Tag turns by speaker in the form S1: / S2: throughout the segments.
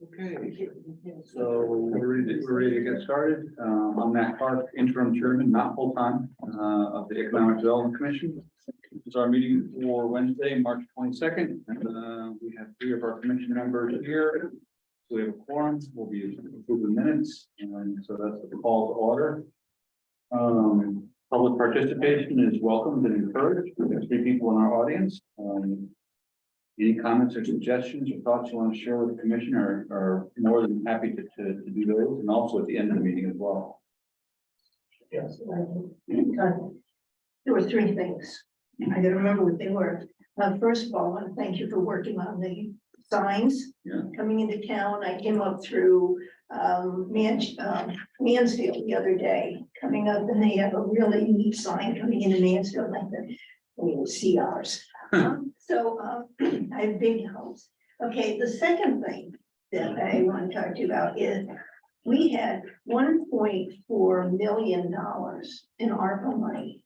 S1: Okay, so we're ready to get started. I'm Matt Clark, interim chairman, not full-time, of the Economic Development Commission. This is our meeting for Wednesday, March 22nd. We have 3 of our commission members here. So we have a quorum, we'll be approving minutes, and so that's the call to order. Public participation is welcomed and encouraged. We have 3 people in our audience. Any comments or suggestions or thoughts you want to share with the commission are more than happy to do those, and also at the end of the meeting as well.
S2: Yes. There were 3 things. I gotta remember what they were. First of all, I want to thank you for working on the signs.
S1: Yeah.
S2: Coming into town. I came up through Mansfield the other day, coming up, and they have a really neat sign coming into Mansfield like that. We will see ours. So I have a big house. Okay, the second thing that I want to talk to you about is we had $1.4 million in ARPA money.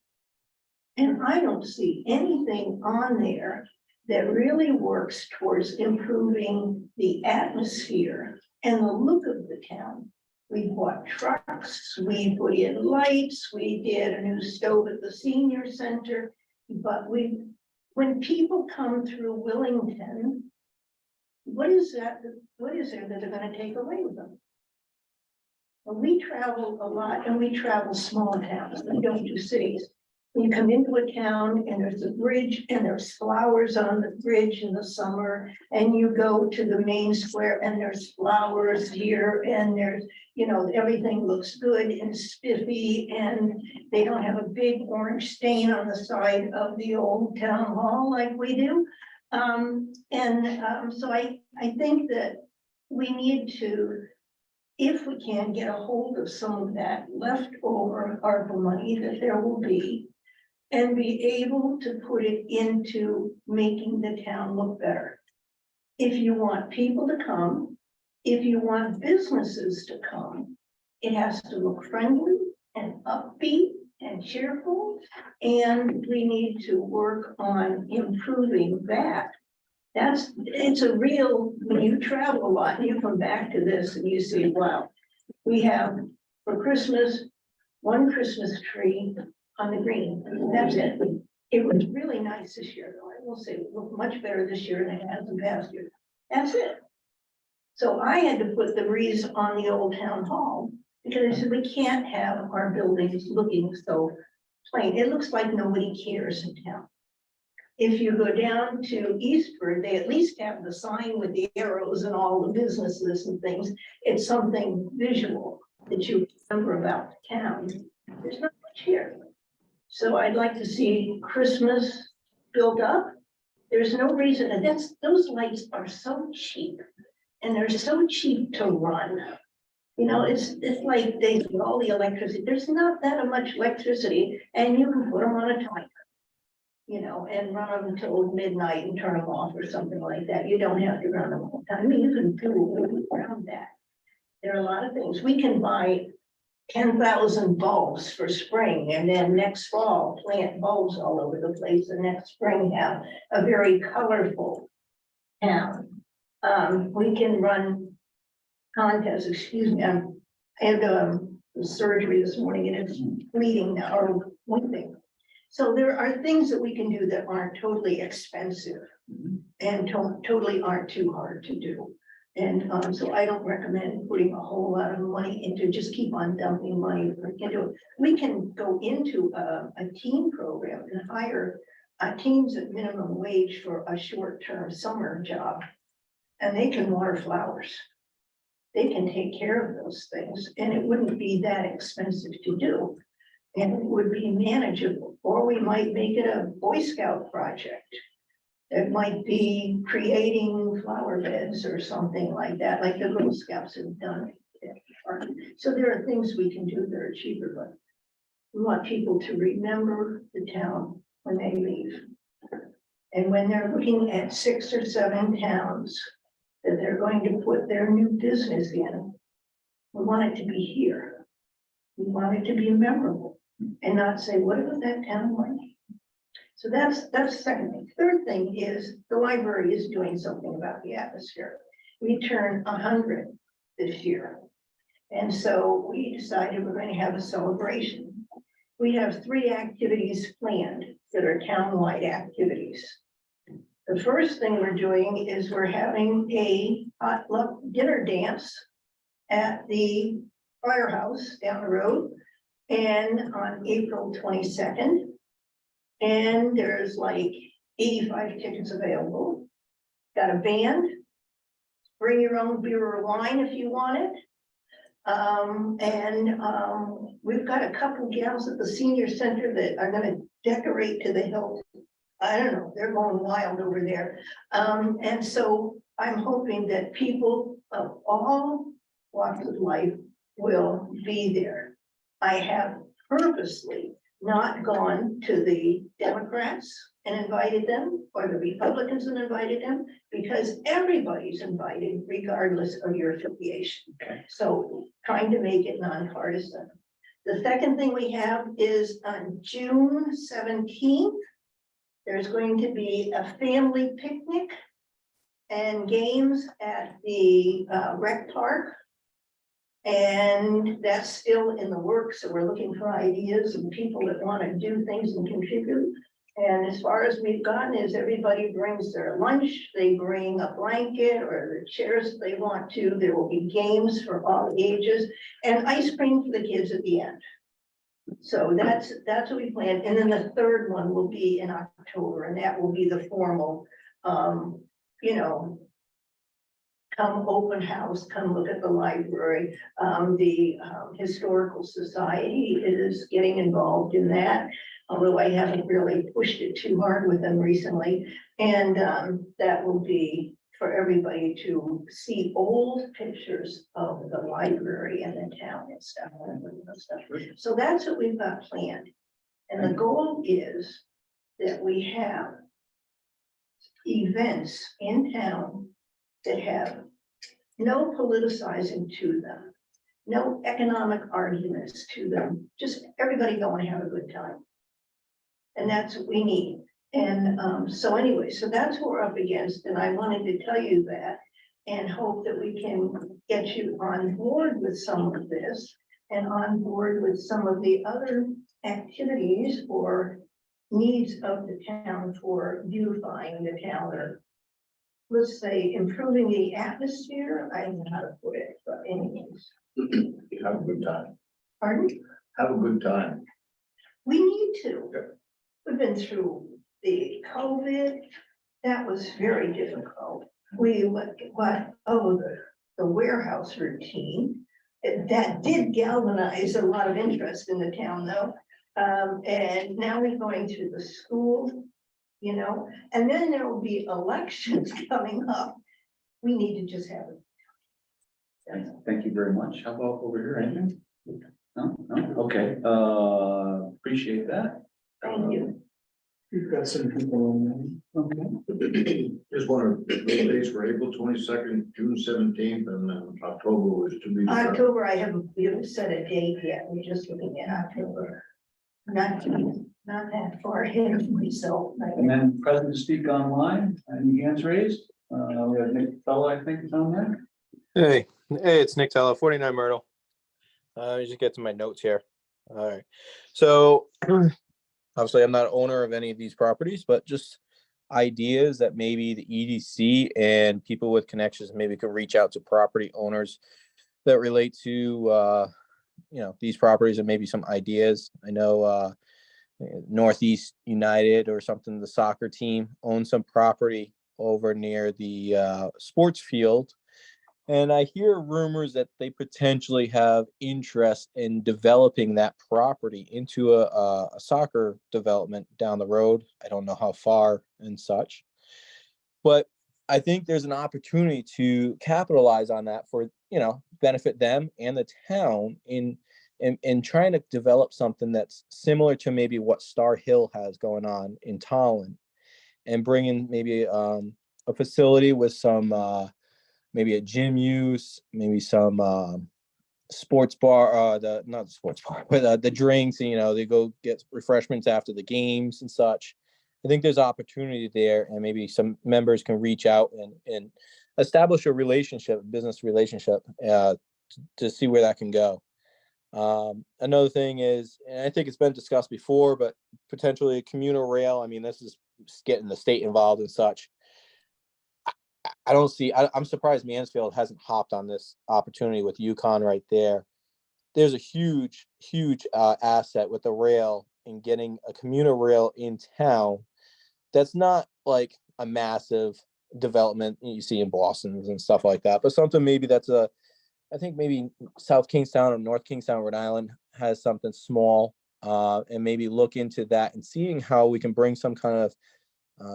S2: And I don't see anything on there that really works towards improving the atmosphere and the look of the town. We bought trucks, we put in lights, we did a new stove at the senior center, but when people come through Willington, what is there that they're gonna take away with them? Well, we travel a lot and we travel small towns, we don't do cities. You come into a town and there's a bridge and there's flowers on the bridge in the summer, and you go to the main square and there's flowers here and there's, you know, everything looks good and spiffy, and they don't have a big orange stain on the side of the old town hall like we do. So I think that we need to, if we can, get a hold of some of that leftover ARPA money that there will be, and be able to put it into making the town look better. If you want people to come, if you want businesses to come, it has to look friendly and upbeat and cheerful, and we need to work on improving that. It's a real, when you travel a lot and you come back to this and you see, wow, we have for Christmas, 1 Christmas tree on the green. That's it. It was really nice this year, though. I will say it looked much better this year than it has in past years. That's it. So I had to put the wreaths on the old town hall because I said we can't have our buildings looking so plain. It looks like nobody cares in town. If you go down to Eastford, they at least have the sign with the arrows and all the businesses and things. It's something visual that you remember about the town. There's not much here. So I'd like to see Christmas built up. There's no reason, and those lights are so cheap, and they're so cheap to run. You know, it's like they get all the electricity. There's not that much electricity, and you can put them on a timer, you know, and run them until midnight and turn them off or something like that. You don't have to run them all the time. I mean, you can do around that. There are a lot of things. We can buy 10,000 bulbs for spring, and then next fall plant bulbs all over the place, and next spring have a very colorful town. We can run contests. Excuse me, I had surgery this morning and it's bleeding now, or weeping. So there are things that we can do that aren't totally expensive and totally aren't too hard to do. And so I don't recommend putting a whole lot of money into, just keep on dumping money into it. We can go into a team program and hire teams at minimum wage for a short-term summer job. And they can water flowers. They can take care of those things, and it wouldn't be that expensive to do. And it would be manageable, or we might make it a Boy Scout project. It might be creating flower beds or something like that, like the Girl Scouts have done. So there are things we can do that are cheaper, but we want people to remember the town when they leave. And when they're looking at 6 or 7 towns that they're going to put their new business in, we want it to be here. We want it to be memorable and not say, what about that town like? So that's the second thing. Third thing is the library is doing something about the atmosphere. We turn 100 this year. And so we decided we're going to have a celebration. We have 3 activities planned that are townwide activities. The first thing we're doing is we're having a potluck dinner dance at the firehouse down the road, and on April 22nd. And there's like 85 tickets available. Got a band. Bring your own beer or wine if you want it. We've got a couple gals at the senior center that are gonna decorate to the hilt. I don't know, they're going wild over there. And so I'm hoping that people of all walks of life will be there. I have purposely not gone to the Democrats and invited them, or the Republicans and invited them, because everybody's invited regardless of your affiliation.
S1: Okay.
S2: So trying to make it nonpartisan. The second thing we have is on June 17th, there's going to be a family picnic and games at the rec park. And that's still in the works, so we're looking for ideas and people that want to do things and contribute. And as far as we've gotten is everybody brings their lunch, they bring a blanket or the chairs they want to. There will be games for all ages and ice cream for the kids at the end. So that's what we planned. And then the third one will be in October, and that will be the formal, you know, come open house, come look at the library. The Historical Society is getting involved in that, although I haven't really pushed it too hard with them recently. And that will be for everybody to see old pictures of the library and the town and stuff. So that's what we've got planned. And the goal is that we have events in town that have no politicizing to them, no economic arguments to them, just everybody go and have a good time. And that's what we need. And so anyway, so that's what we're up against. And I wanted to tell you that and hope that we can get you on board with some of this and on board with some of the other activities or needs of the town for beautifying the town, or let's say improving the atmosphere. I don't know how to put it, but anyways.
S3: Have a good time.
S2: Pardon?
S3: Have a good time.
S2: We need to.
S3: Okay.
S2: We've been through the COVID. That was very difficult. We the warehouse routine. That did galvanize a lot of interest in the town though. And now we're going through the school, you know, and then there will be elections coming up. We need to just have it.
S1: Thank you very much. How about over here, anything? No, okay, appreciate that.
S2: Thank you.
S4: You've got some people on
S3: Just want to, the dates for April 22nd, June 17th, and then October was to be. determined.
S2: October, we haven't set a date yet. We're just looking at October. Not that far ahead of myself.
S1: And then present to speak online, any hands raised? We have Nick Fellow, I think, is on there.
S5: Hey, it's Nick Tello, 49 Myrtle. Let me just get to my notes here. All right. So obviously I'm not owner of any of these properties, but just ideas that maybe the EDC and people with connections maybe could reach out to property owners that relate to, these properties and maybe some ideas. I know Northeast United or something, the soccer team owns some property over near the sports field. And I hear rumors that they potentially have interest in developing that property into a soccer development down the road. I don't know how far and such, but I think there's an opportunity to capitalize on that for, benefit them and the town in trying to develop something that's similar to maybe what Star Hill has going on in Tallinn, and bring in maybe a facility with some maybe a gym use, maybe some sports bar, not the sports bar, but the drinks, they go get refreshments after the games and such. I think there's opportunity there, and maybe some members can reach out and establish a relationship, business relationship, to see where that can go. Another thing is, and I think it's been discussed before, but potentially a commuter rail. I mean, this is getting the state involved and such. I don't see, I'm surprised Mansfield hasn't hopped on this opportunity with UConn right there. There's a huge asset with the rail and getting a commuter rail in town. That's not like a massive development you see in Boston and stuff like that, but something maybe I think maybe South Kingstown or North Kingstown, Rhode Island has something small, and maybe look into that and seeing how we can bring some kind of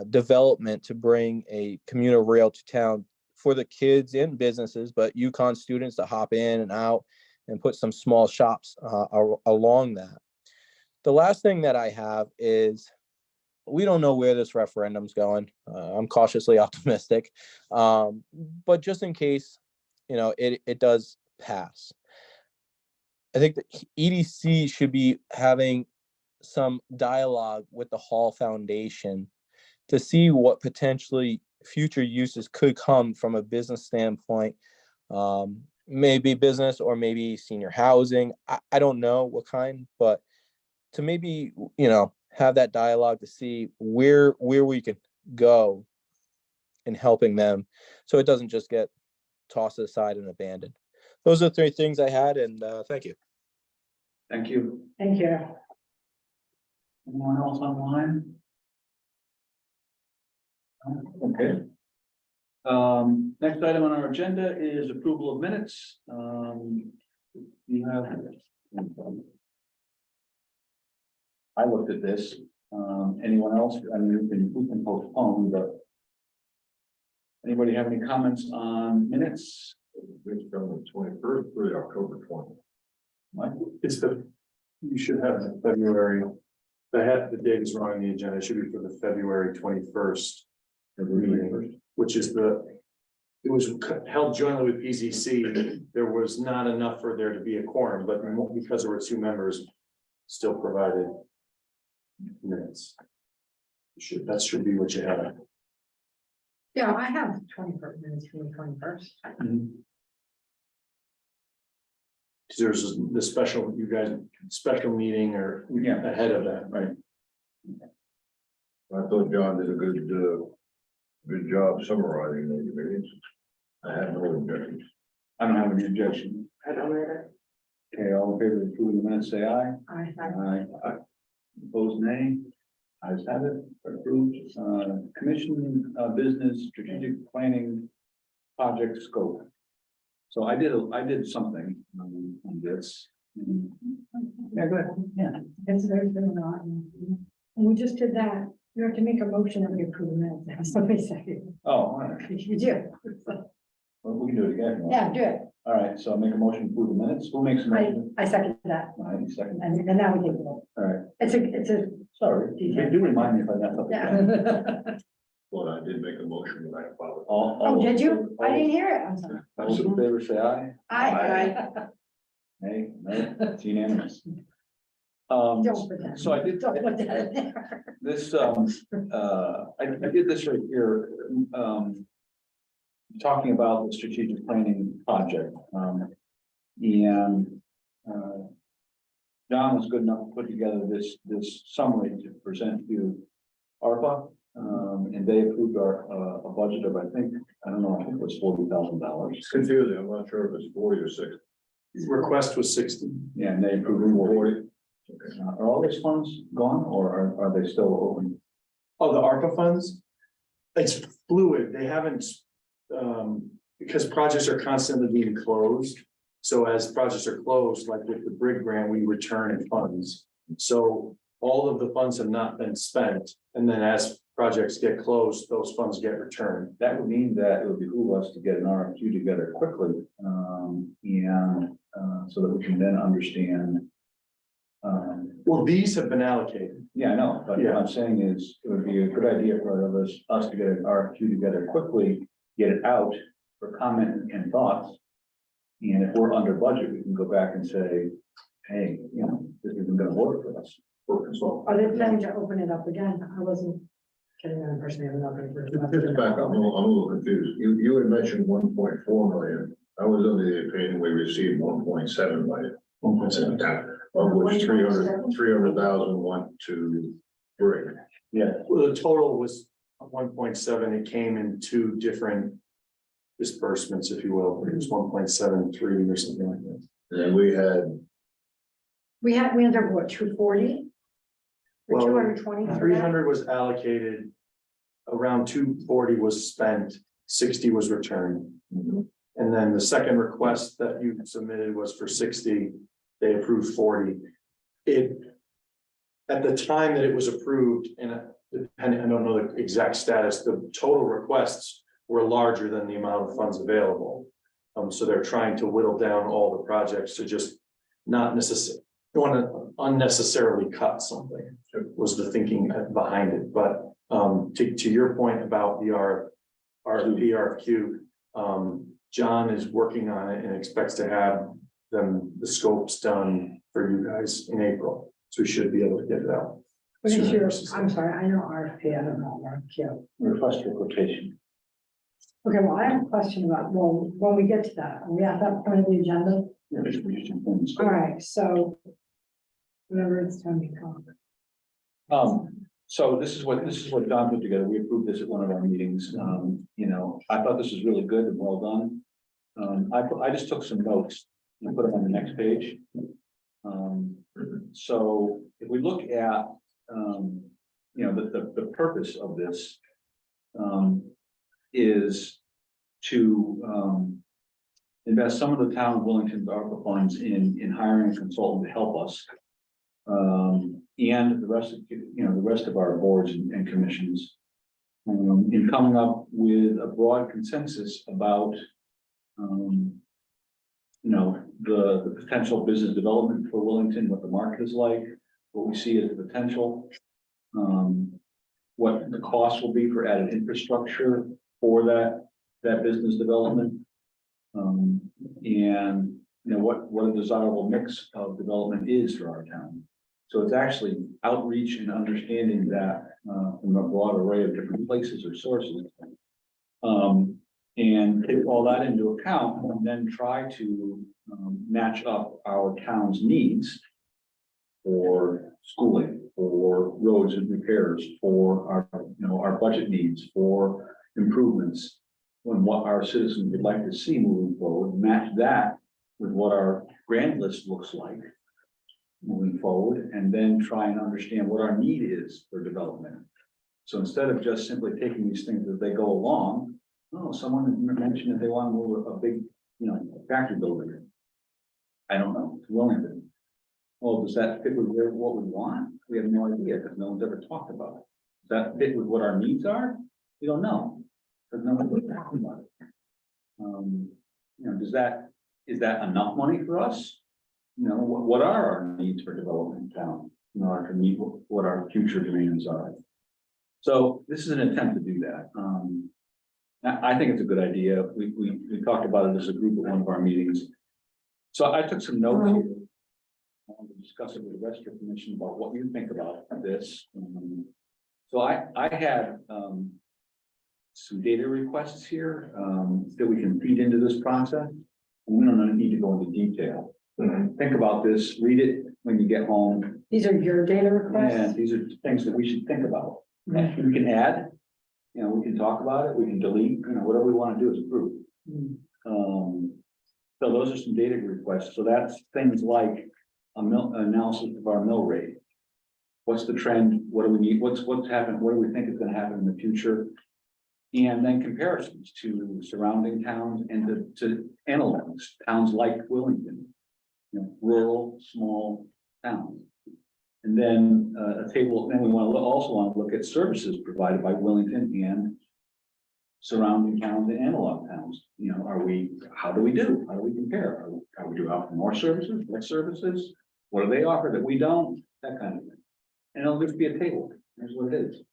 S5: development to bring a commuter rail to town for the kids and businesses, but UConn students to hop in and out and put some small shops along that. The last thing that I have is, we don't know where this referendum's going. I'm cautiously optimistic, but just in case, it does pass, I think that EDC should be having some dialogue with the Hall Foundation to see what potentially future uses could come from a business standpoint. Maybe business or maybe senior housing. I don't know what kind, but to maybe, have that dialogue to see where we could go in helping them, so it doesn't just get tossed aside and abandoned. Those are 3 things I had, and thank you.
S1: Thank you.
S2: Thank you.
S1: Anyone else online? Okay. Next item on our agenda is approval of minutes. You have. I looked at this. Anyone else? I mean, we can postpone, but anybody have any comments on minutes?
S3: It's from the 21st through the October 20th.
S1: Mike?
S4: You should have the February, the date is wrong on the agenda. It should be for the February 21st meeting, which is it was held jointly with PZC. There was not enough for there to be a quorum, but because there were 2 members, still provided minutes. That should be what you have.
S6: Yeah, I have 21st minutes from the 21st.
S4: There's the special meeting or ahead of that, right?
S3: I thought John did a good job summarizing those meetings. I have no objections.
S1: I don't have any objection.
S6: I don't either.
S1: Okay, all in favor of approving the minutes, say aye.
S6: I
S1: Aye. Opposed, nay. Ayes have it, approved. Commission, business, strategic planning, project scope. So I did something on this. Yeah, go ahead. Yeah.
S6: It's very good. And we just did that. You have to make a motion that we approve the minutes. Somebody second.
S1: Oh, all right.
S6: You do.
S1: Well, we can do it again.
S6: Yeah, do it.
S1: All right, so I'll make a motion to approve the minutes. Who makes a motion?
S6: I second that.
S1: All right, second.
S6: And now we take the vote.
S1: All right,
S6: It's a,
S1: sorry. You do remind me if I mess up.
S6: yeah.
S1: again.
S3: Well, I did make a motion and I followed.
S6: Oh, did you? I didn't hear it. I'm sorry.
S1: All those in favor say aye.
S6: I.
S1: Nay, no, it's unanimous.
S6: Don't pretend.
S1: So I did
S6: Don't put that in there.
S1: this, I did this right here, talking about the strategic planning project. And John was good enough to put together this summary to present to ARPA. And they approved a budget of, I think it was $40,000.
S3: It's confusing. I'm not sure if it's 40 or 60.
S4: Request was 60.
S1: Yeah, and they approved 40.
S3: Okay.
S1: Are all these funds gone or are they still open?
S4: Oh, the ARPA funds? It's fluid. They haven't, because projects are constantly being closed. So as projects are closed, like with the BRIG grant, we return funds. So all of the funds have not been spent. And then as projects get closed, those funds get returned.
S1: That would mean that it would behoove us to get an RFQ together quickly, so that we can then understand.
S4: Well, these have been allocated.
S1: Yeah, I know, but what I'm saying is, it would be a good idea for us to get an RFQ together quickly, get it out for comment and thoughts. And if we're under budget, we can go back and say, hey, this isn't gonna work for us.
S6: Are they planning to open it up again? I wasn't. Getting that person have another.
S3: Just back up, I'm a little confused. You had mentioned 1.4 million. I was under the opinion we received 1.7 million. Of which 300,000 went to brick.
S4: Yeah, well, the total was 1.7. It came in two different disbursements, if you will. It was 1.73 or something like that.
S3: And
S6: We ended up what, 240? Or
S4: Well,
S6: 220?
S4: 300 was allocated, around 240 was spent, 60 was returned. And then the second request that you submitted was for 60, they approved 40. At the time that it was approved, and I don't know the exact status, the total requests were larger than the amount of funds available. So they're trying to whittle down all the projects to just not necessarily, want to unnecessarily cut something, was the thinking behind it. But to your point about the RFQ, John is working on it and expects to have the scopes done for you guys in April. So we should be able to get it out.
S6: What is your, I'm sorry, I know RFP, I don't know RFQ.
S1: Request for quotation.
S6: Okay, well, I have a question about, well, when we get to that, are we at that point of the agenda? All right, so. Whenever it's time to come.
S1: So this is what Don put together. We approved this at one of our meetings. You know, I thought this was really good and well done. I just took some notes and put them on the next page. So if we look at, you know, the purpose of this is to invest some of the town of Willington's ARPA funds in hiring a consultant to help us. And the rest of our boards and commissions in coming up with a broad consensus about the potential business development for Willington, what the market is like, what we see as the potential, what the cost will be for added infrastructure for that business development, and what a desirable mix of development is for our town. So it's actually outreach and understanding that from a broad array of different places or sources. And take all that into account and then try to match up our town's needs for schooling, for roads and repairs, for our budget needs, for improvements, and what our citizens would like to see moving forward, match that with what our grant list looks like moving forward, and then try and understand what our need is for development. So instead of just simply taking these things as they go along, someone mentioned that they want to move a big, factory building. I don't know, to Willington. Well, does that fit with what we want? We have no idea because no one's ever talked about it. Does that fit with what our needs are? We don't know because no one's ever talked about it. Is that enough money for us? What are our needs for development in town in order to meet what our future demands are? So this is an attempt to do that. I think it's a good idea. We talked about it as a group at one of our meetings. So I took some notes here. I want to discuss it with the rest of the commission about what you think about this. So I had some data requests here that we can feed into this process. And we don't need to go into detail. Think about this, read it when you get home.
S6: These are your data requests?
S1: And these are things that we should think about. We can add, we can talk about it, we can delete, whatever we want to do is approve. So those are some data requests. So that's things like analysis of our mill rate. What's the trend? What do we need? What's happened? What do we think is going to happen in the future? And then comparisons to surrounding towns and to analogs, towns like Willington, rural, small towns. And then a table, then we also want to look at services provided by Willington and surrounding towns and analog towns. How do we do? How do we compare? Are we doing more services, less services? What do they offer that we don't? That kind of thing. And it'll just be a table. Here's what it is.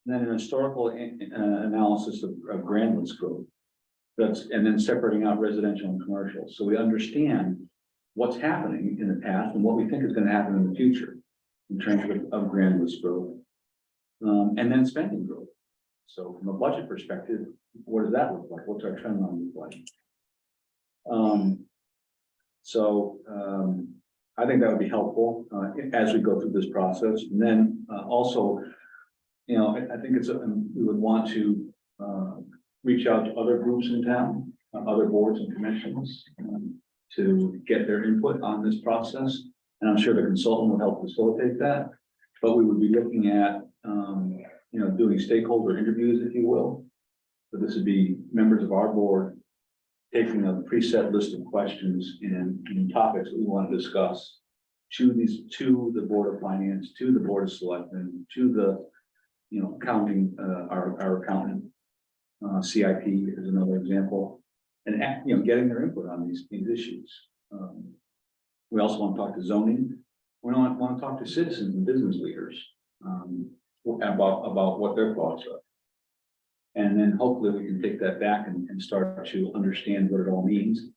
S1: Then an historical analysis of grand list growth. And then separating out residential and commercial. So we understand what's happening in the past and what we think is going to happen in the future in terms of grand list growth. And then spending growth. So from a budget perspective, what does that look like? What's our trend line look like? I think that would be helpful, as we go through this process. And then, also, you know, I think we would want to, reach out to other groups in town, other boards and commissions, to get their input on this process. And I'm sure the consultant will help facilitate that. But we would be looking at, you know, doing stakeholder interviews, if you will. So this would be members of our board taking a preset list of questions and topics that we want to discuss to the Board of Finance, to the Board of Selectmen, to the, you know, accounting, our accountant, CIP is another example, and you know, getting their input on these issues. We also want to talk to zoning. We want to talk to citizens and business leaders, about what their thoughts are. And then hopefully we can take that back and start to understand what it all means.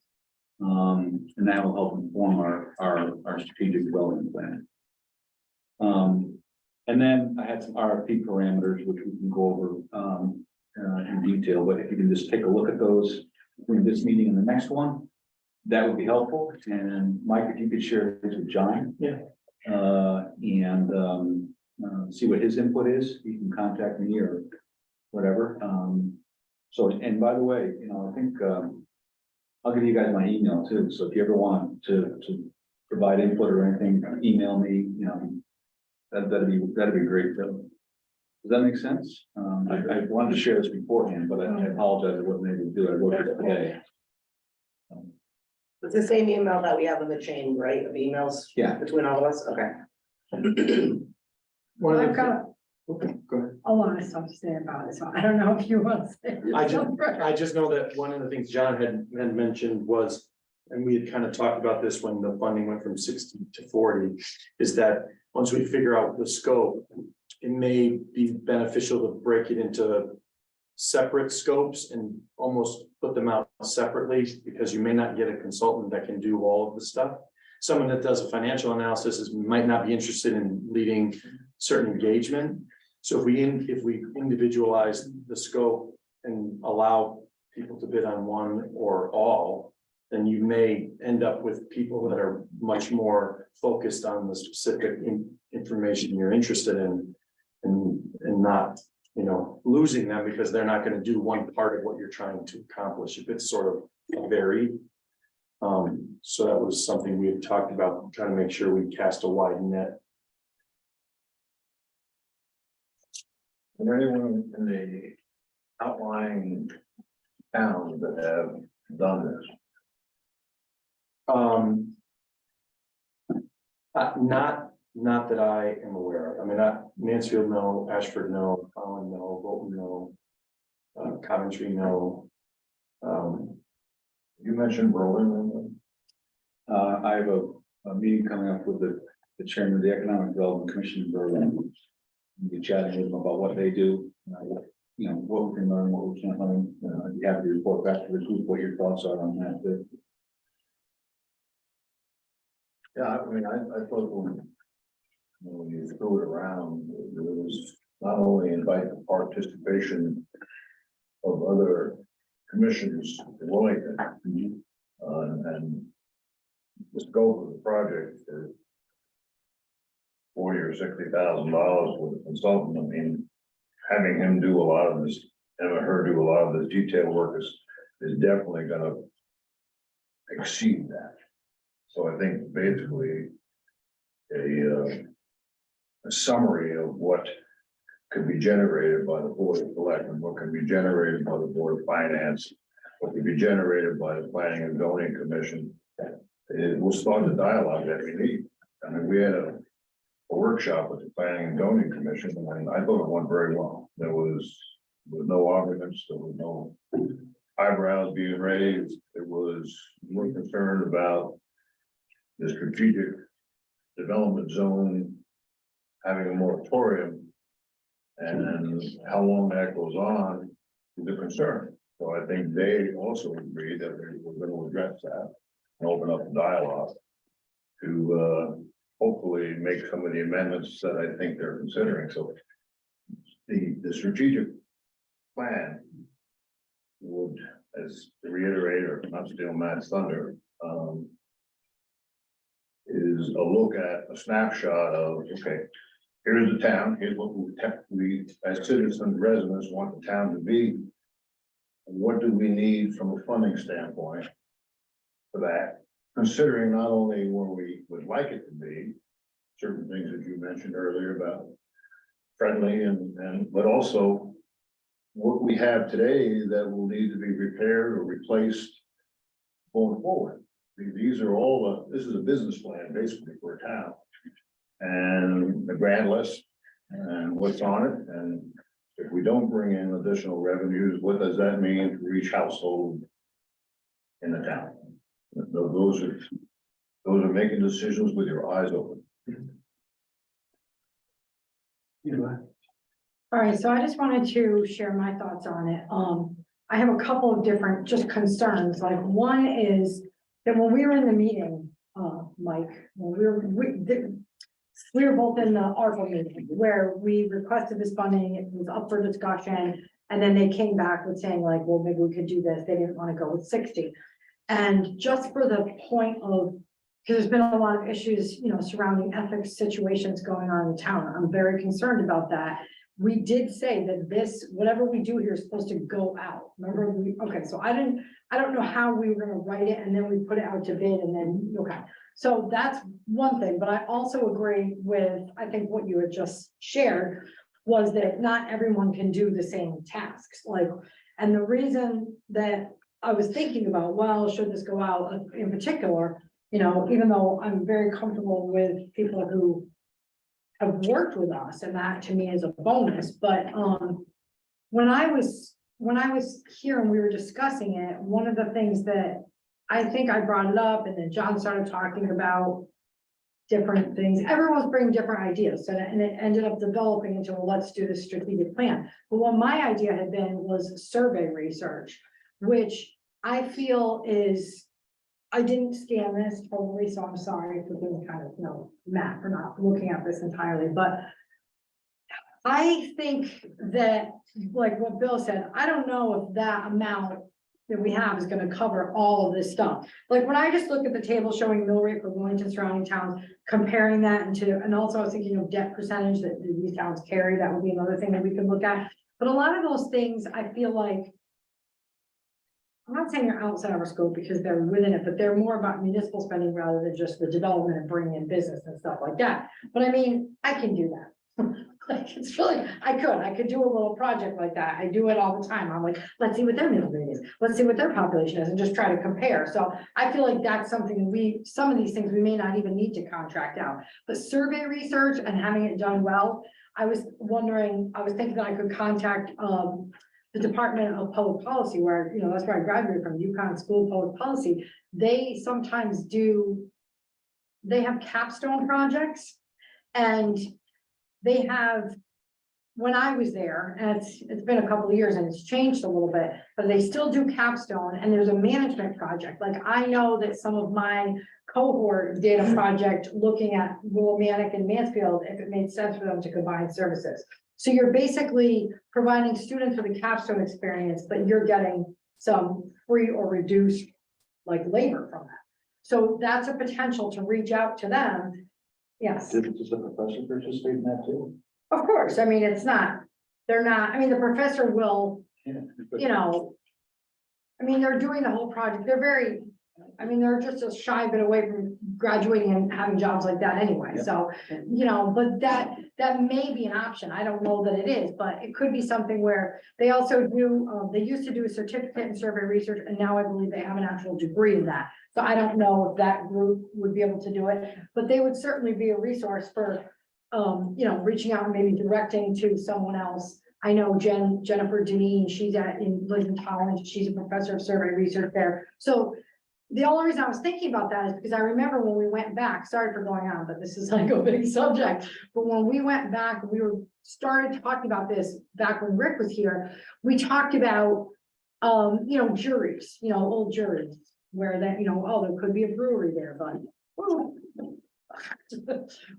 S1: And that will help inform our strategic development plan. And then I had some RFP parameters, which we can go over in detail, but if you can just take a look at those between this meeting and the next one, that would be helpful. And Mike, if you could share this with John.
S4: Yeah.
S1: See what his input is, you can contact me or whatever. So, and by the way, you know, I think, I'll give you guys my email too. So if you ever want to provide input or anything, email me, you know, that'd be great. Does that make sense? I wanted to share this beforehand, but I apologize. I wasn't able to do it. I wrote it today.
S7: It's the same email that we have in the chain, right, of emails?
S1: Yeah.
S7: Between all of us, okay.
S4: One of
S6: I've
S4: the,
S6: got
S4: okay, go ahead.
S6: a lot of stuff to say about it, so I don't know if you want to say.
S4: I just know that one of the things John had mentioned was, and we had kind of talked about this when the funding went from 60 to 40, is that once we figure out the scope, it may be beneficial to break it into separate scopes and almost put them out separately, because you may not get a consultant that can do all of the stuff. Someone that does a financial analysis might not be interested in leading certain engagement. So if we individualize the scope and allow people to bid on one or all, then you may end up with people that are much more focused on the specific information you're interested in, and not, you know, losing them because they're not going to do one part of what you're trying to accomplish if it's sort of varied. So that was something we had talked about, trying to make sure we cast a wide net.
S3: Is there anyone in the outlying towns that have done this?
S4: Not that I am aware of. I mean, Mansfield, no, Ashford, no, Holland, no, Bolton, no, Coventry, no.
S3: You mentioned Berlin.
S1: I have a meeting coming up with the chairman of the Economic Development Commission in Berlin. We'll be chatting with them about what they do, you know, what we can learn, what we can't learn. I'd be happy to report back to the group what your thoughts are on that.
S3: Yeah, I mean, I thought when you threw it around, it was not only invite the participation of other commissions in Willington, and the scope of the project for $40,000 or $60,000 with a consultant. I mean, having him do a lot of this, him or her do a lot of this detail work is definitely going to exceed that. So I think basically a summary of what could be generated by the Board of Selectmen, what can be generated by the Board of Finance, what can be generated by the Planning and Zoning Commission. It will start the dialogue that we need. I mean, we had a workshop with the Planning and Zoning Commission, and I thought it went very well. There was no arguments, there was no eyebrows being raised. It was more concerned about the strategic development zone having a moratorium, and how long that goes on is a concern. So I think they also agree that we're going to address that and open up the dialogue to hopefully make some of the amendments that I think they're considering. So the strategic plan would, as to reiterate or not steal Matt's thunder, is a look at a snapshot of, okay, here's the town, here's what we as citizens, residents want the town to be. What do we need from a funding standpoint for that? Considering not only where we would like it to be, certain things that you mentioned earlier about friendly but also what we have today that will need to be repaired or replaced going forward. These are all, this is a business plan basically for a town. And the grant list and what's on it, and if we don't bring in additional revenues, what does that mean for each household in the town? Those are making decisions with your eyes open.
S6: All right, so I just wanted to share my thoughts on it. I have a couple of different just concerns, like one is that when we were in the meeting, Mike, when we were both in the ARPA meeting where we requested this funding, it was up for discussion. And then they came back with saying like, well, maybe we could do this. They didn't want to go with 60. And just for the point of, because there's been a lot of issues, you know, surrounding ethics situations going on in town. I'm very concerned about that. We did say that this, whatever we do here is supposed to go out. Remember, okay, so I don't know how we were gonna write it and then we put it out to bid and then, okay. So that's one thing, but I also agree with, I think what you had just shared was that not everyone can do the same tasks. Like, and the reason that I was thinking about, well, should this go out in particular, you know, even though I'm very comfortable with people who have worked with us, and that to me is a bonus, but when I was here and we were discussing it, one of the things that I think I brought it up, and then John started talking about different things. Everyone's bringing different ideas, and it ended up developing into, well, let's do this strategic plan. But what my idea had been was survey research, which I feel is, I didn't scan this totally, so I'm sorry for being kind of, you know, Matt, for not looking at this entirely, but I think that, like what Bill said, I don't know if that amount that we have is gonna cover all of this stuff. Like when I just look at the table showing mill rate for Willington surrounding towns, comparing that and also I was thinking of debt percentage that these towns carry, that would be another thing that we could look at. But a lot of those things, I feel like, I'm not saying they're outside of our scope because they're within it, but they're more about municipal spending rather than just the development and bringing in business and stuff like that. But I mean, I can do that. Like it's really, I could do a little project like that. I do it all the time. I'm like, let's see what their middle grade is. Let's see what their population is and just try to compare. So I feel like that's something some of these things we may not even need to contract out, but survey research and having it done well. I was thinking that I could contact, the Department of Public Policy, where, you know, that's where I graduated from, UConn School of Public Policy. They sometimes they have capstone projects, and they have, when I was there, and it's been a couple of years and it's changed a little bit, but they still do capstone, and there's a management project. Like I know that some of my cohort did a project looking at Willimantic and Mansfield, if it made sense for them to combine services. So you're basically providing students with a capstone experience, but you're getting some free or reduced like labor from that. So that's a potential to reach out to them. Yes.
S4: Does the professor participate in that too?
S6: Of course. I mean, they're not, I mean, the professor will, you know, I mean, they're doing the whole project. They're just a shy bit away from graduating and having jobs like that anyway.
S4: Yeah.
S6: So, you know, but that may be an option. I don't know that it is, but it could be something where they also do, they used to do a certificate in survey research, and now I believe they have an actual degree in that. So I don't know if that group would be able to do it, but they would certainly be a resource for, you know, reaching out and maybe directing to someone else. I know Jennifer Deneen, she's lives in college. She's a professor of survey research there. So the only reason I was thinking about that is because I remember when we went back, sorry for going on, but this is like a big subject. But when we went back, started talking about this back when Rick was here, we talked about, you know, juries, you know, old juries where that, you know, oh, there could be a brewery there, but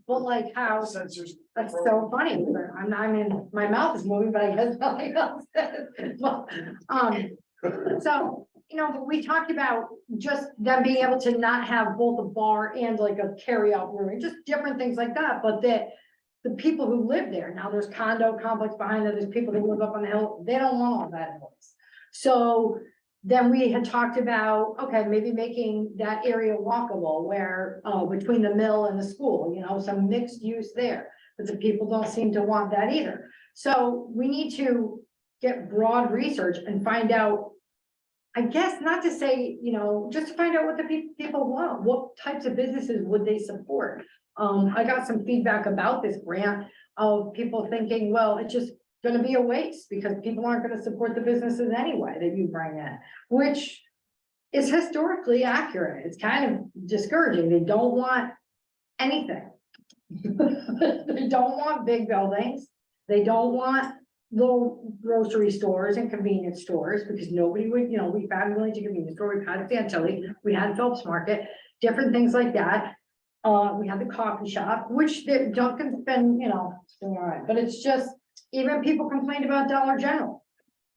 S6: But like how,
S4: Sensors.
S6: that's so funny, but I mean, my mouth is moving, but I guess nothing else is. But, so, you know, but we talked about just them being able to not have both a bar and like a carry-out room, and just different things like that, but that the people who live there, now there's condo complex behind it, there's people that live up on the hill, they don't want all that noise. So then we had talked about, okay, maybe making that area walkable where, between the mill and the school, you know, some mixed use there. But the people don't seem to want that either. So we need to get broad research and find out, I guess, not to say, you know, just to find out what the people want, what types of businesses would they support? I got some feedback about this grant of people thinking, well, it's just gonna be a waste because people aren't gonna support the businesses anyway that you bring in, which is historically accurate. It's kind of discouraging. They don't want anything. They don't want big buildings. They don't want little grocery stores and convenience stores because nobody would, you know, we've had Willington convenience store, we've had Fantilli, we had Phelps Market, different things like that. We had the coffee shop, which the Duncan's been, you know, doing all right, but it's just, even people complained about Dollar General.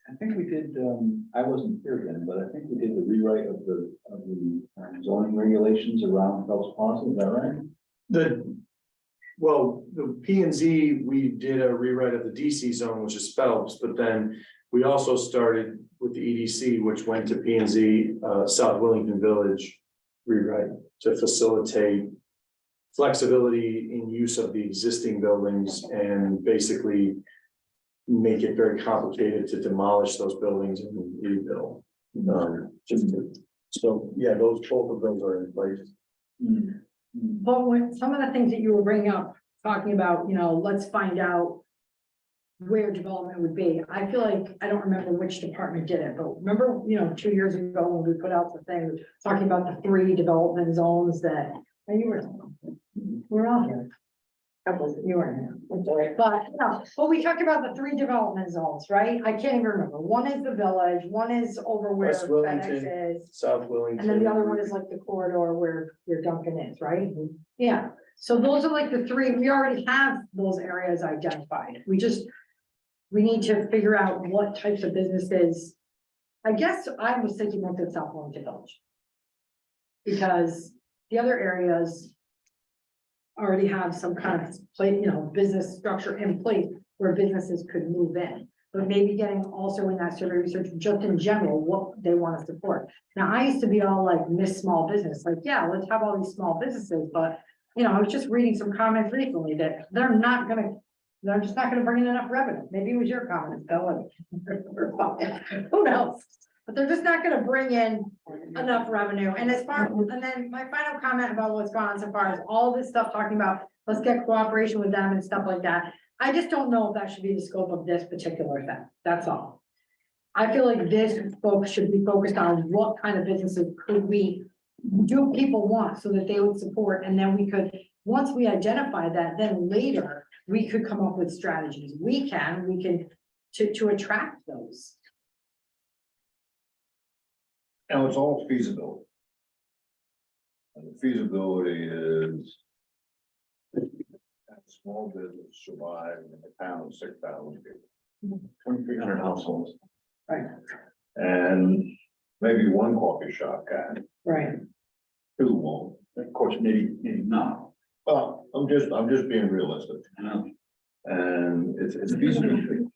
S1: I think we did, I wasn't here then, but I think we did the rewrite of the zoning regulations around Phelps Plaza, is that right?
S4: Well, the P and Z, we did a rewrite of the DC zone, which is Phelps, but then we also started with the EDC, which went to P and Z, South Willington Village rewrite to facilitate flexibility in use of the existing buildings and basically make it very complicated to demolish those buildings and rebuild. So, yeah, both of those are in place.
S6: But when some of the things that you were bringing up, talking about, you know, let's find out where development would be. I feel like, I don't remember which department did it, but remember, you know, 2 years ago when we put out the thing, talking about the 3 development zones that, and you we're all here. You were here. But, no, but we talked about the 3 development zones, right? I can't even remember. One is the village, one is over where
S4: West
S6: FedEx
S4: Willington,
S6: is.
S4: South Willington.
S6: And then the other one is like the corridor where Duncan is, right? Yeah, so those are like the 3, we already have those areas identified. We need to figure out what types of businesses. I guess I was thinking about the South Willington Village. Because the other areas already have some kind of place, you know, business structure in place where businesses could move in. But maybe getting also in that survey research, just in general, what they want to support. Now, I used to be all like, miss small business, like, yeah, let's have all these small businesses, but, you know, I was just reading some comments recently that they're just not gonna bring in enough revenue. Maybe it was your comments, Bill, who knows? But they're just not gonna bring in enough revenue. And and then my final comment about what's gone on so far is all this stuff talking about, let's get cooperation with them and stuff like that. I just don't know if that should be the scope of this particular thing. That's all. I feel like this folks should be focused on what kind of businesses do people want so that they would support, and then we could, once we identify that, then later we could come up with strategies. We can to attract those.
S3: Now, it's all feasibility. And the feasibility is a small business survive in a town of 6,000 people, 2,300 households.
S6: Right.
S3: And maybe one coffee shop can,
S6: Right.
S3: 2 won't.
S1: Of course, maybe not.
S3: Well, I'm just being realistic.
S1: I know.
S3: And it's feasibility.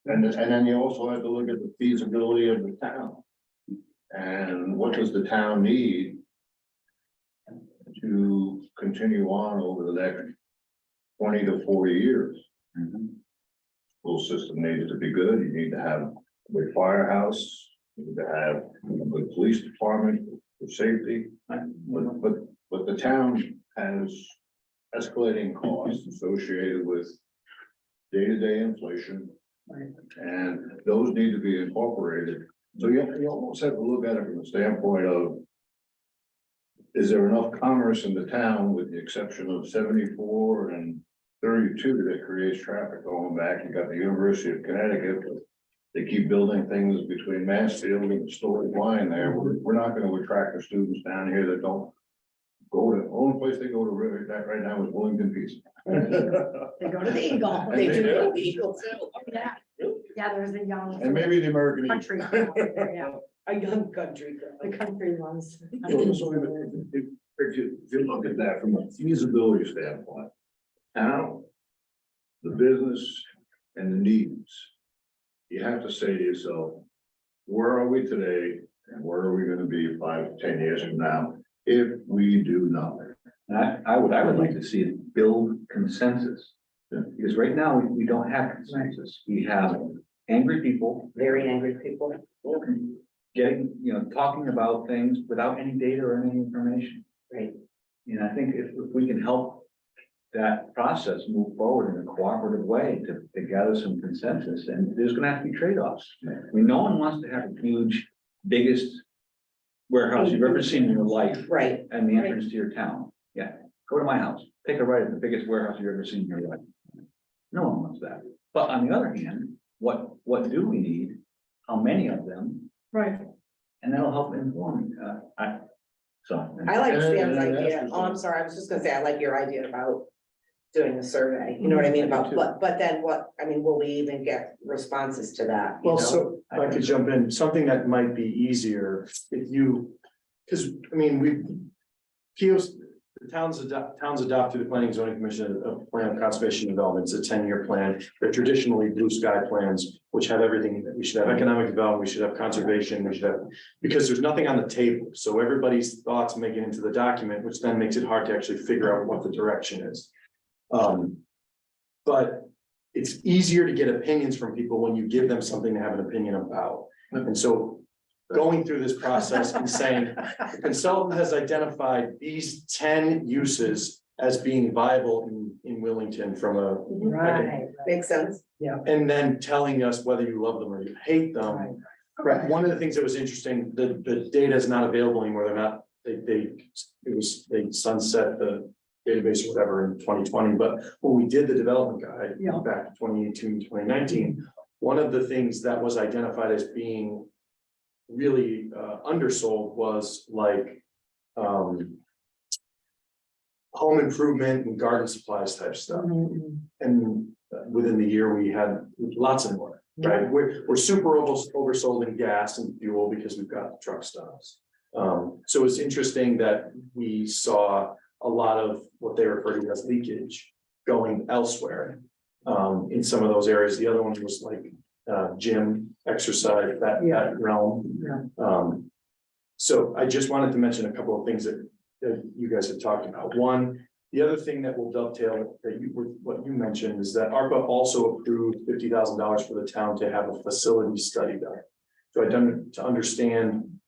S3: And then you also have to look at the feasibility of the town. And what does the town need to continue on over the next 20 to 40 years? School system needs to be good. You need to have a good firehouse, you need to have a good police department for safety. But the town has escalating costs associated with day-to-day inflation. And those need to be incorporated. So you almost have to look at it from the standpoint of, is there enough commerce in the town with the exception of 74 and 32 that creates traffic going back? You got the University of Connecticut. They keep building things between Mansfield and the Storage line there. We're not going to attract the students down here that don't only place they go to right now is Willington EDC.
S6: They go to the Eagle.
S7: They do go to the Eagles.
S6: Oh, yeah. Yeah, there's a young.
S3: And maybe the American Eagle.
S6: Country, club there, yeah,
S7: A young country
S6: the
S7: girl.
S6: country ones.
S3: So if you look at that from a feasibility standpoint, now, the business and the needs, you have to say to yourself, where are we today and where are we gonna be 5, 10 years from now if we do nothing?
S1: And I would like to see it build consensus. Because right now, we don't have consensus. We have angry people
S7: Very angry people.
S1: getting, talking about things without any data or any information.
S7: Right.
S1: And I think if we can help that process move forward in a cooperative way to gather some consensus, and there's gonna have to be trade-offs. I mean, no one wants to have a huge, biggest warehouse you've ever seen in your life
S7: Right.
S1: and the entrance to your town. Yeah, go to my house, take a ride at the biggest warehouse you've ever seen in your life. No one wants that. But on the other hand, what do we need? How many of them?
S6: Right.
S1: And that'll help inform, I
S7: I like
S3: And
S7: Stan's
S3: that's
S7: idea.
S3: just-
S7: Oh, I'm sorry. I was just gonna say, I like your idea about doing a survey. You know what I mean? About, but then what, I mean, will we even get responses to that? you
S4: Well,
S7: know?
S4: so if I could jump in, something that might be easier if you, because, I mean, the towns adopt through the planning and zoning commission a plan of conservation development. It's a 10-year plan. They're traditionally blue sky plans, which have everything. We should have economic development, we should have conservation, we should have, because there's nothing on the table. So everybody's thoughts make it into the document, which then makes it hard to actually figure out what the direction is. But it's easier to get opinions from people when you give them something to have an opinion about. And so going through this process and saying, the consultant has identified these 10 uses as being viable in Willington from a,
S6: Right.
S7: Makes sense.
S4: and then telling us whether you love them or you hate them. Right, one of the things that was interesting, the data is not available anymore, they're not, they sunset the database or whatever in 2020, but when we did the development guide
S6: Yeah.
S4: back in 2018, 2019, one of the things that was identified as being really undersold was like home improvement and garden supplies type stuff.
S6: Mhm.
S4: And within the year, we had lots of more, right? We're super oversold in gas and fuel because we've got truck stops. So it's interesting that we saw a lot of what they refer to as leakage going elsewhere in some of those areas. The other one was like gym, exercise, that realm.
S6: Yeah.
S4: So I just wanted to mention a couple of things that you guys have talked about. One, the other thing that will dovetail that what you mentioned is that ARPA also approved $50,000 for the town to have a facility study done. So I done to understand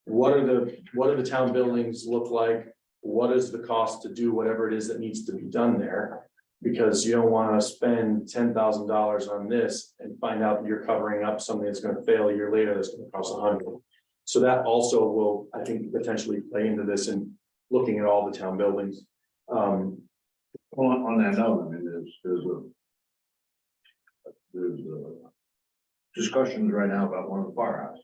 S4: what are the town buildings look like? What is the cost to do whatever it is that needs to be done there? Because you don't want to spend $10,000 on this and find out that you're covering up something that's going to fail a year later that's going to cost $100,000. So that also will, I think, potentially play into this and looking at all the town buildings.
S3: On that note, I mean, there's discussions right now about one of the firehouses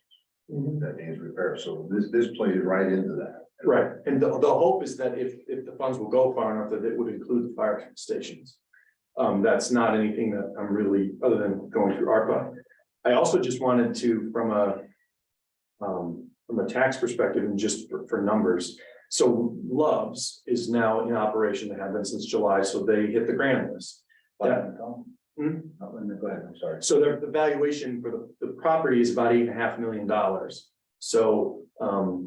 S3: that needs repair. So this plays right into that.
S4: Right, and the hope is that if the funds will go far enough, that it would include the fire stations. That's not anything that I'm really, other than going through ARPA. I also just wanted to, from a tax perspective and just for numbers. So Love's is now in operation, they have been since July, so they hit the grant list.
S1: Go ahead, I'm sorry.
S4: So the valuation for the property is about $8.5 million. So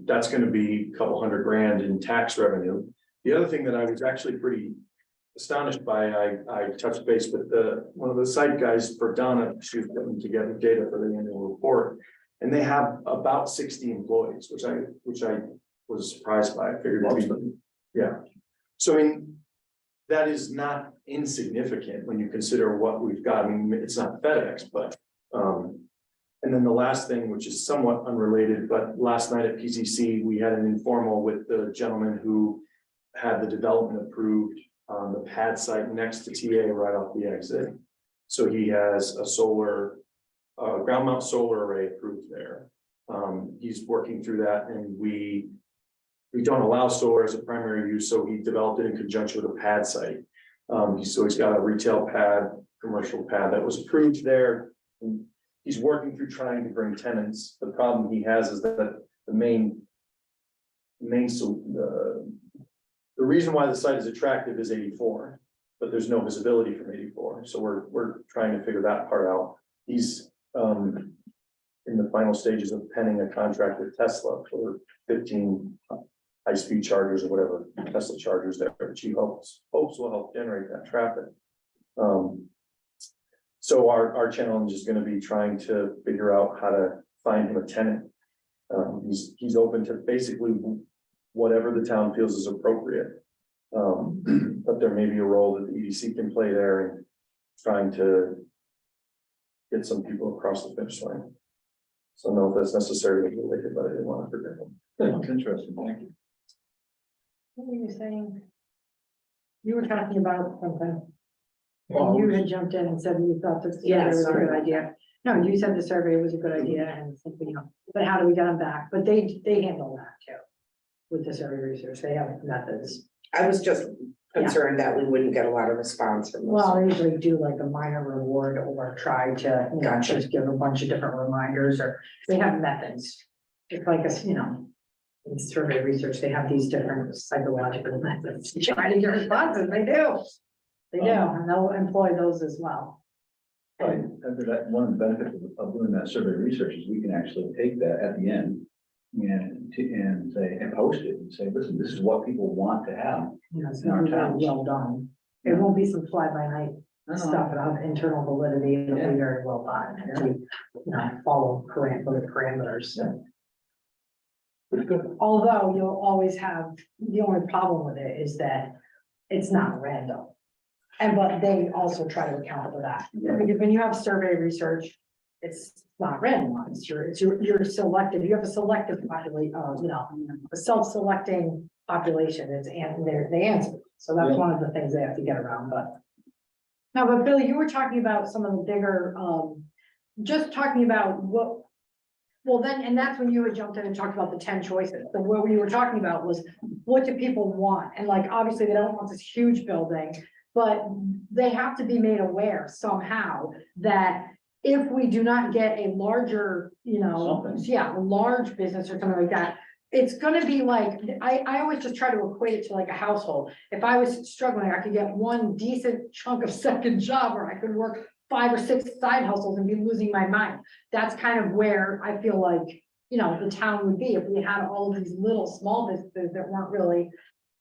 S4: that's going to be a couple $100,000 in tax revenue. The other thing that I was actually pretty astonished by, I touched base with one of the site guys for Donna. She was putting together data for the annual report, and they have about 60 employees, which I was surprised by. I figured it'd be, yeah. So I mean, that is not insignificant when you consider what we've got. I mean, it's not FedEx, but and then the last thing, which is somewhat unrelated, but last night at PCC, we had an informal with the gentleman who had the development approved on the pad site next to TA right off the exit. So he has a solar, ground mount solar array approved there. He's working through that, and we don't allow solar as a primary use, so he developed it in conjunction with a pad site. He's got a retail pad, commercial pad that was approved there. And he's working through trying to bring tenants. The problem he has is that the reason why the site is attractive is 84, but there's no visibility from 84. So we're trying to figure that part out. He's in the final stages of penning a contract with Tesla for 15 high-speed chargers or whatever Tesla chargers there, which he hopes will help generate that traffic. So our challenge is going to be trying to figure out how to find him a tenant. He's open to basically whatever the town feels is appropriate. But there may be a role that the EDC can play there in trying to get some people across the finish line. So I don't know if that's necessarily related, but I didn't want to forget them.
S1: That's interesting, thank you.
S6: What were you saying? You were talking about something. And you had jumped in and said you thought the survey was a good idea. No, you said the survey was a good idea and something, you know, but how do we get them back? But they handle that too. With the survey research, they have methods.
S7: I was just concerned that we wouldn't get a lot of response from those.
S6: Well, they usually do like a minor reward or try to, you know,
S7: Gotcha.
S6: just give a bunch of different reminders, or they have methods. It's like a, you know, in survey research, they have these different psychological methods to try to get responses. They do. They do, and they'll employ those as well.
S1: Right, that one of the benefits of doing that survey research is we can actually take that at the end and say, and post it and say, listen, this is what people want to have.
S6: You know, it's
S1: In our
S6: not really
S1: towns.
S6: well done. It won't be some fly by night stuff. It'll have internal validity. It'll
S1: Yeah.
S6: be very well done. And to, you know, follow parameters.
S1: Yeah. Pretty good.
S6: Although you'll always have, the only problem with it is that it's not random. And but they also try to account for that, because when you have survey research, it's not randomized, you're selective, you have a selective population, you know, a self-selecting population, and they answer. So that's one of the things they have to get around, but. Now, but Billy, you were talking about some of the bigger, just talking about what. Well, then, and that's when you had jumped in and talked about the 10 choices. So what we were talking about was, what do people want? And like, obviously, they don't want this huge building, but they have to be made aware somehow that if we do not get a larger, you know,
S1: Something.
S6: yeah, a large business or something like that, it's gonna be like, I always just try to equate it to like a household. If I was struggling, I could get one decent chunk of second job, or I could work 5 or 6 side hustles and be losing my mind. That's kind of where I feel like, you know, the town would be if we had all of these little small businesses that weren't really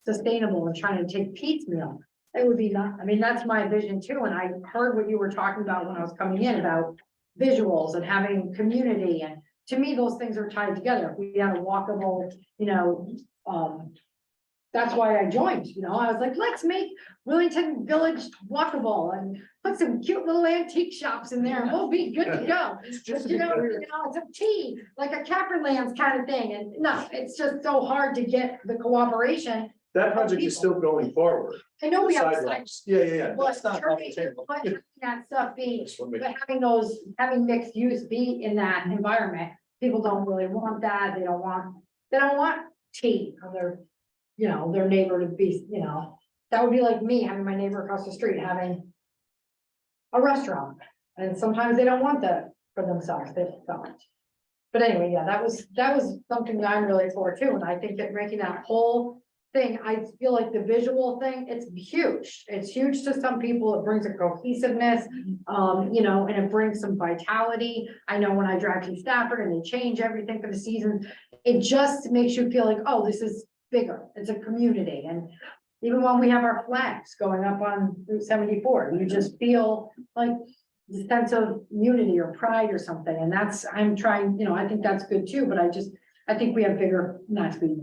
S6: sustainable and trying to take piecemeal. It would be not, I mean, that's my vision too. And I heard what you were talking about when I was coming in about visuals and having community. And to me, those things are tied together. If we had a walkable, you know, that's why I joined, you know, I was like, let's make Willington Village walkable and put some cute little antique shops in there and we'll be good to go. But, you know, some tea, like a Capperlands kind of thing. And no, it's just so hard to get the cooperation.
S4: That project is still going forward.
S6: I know we have.
S4: Sidewalks. Yeah.
S6: But
S4: That's not off the
S6: turning-
S4: table.
S6: but having that stuff be,
S4: Just wanna make-
S6: but having mixed use be in that environment, people don't really want that, they don't want tea on their, you know, their neighbor to be, you know, that would be like me having my neighbor across the street having a restaurant, and sometimes they don't want that for themselves, they don't. But anyway, yeah, that was something that I'm really for too, and I think that making that whole thing, I feel like the visual thing, it's huge to some people, it brings a cohesiveness, you know, and it brings some vitality. I know when I drive to Stafford and they change everything for the seasons, it just makes you feel like, oh, this is bigger, it's a community. And even when we have our flags going up on Route 74, you just feel like the sense of unity or pride or something, and that's, I'm trying, you know, I think that's good too, but I think we have bigger, not to be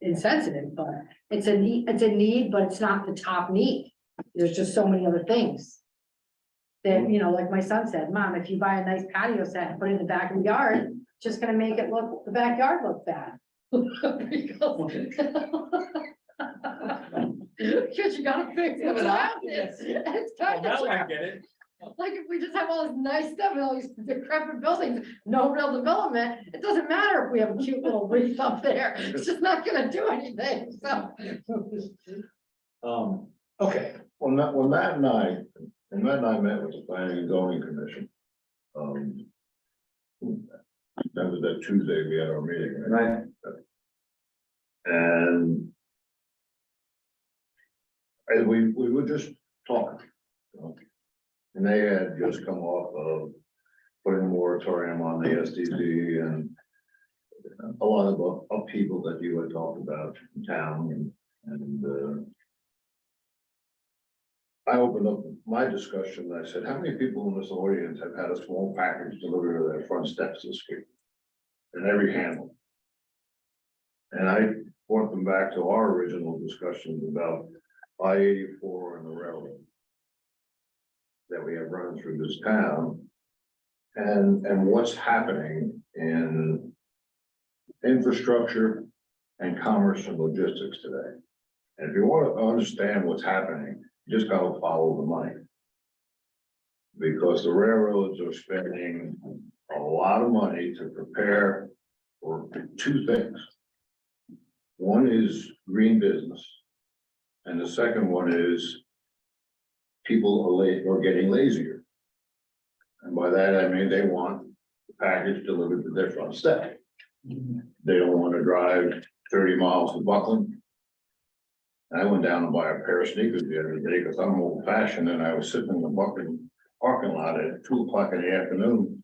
S6: insensitive, but it's a need, but it's not the top need. There's just so many other things that, you know, like my son said, Mom, if you buy a nice patio set and put it in the back of the yard, it's just gonna make the backyard look bad. Because you gotta fix it around it. It's kind of.
S4: I get it.
S8: Like, if we just have all this nice stuff and all these decrepit buildings, no real development, it doesn't matter if we have a cute little wreath up there, it's just not gonna do anything, so.
S4: Okay,
S3: When Matt and I met with the planning and zoning commission. That was that Tuesday we had our meeting, right?
S1: Right.
S3: And we were just talking. You know, and they had just come off of putting a moratorium on the SDC and a lot of upheaval that you had talked about in town and I opened up my discussion. I said, how many people in this audience have had a small package delivered to their front steps this week? And every hand. And I brought them back to our original discussions about I-84 and the railroad that we have run through this town and what's happening in infrastructure and commerce and logistics today. And if you want to understand what's happening, you just gotta follow the money. Because the railroads are spending a lot of money to prepare for two things. One is green business. And the second one is people are late or getting lazier. And by that, I mean, they want the package delivered to their front step. They don't want to drive 30 miles to Buckland. I went down and bought a pair of sneakers the other day because I'm old fashioned and I was sitting in the Buckland parking lot at 2 o'clock in the afternoon.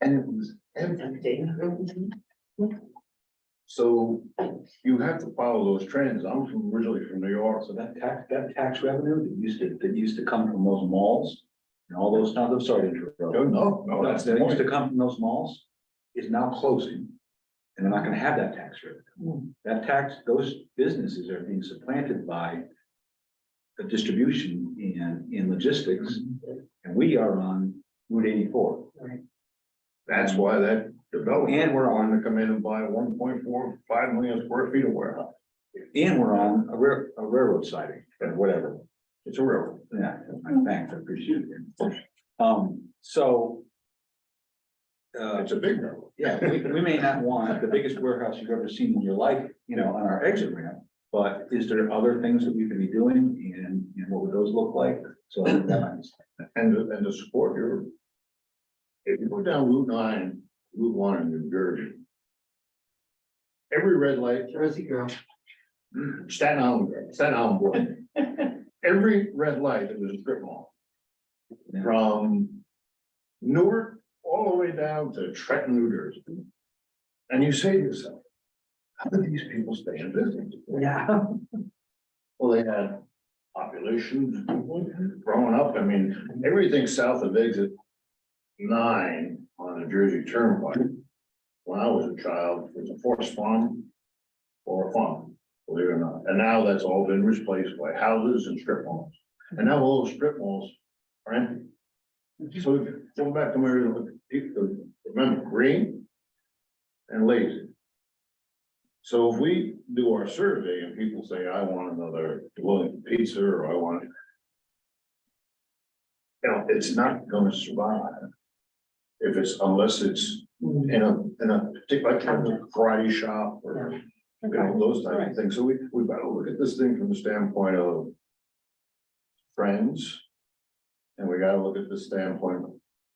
S3: And it was empty. So you have to follow those trends. I'm originally from New York.
S1: So that tax revenue that used to come from those malls and all those towns, I'm sorry to interrupt.
S3: No, that's the
S1: That used
S3: point.
S1: to come from those malls is now closing. And they're not gonna have that tax revenue. That tax, those businesses are being supplanted by the distribution in logistics. And we are on Route 84.
S3: That's why that developer
S1: And we're
S3: wanted
S1: on,
S3: to come in and buy 1.45 million square feet of warehouse.
S1: and we're on a railroad siding or whatever.
S3: It's a railroad.
S1: Yeah, thanks, I appreciate it. So.
S3: It's a big railroad.
S1: Yeah, we may not want the biggest warehouse you've ever seen in your life, you know, on our exit ramp. But is there other things that we could be doing and what would those look like? So
S3: And to support your. If you go down Route 1 in New Jersey. Every red light.
S7: Jersey girl.
S3: Staten Island boy. Every red light that was a strip mall.
S1: Yeah.
S3: From Newark all the way down to Trenton, New Jersey. And you say to yourself, how do these people stay in business?
S6: Yeah.
S3: Well, they had population growing up. I mean, everything south of exit 9 on the Jersey Turnpike. When I was a child, it was a forest farm or a farm, believe it or not. And now that's all been replaced by houses and strip malls. And now all those strip malls are empty. So go back to where, remember, green and lazy. So if we do our survey and people say, I want another Willington pizza, or I want. You know, it's not gonna survive. If it's, unless it's in a particular kind of karate shop or, you know, those type of things. So we've got to look at this thing from the standpoint of friends. And we gotta look at the standpoint,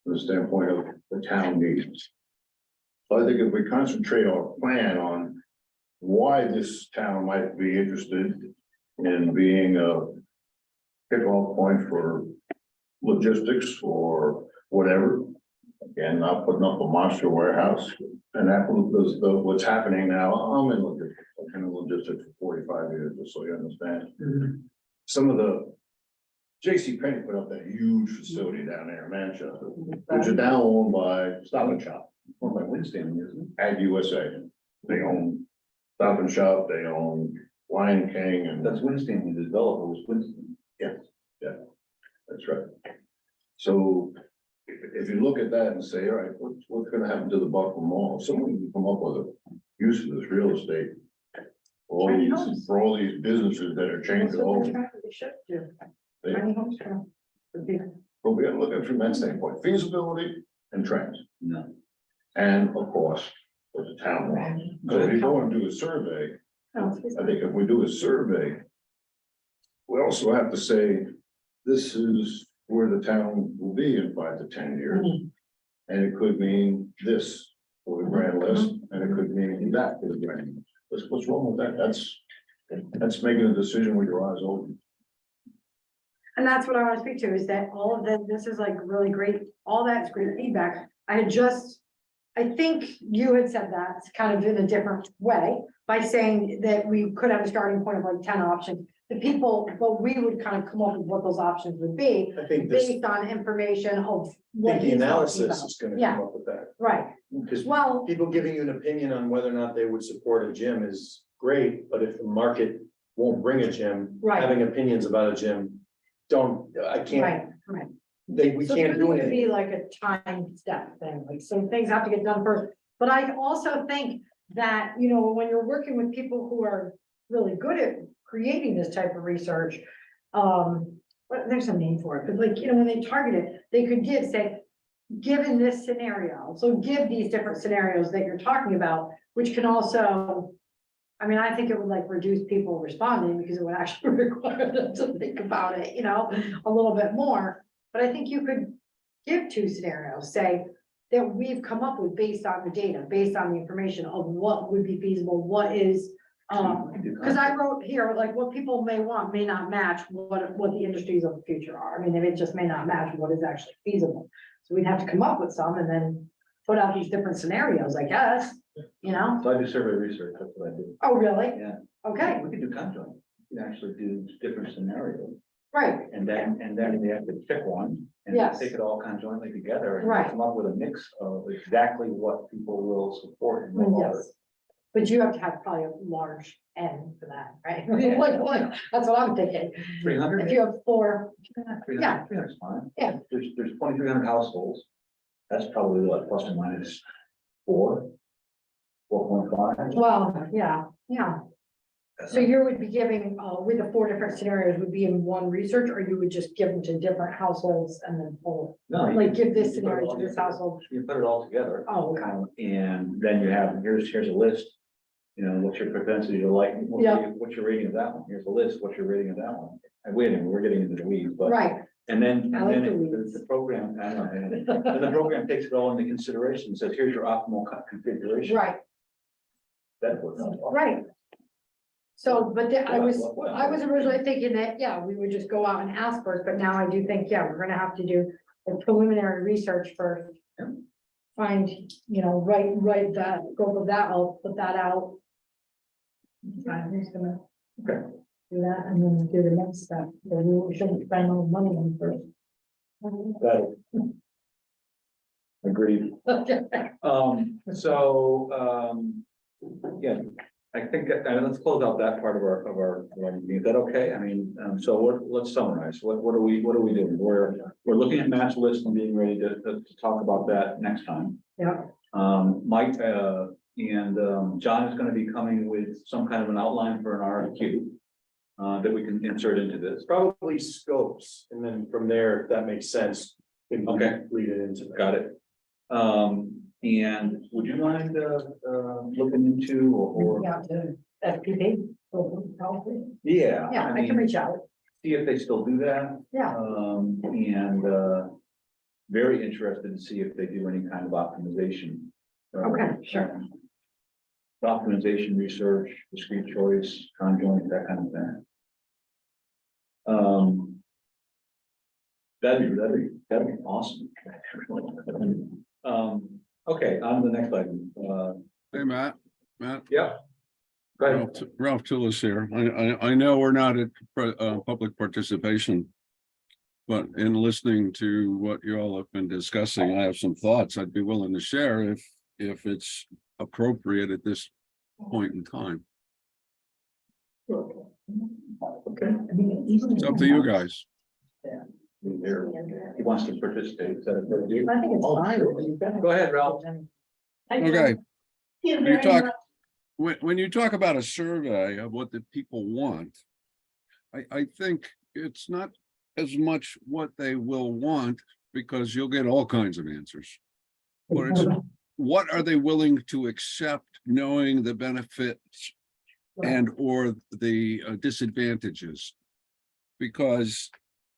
S3: from the standpoint of the town needs. So I think if we concentrate our plan on why this town might be interested in being a kickoff point for logistics or whatever. Again, not putting up a monster warehouse, and that was what's happening now. I'm in logistics, I've been in logistics for 45 years, just so you understand. Some of the J.C. Penney put up that huge facility down there in Manchester, which is now owned by Stop and Shop,
S1: Or by Winston, isn't
S3: Ag USA. They own Stop and Shop, they own Lion King,
S1: it?
S3: and
S1: That's Winston, the developer was Winston.
S3: that's right. So if you look at that and say, all right, what's gonna happen to the Buckland Mall? Someone can come up with a use of this real estate. For all these businesses that are changing over.
S6: They should do.
S3: They-
S6: Tiny homes.
S3: But we gotta from that standpoint, feasibility and trends.
S1: No.
S3: And of course, what the town wants. So if you go and do a survey,
S6: No,
S3: I think if we do a survey, we also have to say, this is where the town will be in 5 to 10 years. And it could mean this for the grand list, and it could mean that for the grand list. What's wrong with that? That's making a decision with your eyes open.
S6: And that's what I want to speak to, is that all of this is like really great, all that's great feedback. I think you had said that kind of in a different way, by saying that we could have a starting point of like 10 options. The people, but we would kind of come up with what those options would be,
S4: I think this,
S6: based on information of what
S4: the
S6: he's talking
S4: analysis
S6: about.
S4: is gonna
S6: Yeah.
S4: come up with that.
S6: Right,
S4: Because
S6: well,
S4: people giving you an opinion on whether or not they would support a gym is great, but if the market won't bring a gym,
S6: Right.
S4: having opinions about a gym, I can't,
S6: right.
S4: we
S6: So
S4: can't
S6: there
S4: do
S6: needs to
S4: anything.
S6: be like a time step thing, like some things have to get done first. But I also think that, you know, when you're working with people who are really good at creating this type of research, but there's a name for it, but like, you know, when they target it, they could say, given this scenario, so give these different scenarios that you're talking about, which can also, I mean, I think it would like reduce people responding because it would actually require them to think about it, you know, a little bit more. But I think you could give 2 scenarios, say that we've come up with based on the data, based on the information of what would be feasible, what is, because I wrote here, like what people may want may not match what the industries of the future are. I mean, it just may not match what is actually feasible. So we'd have to come up with some and then put out these different scenarios, I guess, you know?
S1: So I do survey research, that's what I do.
S6: Oh, really?
S1: Yeah.
S6: Okay,
S1: We could do conjoint, we can actually do different scenarios,
S6: right,
S1: and then they have to pick one. And
S6: Yes.
S1: take it all conjointly together and
S6: Right.
S1: come up with a mix of exactly what people will support and what others.
S6: yes. But you have to have probably a large N for that, right? Like, that's what I'm thinking.
S1: 300?
S6: If you have 4,
S1: 300,
S6: yeah.
S1: 300 is fine.
S6: Yeah.
S1: There's 2,300 households. That's probably what, plus or minus 4.5.
S6: well, yeah. So you would be giving, with the 4 different scenarios would be in one research, or you would just give them to different households and then pull?
S1: No, you
S6: Like
S1: can-
S6: give this
S1: you put it
S6: scenario
S1: all
S6: to this
S1: together.
S6: household?
S1: You put it all together.
S6: Oh, okay.
S1: And then you have, here's a list. You know, what's your propensity to like,
S6: Yeah.
S1: what's your rating of that one? Here's a list, what's your rating of that one? And wait a minute, we're getting into the weeds, but.
S6: Right,
S1: And then,
S6: I like the
S1: the
S6: weeds.
S1: program, I don't know, and the program takes it all into consideration, says, here's your optimal configuration.
S6: right,
S1: That works.
S6: right. So, but I was
S1: Well,
S6: originally thinking that, yeah, we would just go out and ask first, but now I do think, yeah, we're gonna have to do a preliminary research first.
S1: Yeah.
S6: Find, you know, write that, go with that, I'll put that out. Who's gonna
S1: Okay.
S6: do that and then do the next step, then we shouldn't spend all the money on first.
S1: That. Agreed. Yeah, I think, let's close out that part of our meeting. Is that okay? I mean, so let's summarize. What are we doing? We're looking at match lists and being ready to talk about that next time.
S6: Yeah,
S1: Mike, and John is gonna be coming with some kind of an outline for an RFQ. That we can insert into this.
S4: Probably scopes, and then from there, if that makes sense. we can
S1: Okay.
S4: Lead it into that.
S1: Got it. And would you mind, looking into or,
S6: yeah, to FPP, probably.
S1: yeah.
S6: Yeah, I can
S1: mean,
S6: reach out,
S1: see if they still do that.
S6: yeah,
S1: And very interested to see if they do any kind of optimization.
S6: okay, sure.
S1: Optimization research, discrete choice, conjoint, that kind of thing. That'd be awesome. Okay, on to the next item.
S9: Hey, Matt,
S1: Yeah. Go ahead.
S9: Ralph Tillis here. I know we're not at public participation. But in listening to what you all have been discussing, I have some thoughts I'd be willing to share if it's appropriate at this point in time.
S1: Okay.
S9: It's up to you guys.
S1: He wants to participate. Is that okay with you?
S6: I think it's
S1: Oh,
S6: fine.
S1: sure. Go ahead, Ralph.
S9: Okay,
S2: You
S9: you
S2: very
S9: talk,
S2: much.
S9: when you talk about a survey of what the people want, I think it's not as much what they will want because you'll get all kinds of answers. But it's, what are they willing to accept, knowing the benefits and or the disadvantages? Because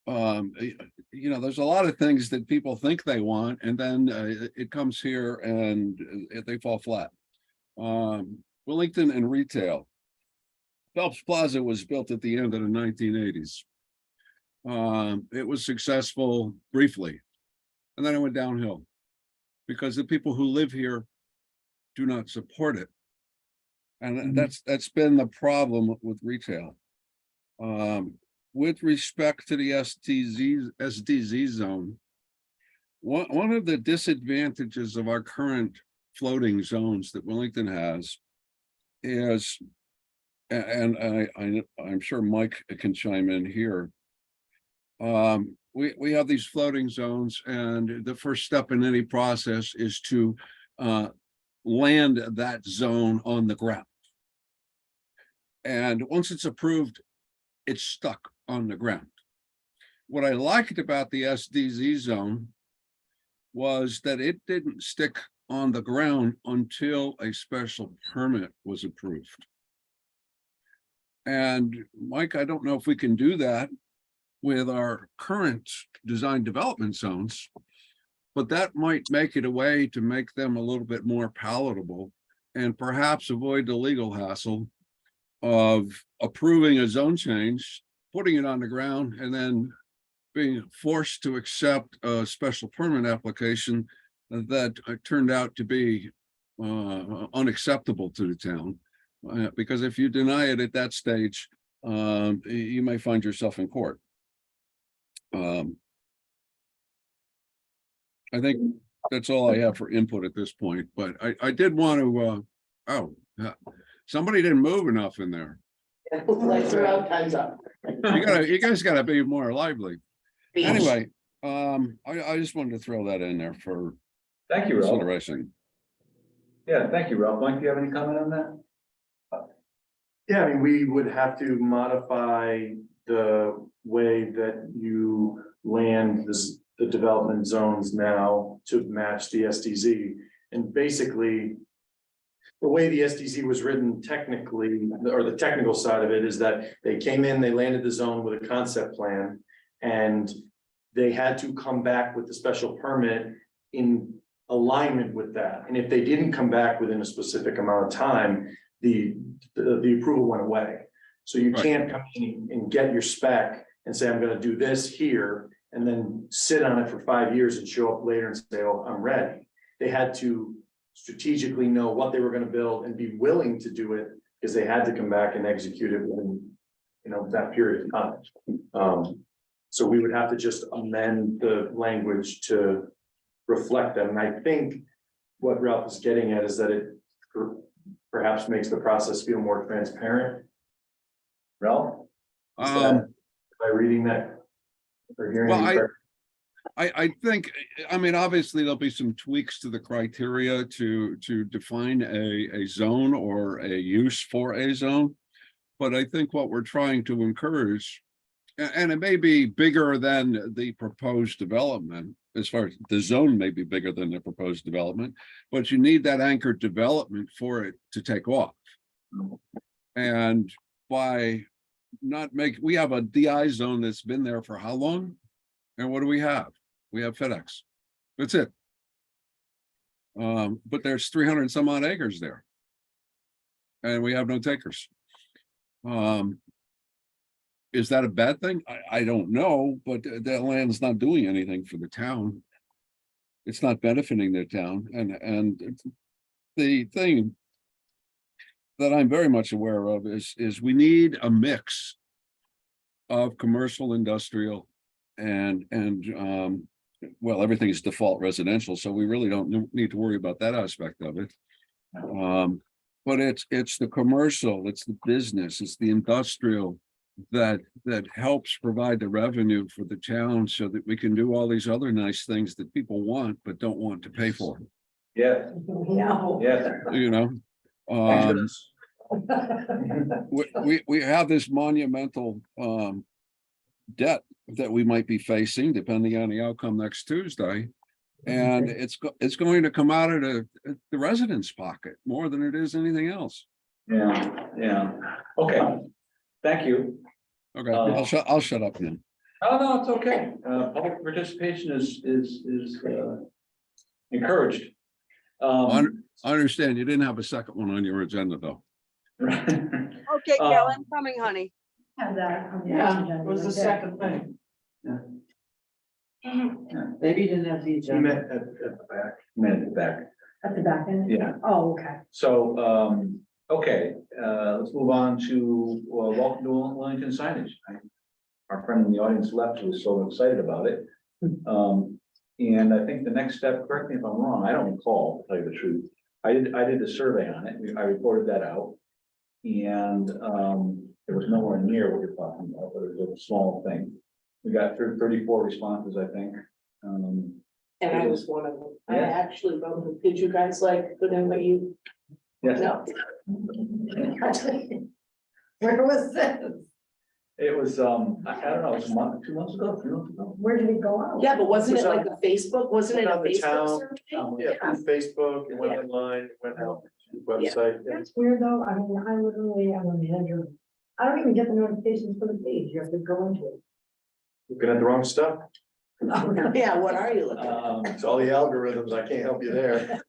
S9: there's a lot of things that people think they want, and then it comes here and they fall flat. Willington and retail. Phelps Plaza was built at the end of the 1980s. It was successful briefly, and then it went downhill because the people who live here do not support it. And that's been the problem with retail. With respect to the SDZ zone, one of the disadvantages of our current floating zones that Willington has is, and I'm sure Mike can chime in here. We have these floating zones, and the first step in any process is to land that zone on the ground. And once it's approved, it's stuck on the ground. What I liked about the SDZ zone was that it didn't stick on the ground until a special permit was approved. And Mike, I don't know if we can do that with our current design development zones, but that might make it a way to make them a little bit more palatable and perhaps avoid the legal hassle of approving a zone change, putting it on the ground, and then being forced to accept a special permit application that turned out to be unacceptable to the town. Because if you deny it at that stage, you may find yourself in court. I think that's all I have for input at this point, but I did want to, somebody didn't move enough in there.
S7: Lights are out, time's up.
S9: You guys gotta be more lively. Anyway, I just wanted to throw that in there for
S1: Thank you, Ralph.
S9: consideration.
S1: Yeah, thank you, Ralph. Mike, do you have any comment on that?
S4: Yeah, I mean, we would have to modify the way that you land the development zones now to match the SDZ. And basically, the way the SDZ was written technically, or the technical side of it, is that they came in, they landed the zone with a concept plan, and they had to come back with the special permit in alignment with that. And if they didn't come back within a specific amount of time, the approval went away. So you can't come in and get your spec and say, I'm gonna do this here, and then sit on it for 5 years and show up later and say, oh, I'm ready. They had to strategically know what they were gonna build and be willing to do it, because they had to come back and execute it within, that period of time. So we would have to just amend the language to reflect them. And I think what Ralph is getting at is that it perhaps makes the process feel more transparent. Ralph? Am I reading that or hearing?
S9: Well, I think, obviously there'll be some tweaks to the criteria to define a zone or a use for a zone. But I think what we're trying to encourage, and it may be bigger than the proposed development, as far as the zone may be bigger than the proposed development, but you need that anchored development for it to take off. And by not we have a DI zone that's been there for how long? And what do we have? We have FedEx. That's it. But there's 300 and some odd acres there. And we have no takers. Is that a bad thing? I don't know, but that land's not doing anything for the town. It's not benefiting the town. And the thing that I'm very much aware of is we need a mix of commercial, industrial, and well, everything is default residential, so we really don't need to worry about that aspect of it. But it's the commercial, it's the business, it's the industrial that helps provide the revenue for the town, so that we can do all these other nice things that people want but don't want to pay for.
S1: Yeah.
S2: No.
S1: Yeah.
S9: We have this monumental debt that we might be facing, depending on the outcome next Tuesday. And it's going to come out of the residents' pocket more than it is anything else.
S1: Yeah, okay, thank you.
S9: Okay, I'll shut up then.
S1: Oh, no, it's okay. Public participation is encouraged.
S9: I understand you didn't have a second one on your agenda, though.
S10: Okay, Cal, I'm coming, honey.
S6: Have that on the
S11: Yeah,
S6: agenda
S11: it was the
S6: right there.
S11: second thing.
S1: Yeah.
S11: Maybe you didn't have the
S1: We
S11: agenda.
S1: met at the back. Met at the back.
S6: At the back end?
S1: Yeah.
S6: Oh, okay.
S1: So, okay, let's move on to, welcome to Willington signage. Our friend in the audience left was so excited about it. And I think the next step, correct me if I'm wrong, I don't recall, to tell you the truth. I did a survey on it. I reported that out. And, it was nowhere near what you're talking about, but it was a small thing. We got through 34 responses, I think.
S11: And I was one of them. I
S1: Yeah.
S11: actually voted. Did you guys like put in what you?
S1: Yes.
S11: No.
S8: Where was this?
S1: It was, I don't know, it was a month, 2 months ago, 3 months ago.
S6: Where did it go out?
S11: Yeah, but wasn't
S4: It
S11: it
S4: was
S11: like a Facebook? Wasn't it a
S4: on the
S11: Facebook
S4: town,
S11: survey?
S4: Yeah, through Facebook, it went
S11: Yeah.
S4: online, it went out to the website. Yeah.
S6: That's weird though. I mean, I literally am a manager. I don't even get the notifications for the page. You have to go into it.
S4: Looking at the wrong stuff.
S11: Yeah, what are you looking at?
S4: It's all the algorithms. I can't help you there.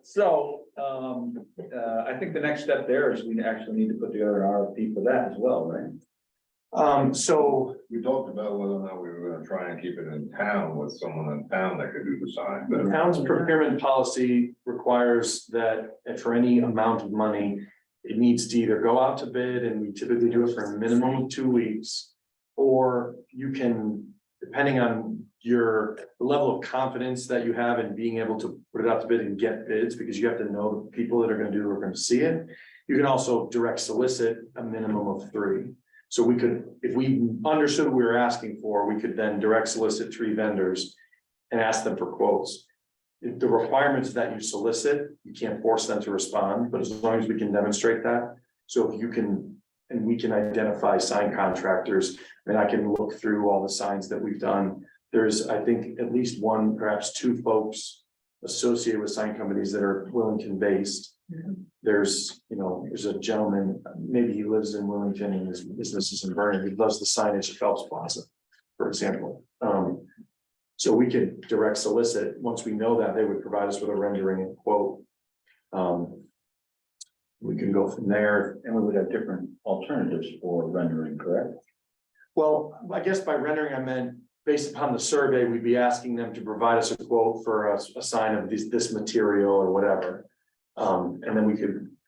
S1: So, I think the next step there is we actually need to put together an RFP for that as well, right?
S4: So
S3: We talked about whether or not we were gonna try and keep it in town with someone in town that could do the sign.
S4: the town's procurement policy requires that for any amount of money, it needs to either go out to bid, and we typically do it for a minimum of 2 weeks. Or you can, depending on the level of confidence that you have in being able to put it out to bid and get bids, because you have to know the people that are gonna do, are gonna see it. You can also direct solicit a minimum of 3. So we could, if we understood what we were asking for, we could then direct solicit 3 vendors and ask them for quotes. If the requirements that you solicit, you can't force them to respond, but as long as we can demonstrate that. So if you can, and we can identify sign contractors, and I can look through all the signs that we've done. There's, I think, at least 1, perhaps 2 folks associated with sign companies that are Willington based. There's a gentleman, maybe he lives in Willington and his business is in Vernon, he does the signage at Phelps Plaza, for example. So we could direct solicit, once we know that, they would provide us with a rendering and quote. We can go from there.
S1: And we would have different alternatives for rendering, correct?
S4: Well, I guess by rendering, I meant based upon the survey, we'd be asking them to provide us a quote for a sign of this material or whatever. And then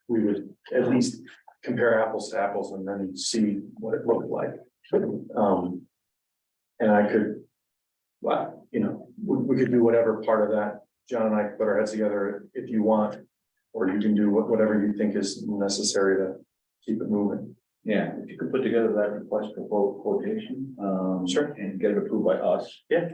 S4: we would at least compare apples to apples and then see what it looked like. And I could, well, we could do whatever part of that. John and I could put our heads together if you want, or you can do whatever you think is necessary to keep it moving.
S1: Yeah, if you could put together that request for quotation,
S4: Sure.
S1: and get it approved by us.
S4: Yeah.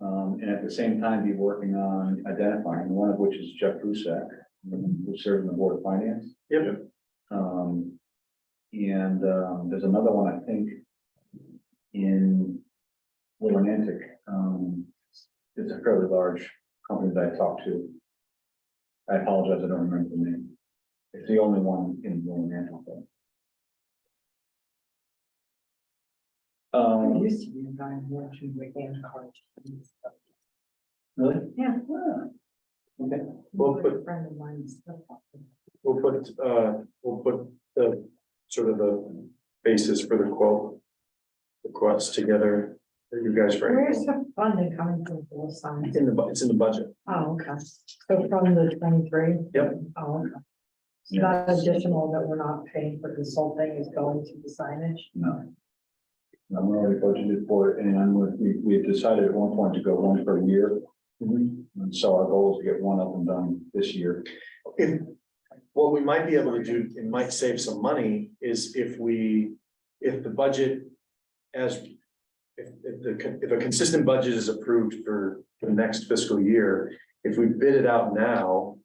S1: And at the same time, be working on identifying, one of which is Jeff Rusak, who serves on the Board of Finance.
S4: Yep.
S1: There's another one, I think, in Willimantic. It's a fairly large company that I talked to. I apologize, I don't remember the name. It's the only one in Willimantic.
S6: I used to be a guy working with game cards.
S1: Really?
S6: Yeah.
S1: Okay.
S4: We'll
S6: A
S4: put,
S6: friend of mine stuff.
S4: we'll put the sort of the basis for the quote requests together. Are you guys ready?
S6: Where's the funding coming from for the signs?
S4: It's in the budget.
S6: Oh, okay. So from the 23?
S4: Yep.
S6: Oh, okay. So that additional that we're not paying for consulting is going to the signage?
S1: No. I'm already budgeted for it, and we had decided at one point to go 1 per year. And so our goal is to get 1 up and done this year.
S4: What we might be able to do, and might save some money, is if the budget if a consistent budget is approved for the next fiscal year, if we bid it out now,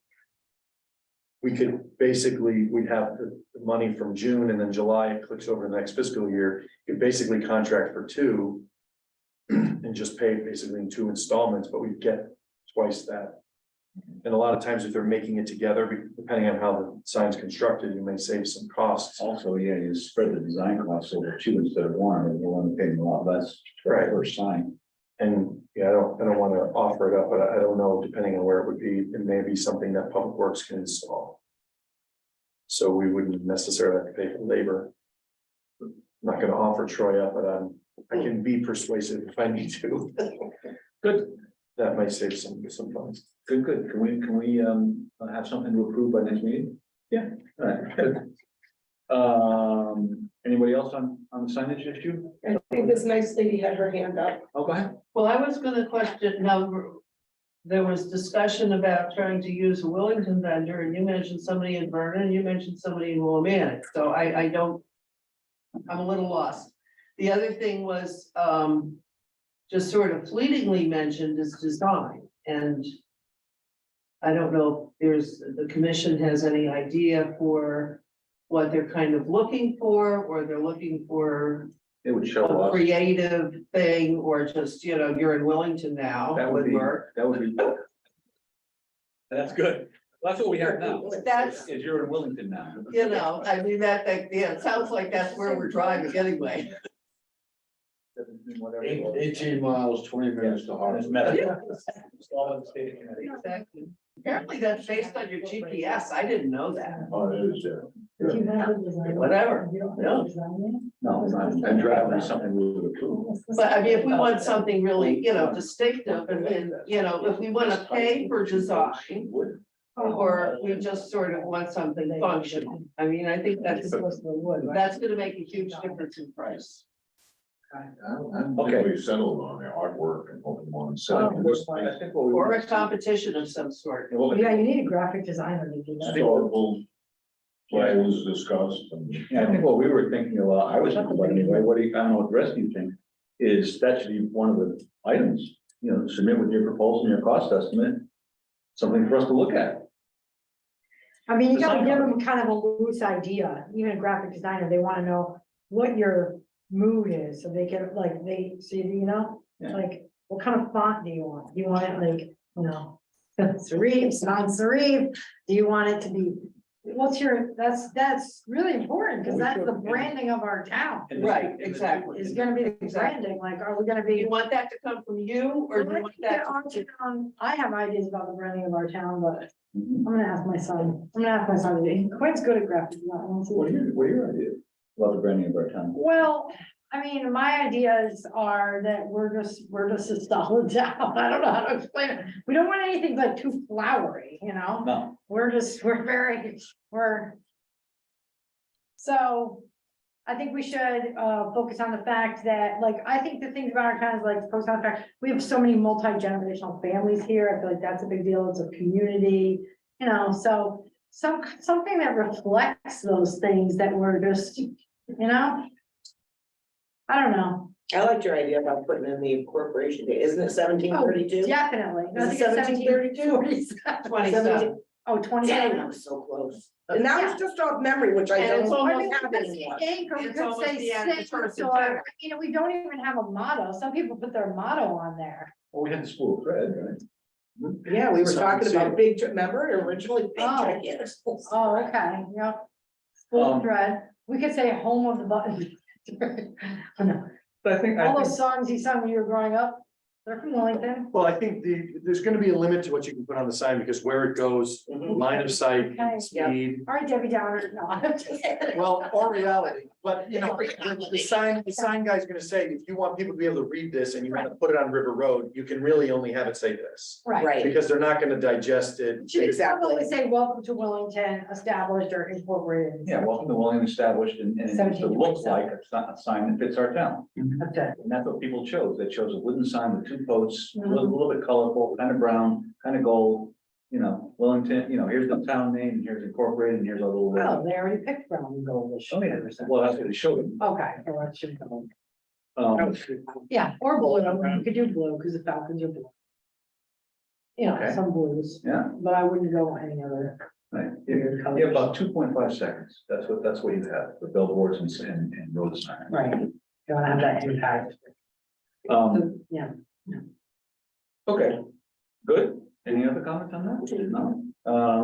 S4: we could basically, we'd have the money from June and then July, it clicks over the next fiscal year. You could basically contract for 2 and just pay basically in 2 installments, but we'd get twice that. And a lot of times if they're making it together, depending on how the sign's constructed, you may save some costs.
S1: Also, yeah, you spread the design costs over 2 instead of 1, and you want to pay a lot less for the first sign.
S4: And yeah, I don't want to offer it up, but I don't know, depending on where it would be, it may be something that Public Works can install. So we wouldn't necessarily have to pay for labor. I'm not gonna offer Troy up, but I can be persuasive if I need to. Good. That might save some funds.
S1: Good, good. Can we have something to approve by next meeting?
S4: Yeah.
S1: All right, good. Anybody else on the signage issue?
S11: I think this nice lady had her hand up.
S1: Oh, go ahead.
S12: Well, I was gonna question, there was discussion about trying to use a Willington vendor, and you mentioned somebody in Vernon, and you mentioned somebody in Willimantic, so I don't. I'm a little lost. The other thing was, just sort of fleetingly mentioned is design, and I don't know if the commission has any idea for what they're kind of looking for, or they're looking for
S1: It would show
S12: a
S1: up.
S12: creative thing, or just, you're in Wellington now.
S1: That would be,
S12: work.
S1: that would be. That's good. That's what we have now.
S12: But that's,
S1: Is you're in Willington now.
S12: I mean, yeah, it sounds like that's where we're driving anyway.
S1: 17, whatever it was.
S3: 18 miles, 20 minutes to
S1: It's
S3: Hartford.
S1: messy.
S12: Yeah.
S1: It's all in the state of Connecticut.
S12: Exactly. Apparently that's based on your GPS. I didn't know that.
S3: Oh, it is, yeah.
S6: If you have a design-
S12: Whatever.
S6: You don't
S12: Yeah.
S6: have a design
S1: No, it's not. And driving is something we would approve.
S6: yet?
S12: But I mean, if we want something really, distinctive and, if we want to pay for design, or we just sort of want something functional. I mean, I think
S6: It's supposed to be wood, right?
S12: that's gonna make a huge difference in price.
S3: I'm
S1: Okay.
S3: we settled on the artwork and what we want to
S6: Oh,
S3: sell.
S1: I think what we.
S12: Or a competition of some sort.
S6: Yeah, you need a graphic designer to do that.
S3: Historical play was discussed and.
S1: Yeah, I think what we were thinking a lot, I was thinking about anyway, what do you, I don't know what the rest of you think, is that should be one of the items, submit with your proposal and your cost estimate. Something for us to look at.
S6: I mean, you gotta give them kind of a loose idea, even a graphic designer, they wanna know what your mood is, so they can, like,
S1: Yeah.
S6: like, what kind of font do you want? Do you want it like, serif, sans serif? Do you want it to be, that's really important, because that's the branding of our town.
S12: Right, exactly.
S6: Is gonna be the branding, like, are we gonna
S12: Do
S6: be?
S12: you want that to come from you, or do you want that?
S6: Our town, I have ideas about the branding of our town, but
S1: Mhm.
S6: I'm gonna ask my son, Quinn's good at graphic design.
S1: What are your ideas about the branding of our town?
S6: Well, I mean, my ideas are that we're just a solid town. I don't know how to explain it. We don't want anything like too flowery,
S1: No,
S6: So I think we should focus on the fact that, like, I think the things about our town is like, focus on the fact, we have so many multi-generational families here. I feel like that's a big deal. It's a community, so something that reflects those things that we're just, I don't know.
S11: I liked your idea about putting in the incorporation date. Isn't it 1732?
S6: Definitely. No, I
S11: Is
S6: think
S11: it
S6: it's
S11: 1732?
S12: 27.
S6: Oh,
S11: Dang,
S6: 27.
S11: I was so close. And that was just off memory, which I
S12: And it's
S11: don't
S12: almost
S11: have anymore.
S6: Ink, or we
S12: It's
S6: could
S12: almost
S6: say
S12: the end of
S6: six,
S12: first and
S6: or,
S12: second.
S6: we don't even have a motto. Some people put their motto on there.
S1: well, we had the school of thread, right?
S11: Yeah, we were
S4: So-
S11: talking
S4: so-
S11: about big, remember originally big
S6: Oh.
S11: gigantic.
S6: Oh, okay, yep. School
S1: Um,
S6: thread. We could say home of the button. Oh, no.
S4: But I think,
S6: All those songs you sung when you were growing up, they're from Wellington.
S4: well, I think there's gonna be a limit to what you can put on the sign, because where it goes,
S11: Mhm.
S4: line of sight,
S6: Okay.
S4: speed.
S6: All right, Debbie Downer, no, I'm just kidding.
S4: Well, or reality, but the sign guy's gonna say, if you want people to be able to read this and you wanna put it on River Road, you can really only have it say this.
S6: Right.
S11: Right,
S4: Because they're not gonna digest it.
S6: Should
S11: Exactly.
S6: probably say welcome to Wellington, established or incorporated.
S1: Yeah, welcome to William established and it needs to look like a sign that fits our town.
S6: That's it.
S1: And that's what people chose. They chose a wooden sign with 2 posts, a little bit colorful, kind of brown, kind of gold. Wellington, here's the town name, and here's incorporated, and here's a little.
S6: Oh, they already picked brown and goldish.
S1: Oh, yeah, well, that's what they showed them.
S6: Okay, so that should go.
S1: Um,
S6: Yeah, or blue, you could do blue, because the Falcons are blue.
S1: Okay.
S6: Some blues,
S1: yeah,
S6: but I wouldn't go any other.
S1: Right, you have about 2.5 seconds. That's what you have for billboards and road signs.
S6: Right, don't have that impact. Yeah.
S1: Okay, good. Any other comments on that? No.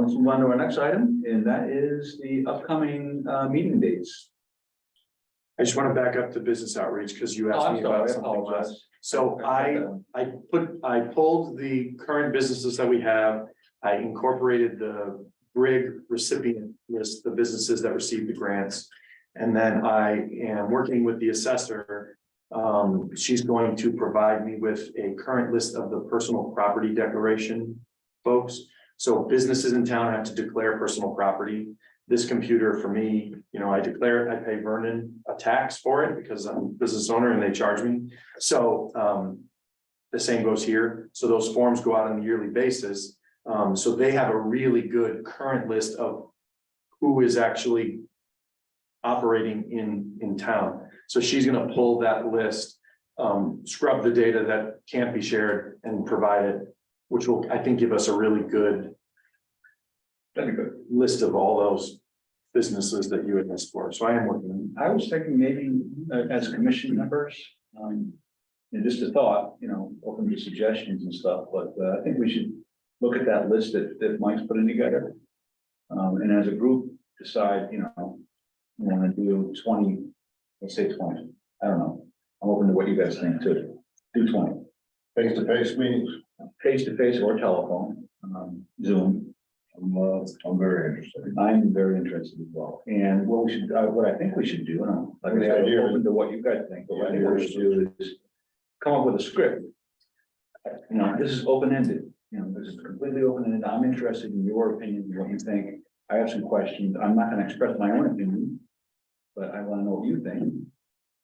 S1: Let's move on to our next item, and that is the upcoming meeting dates.
S4: I just want to back up to business outreach because you
S1: Oh,
S4: asked
S1: I'm
S4: me
S1: sorry,
S4: about
S1: I
S4: something
S1: apologize.
S4: last. So I pulled the current businesses that we have. I incorporated the BRIG recipient list, the businesses that received the grants. And then I am working with the assessor. She's going to provide me with a current list of the personal property declaration folks. So businesses in town have to declare personal property. This computer for me, I declare it, I pay Vernon a tax for it because I'm a business owner and they charge me. So the same goes here. So those forms go out on a yearly basis. So they have a really good current list of who is actually operating in town. So she's gonna pull that list, scrub the data that can't be shared and provide it, which will, I think, give us a really good list of all those businesses that you had asked for. So I am working.
S1: I was thinking maybe as commission members, and just a thought, open to suggestions and stuff, but I think we should look at that list that Mike's putting together. And as a group, decide, want to do 20, let's say 20. I don't know. I'm open to what you guys think too. Do 20.
S3: Face-to-face meetings.
S1: Face-to-face or telephone, Zoom.
S3: I'm very interested.
S1: I'm very interested as well. And what I think we should do, and like I said, I'm open to what you guys think, but what I think we should do is come up with a script. This is open-ended, this is completely open-ended. I'm interested in your opinion, what you think. I have some questions. I'm not gonna express my own opinion, but I wanna know what you think.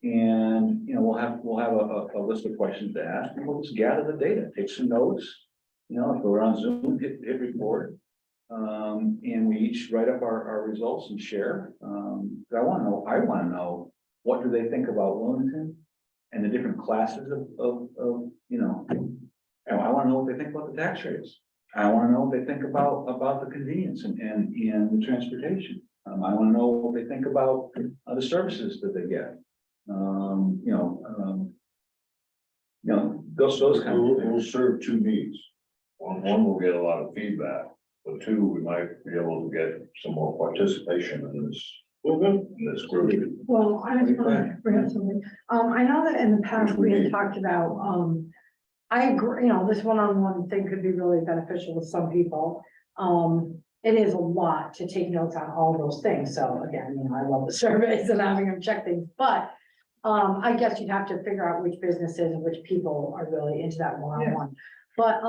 S1: And, we'll have a list of questions to ask, and we'll just gather the data, take some notes. If we're on Zoom, hit record. And we each write up our results and share. I wanna know, what do they think about Willington and the different classes of I wanna know what they think about the tax rates. I wanna know what they think about the convenience and the transportation. I wanna know what they think about the services that they get. Those kind of things.
S3: We'll serve two needs. One will get a lot of feedback, but two, we might be able to get some more participation in this group.
S6: Well, I just want to bring up something. I know that in the past we had talked about, I agree, this one-on-one thing could be really beneficial to some people. It is a lot to take notes on all those things. So again, I love the surveys and having them check things, but I guess you'd have to figure out which businesses and which people are really into that one-on-one. But,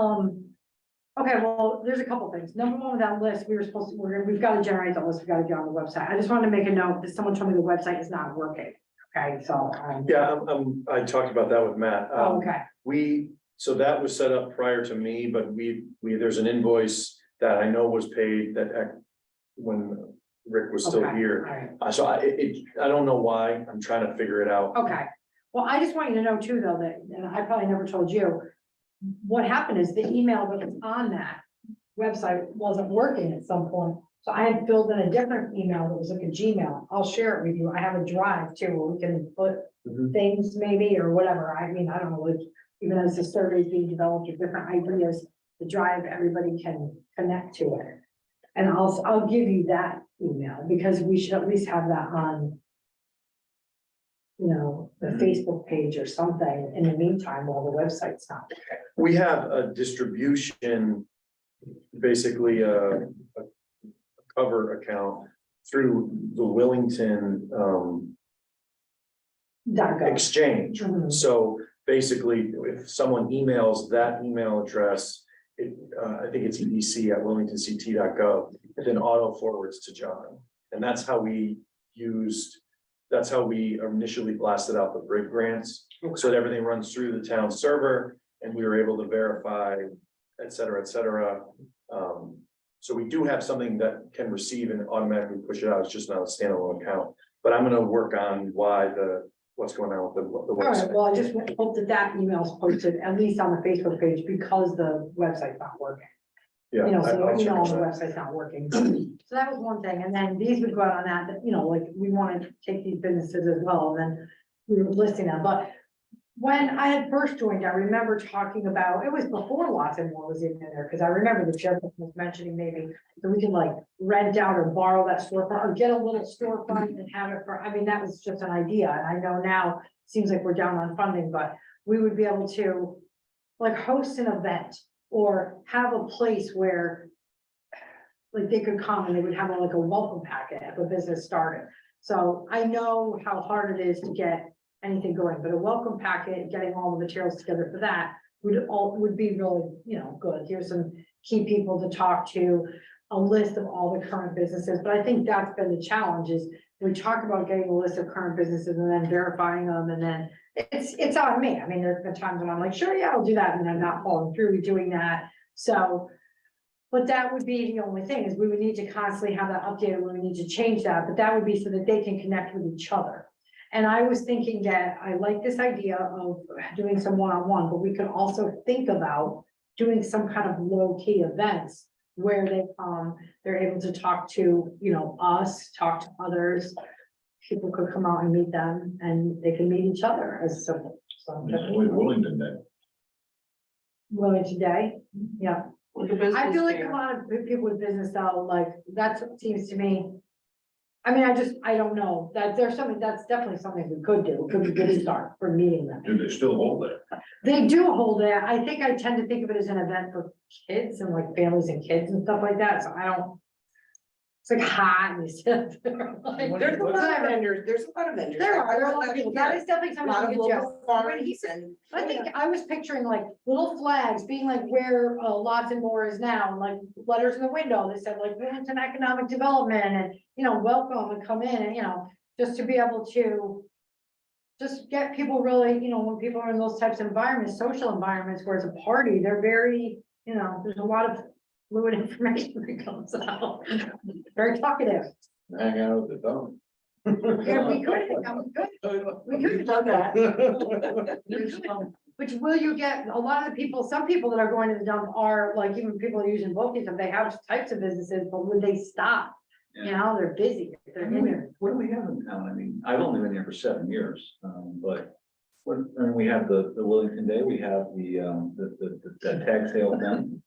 S6: okay, well, there's a couple things. Number one, with that list, we've got to generate the list. We've got to get on the website. I just wanted to make a note that someone told me the website is not working. Okay, so.
S4: Yeah, I talked about that with Matt.
S6: Oh, okay.
S4: So that was set up prior to me, but there's an invoice that I know was paid when Rick was still
S6: Okay,
S4: here.
S6: all right.
S4: So I don't know why. I'm trying to figure it out.
S6: Okay, well, I just want you to know too, though, that, and I probably never told you, what happened is the email that was on that website wasn't working at some point. So I had filled in a different email that was like a Gmail. I'll share it with you. I have a drive too, where we can put things maybe, or whatever. I mean, I don't know, even as the survey is being developed with different ideas, the drive, everybody can connect to it. And I'll give you that email, because we should at least have that on, the Facebook page or something in the meantime, while the website's not.
S4: We have a distribution, basically a cover account through the Willington exchange.
S6: Mhm.
S4: So basically, if someone emails that email address, I think it's edc@willingtonct.gov, and then auto forwards to John. And that's how we initially blasted out the BRIG grants, so that everything runs through the town server, and we were able to verify, et cetera, et cetera. So we do have something that can receive and automatically push it out. It's just not a standalone account. But I'm gonna work on what's going on with the
S6: All right,
S4: website.
S6: well, I just hope that email is posted at least on the Facebook page, because the website's not working.
S4: Yeah.
S6: You know, so,
S4: I'll
S6: you
S4: check
S6: know,
S4: on
S6: the
S4: that.
S6: website's not working. So that was one thing, and then these would go out on that, you know, like, we wanted to take these businesses as well, and then we were listing them, but when I had first joined, I remember talking about, it was before Lots and More was even in there, because I remember the chairman was mentioning maybe that we could like rent out or borrow that storefront, or get a little storefront and have it for, I mean, that was just an idea, and I know now, seems like we're down on funding, but we would be able to like host an event, or have a place where like they could come and they would have like a welcome packet if a business started. So I know how hard it is to get anything going, but a welcome packet, getting all the materials together for that would be really, you know, good. Here's some key people to talk to, a list of all the current businesses, but I think that's been the challenge is we talk about getting a list of current businesses and then verifying them, and then it's on me. I mean, there's been times when I'm like, sure, yeah, I'll do that, and I'm not following through with doing that. So, but that would be the only thing, is we would need to constantly have that updated when we need to change that, but that would be so that they can connect with each other. And I was thinking that I like this idea of doing some one-on-one, but we could also think about doing some kind of low-key events where they're able to talk to, you know, us, talk to others. People could come out and meet them, and they can meet each other as simple. So
S3: Willington then.
S6: willing today, yeah.
S12: With the business
S6: I feel like
S12: fair.
S6: a lot of people with business though, like, that's what seems to me. I mean, I don't know, that there's something, that's definitely something we could do, it could be a good start for meeting them.
S3: Do they still hold it?
S6: They do hold it, I think I tend to think of it as an event for kids and like families and kids and stuff like that, so I don't. It's like hot and you sit there, like,
S11: There's a lot of vendors, there's a lot of vendors.
S6: there
S11: I
S6: are a
S11: went
S6: lot of
S11: last
S6: people,
S11: year.
S6: that is definitely
S11: A
S6: something
S11: lot
S6: we
S11: of
S6: could do.
S11: local
S6: When he
S11: farms
S6: said-
S11: and.
S6: I think I was picturing like little flags being like where Lots and More is now, and like letters in the window that said like Willington Economic Development, and, you know, welcome and come in, and, you know, just to be able to just get people really, you know, when people are in those types of environments, social environments where it's a party, they're very, you know, there's a lot of fluid information that comes out. Very talkative.
S3: Hang out with the dog.
S6: Yeah, we could have done that. Which will you get, a lot of the people, some people that are going to the dump are like, even people using Bokies, if they have types of businesses, but would they stop? You know, they're busy, they're in there.
S1: What do we have in town? I mean, I've only been here for 7 years, but when we have the Willington Day, we have the tag sale thing.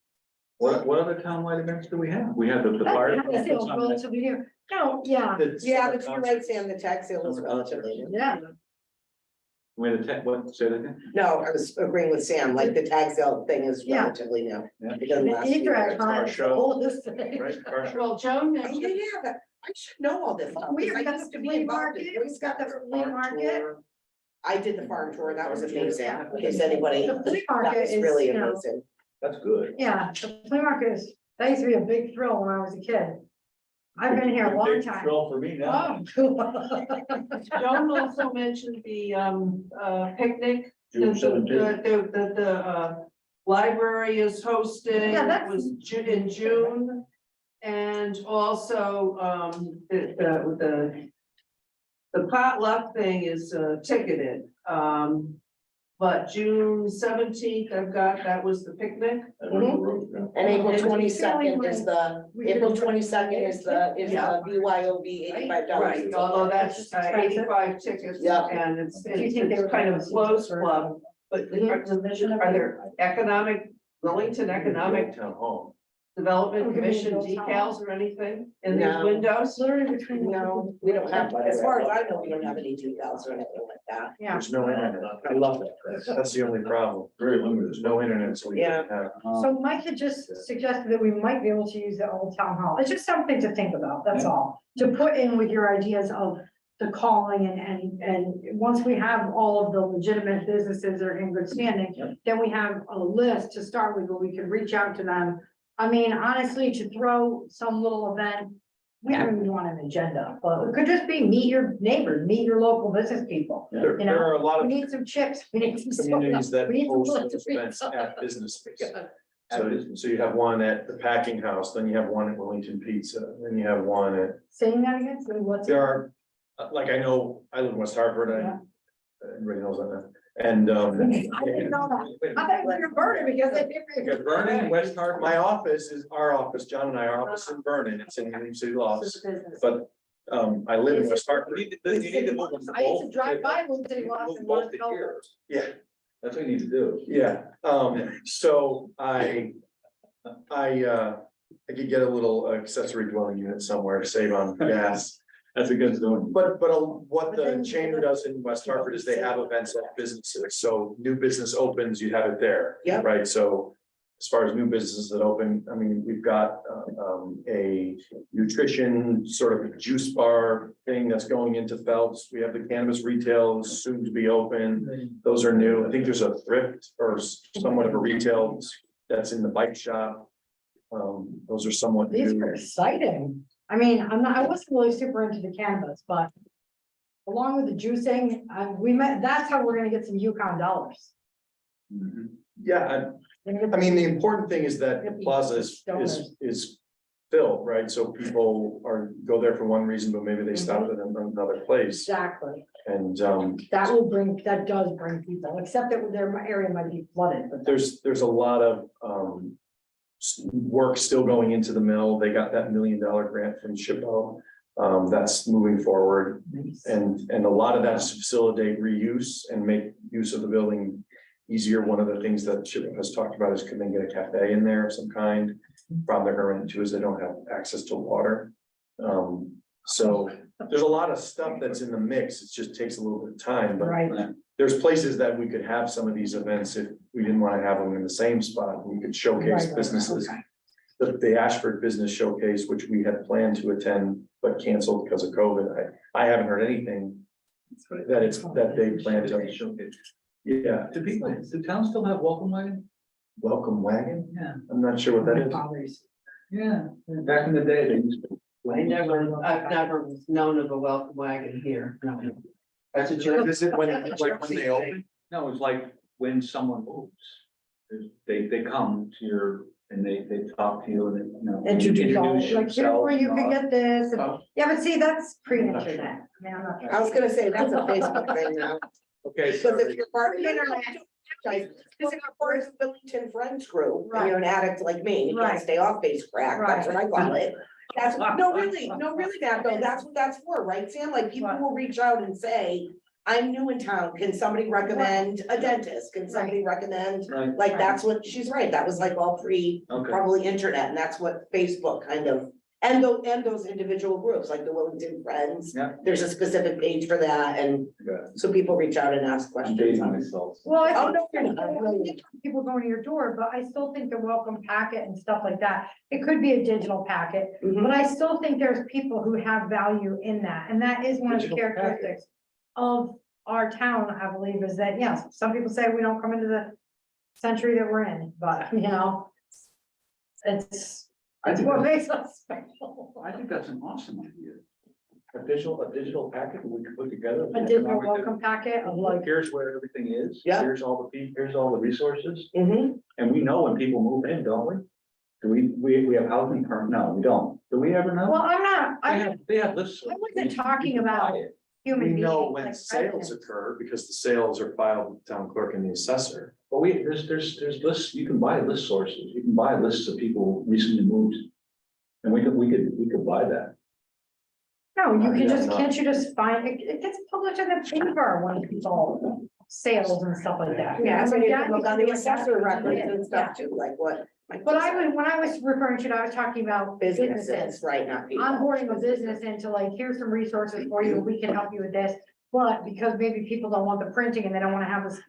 S1: What other townwide events do we have? We have the fire.
S6: That sales relatively new. No, yeah,
S11: Yeah, but you're right, Sam, the tax sale is relatively new.
S6: yeah.
S1: Wait, the tech, what, say that again?
S11: No, I was agreeing with Sam, like the tag sale thing is
S6: Yeah.
S11: relatively new.
S1: Yeah.
S11: It doesn't last.
S6: Either
S11: years.
S6: at times,
S4: show.
S6: all this thing.
S4: Right, car show.
S12: Well, Joan
S11: Oh,
S12: mentioned.
S11: yeah, but I should know all this stuff.
S6: We
S11: because I
S6: got
S11: used
S6: the
S11: to be
S6: flea
S11: involved in
S6: market,
S11: Boy
S6: we got the
S11: Scouts.
S6: flea market.
S11: I did the farm tour, that was amazing, in case anybody,
S6: The flea
S11: that
S6: market
S11: was
S6: is,
S11: really
S6: you know,
S11: amazing.
S1: That's good.
S6: yeah, the flea market is, that used to be a big thrill when I was a kid. I've been here a long
S1: Big
S6: time.
S1: thrill for me now.
S6: Oh.
S12: Joan also mentioned the picnic.
S3: June 17th.
S12: The library is hosting.
S6: Yeah, that's-
S12: Was in June. And also, the potluck thing is ticketed. But June 17th, I've got, that was the picnic.
S11: And April
S12: And-
S11: 22nd is the, April 22nd is the
S12: Yeah.
S11: BYOB $85.
S12: Right, although that's 85 tickets
S11: Yeah.
S12: and it's
S6: Do you think they were
S12: kind of
S6: gonna
S12: closed
S6: for-
S12: club. But are there economic, Wellington Economic
S4: Town hall.
S12: Development
S6: Okay,
S12: Commission
S6: maybe they'll
S12: decals or anything in these
S11: No.
S12: windows?
S6: Literally between.
S11: No, we don't have, as far as I know, we don't have any decals or anything like that.
S6: Yeah,
S4: There's no internet. I love that. That's the only problem.
S3: Very limited.
S4: There's no internet, so we
S11: Yeah.
S4: can't have.
S6: so Mike had just suggested that we might be able to use the old town hall. It's just something to think about, that's all. To put in with your ideas of the calling and once we have all of the legitimate businesses that are in good standing, then we have a list to start with where we can reach out to them. I mean, honestly, to throw some little event, we don't even want an agenda, but it could just be meet your neighbors, meet your local business people.
S4: There
S6: You know,
S4: are a lot
S6: We
S4: of
S6: need some chips, we need some. soda,
S4: communities that
S6: we need some
S4: host those
S6: electricity.
S4: events at businesses.
S6: Yeah.
S4: So you have one at the packing house, then you have one at Willington Pizza, then you have one at,
S6: Saying that again, so what's?
S4: there are, like I know, I live in West Hartford,
S6: Yeah.
S4: everybody knows that. And,
S8: I didn't know that. I thought it was in Vernon because they didn't.
S1: Vernon, West Hartford.
S4: my office is our office, John and I, our office in Vernon, it's in New City Laws, but, I live in West Hartford.
S1: You need to move them
S8: I used to
S1: both.
S8: drive by Wood City Lots
S1: Move
S8: and
S1: both
S8: want
S1: to
S8: to go.
S1: here.
S4: Yeah,
S1: That's what you need to do.
S4: yeah, so I could get a little accessory dwelling unit somewhere to save on gas.
S1: That's a good zone.
S4: But what the chamber does in West Hartford is they have events at businesses, so new business opens, you have it there.
S7: Yeah.
S4: Right, so as far as new businesses that open, I mean, we've got a nutrition sort of juice bar thing that's going into Phelps. We have the cannabis retail soon to be open. Those are new. I think there's a thrift or somewhat of a retail that's in the bike shop. Those are somewhat
S8: These
S4: new.
S8: are exciting. I mean, I wasn't really super into the cannabis, but along with the juicing, that's how we're gonna get some Yukon dollars.
S4: Yeah, I mean, the important thing is that the plaza is filled, right? So people go there for one reason, but maybe they stop at another place.
S8: Exactly.
S4: And
S8: That does bring people, except that their area might be flooded, but.
S4: there's a lot of work still going into the mill. They got that $1 million grant from SHPO. That's moving forward. And a lot of that is to facilitate reuse and make use of the building easier. One of the things that SHPO has talked about is could they get a cafe in there of some kind? Problem they're going into is they don't have access to water. So there's a lot of stuff that's in the mix. It just takes a little bit of time, but
S8: Right.
S4: there's places that we could have some of these events if we didn't want to have them in the same spot. We could showcase
S8: Right,
S4: businesses.
S8: okay.
S4: The Ashford Business Showcase, which we had planned to attend but canceled because of COVID. I haven't heard anything that they plan to. Yeah,
S1: Do towns still have welcome wagon?
S4: welcome wagon.
S1: Yeah.
S4: I'm not sure what that is.
S8: Fathers.
S1: Yeah, back in the day, they used to.
S12: I've never known of a welcome wagon here, no. That's a joke.
S4: Is it when they open?
S1: No, it's like when someone moves. They come to your, and they talk to you and, you know.
S8: Introduce all, like, here's
S1: yourself
S8: where you
S1: and
S8: can
S1: all
S8: get this, and-
S4: Oh.
S8: yeah, but see, that's pre-internet. Yeah, I'm not sure.
S11: I was gonna say, that's a Facebook thing now,
S1: Okay,
S11: because
S1: so
S11: if you're part of the internet. This is a part of the Willington Friends group, and you're an addict like me, you
S8: Right.
S11: can't stay off base crack, that's what I call it. That's, no, really, Matt, though, that's what that's for, right, Sam? Like, people will reach out and say, I'm new in town, can somebody recommend a dentist? Can somebody recommend?
S1: right,
S11: Like, that's what, she's right, that was like all pre,
S1: okay.
S11: probably internet, and that's what Facebook kind of. And those individual groups, like the Willington Friends.
S1: Yeah.
S11: There's a specific page for that, and
S1: Good.
S11: so people reach out and ask
S1: I'm
S11: questions.
S1: dating myself.
S8: Well, I
S11: Oh,
S8: think
S11: no, you're not.
S8: people going to your door, but I still think the welcome packet and stuff like that, it could be a digital packet.
S11: Mhm.
S8: But I still think there's people who have value in that, and that is one of the
S4: Digital packet.
S8: characteristics of our town, I believe, is that, yes, some people say we don't come into the century that we're in, but, you know, it's what makes us special.
S1: I think that's an awesome idea. A digital packet that we could put together.
S8: A digital welcome packet of like,
S1: Here's where everything is.
S11: Yeah.
S1: Here's all the resources,
S11: Mhm.
S1: and we know when people move in, don't we? Do we have housing permit? No, we don't. Do we ever know?
S8: well, I'm not,
S1: They have lists.
S8: I wasn't talking about human
S4: We
S8: beings.
S4: know when
S8: like
S4: sales
S8: residents.
S4: occur because the sales are filed with the town clerk and the assessor.
S1: But there's lists, you can buy list sources, you can buy lists of people recently moved. And we could buy that.
S8: No, you can
S4: Yeah,
S8: just,
S4: no.
S8: can't you just find, it gets published in the paper when it's all sales and stuff like that.
S11: Yeah, so
S8: my
S11: you
S8: dad
S11: can look
S8: used
S11: on
S8: to
S11: the
S8: do that.
S11: assessor records and
S8: Yeah.
S11: stuff too, like what.
S8: But when I was referring to it, I was talking about
S11: Businesses,
S8: businesses.
S11: right, not people.
S8: Onboarding a business into like, here's some resources for you, we can help you with this. But because maybe people don't want the printing and they don't wanna have this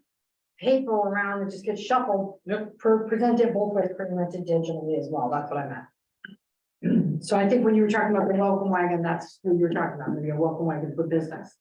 S8: paper around that just gets shuffled. Present it both ways, presented digitally as well, that's what I meant. So I think when you were talking about the welcome wagon, that's what you were talking about, maybe a welcome wagon for business.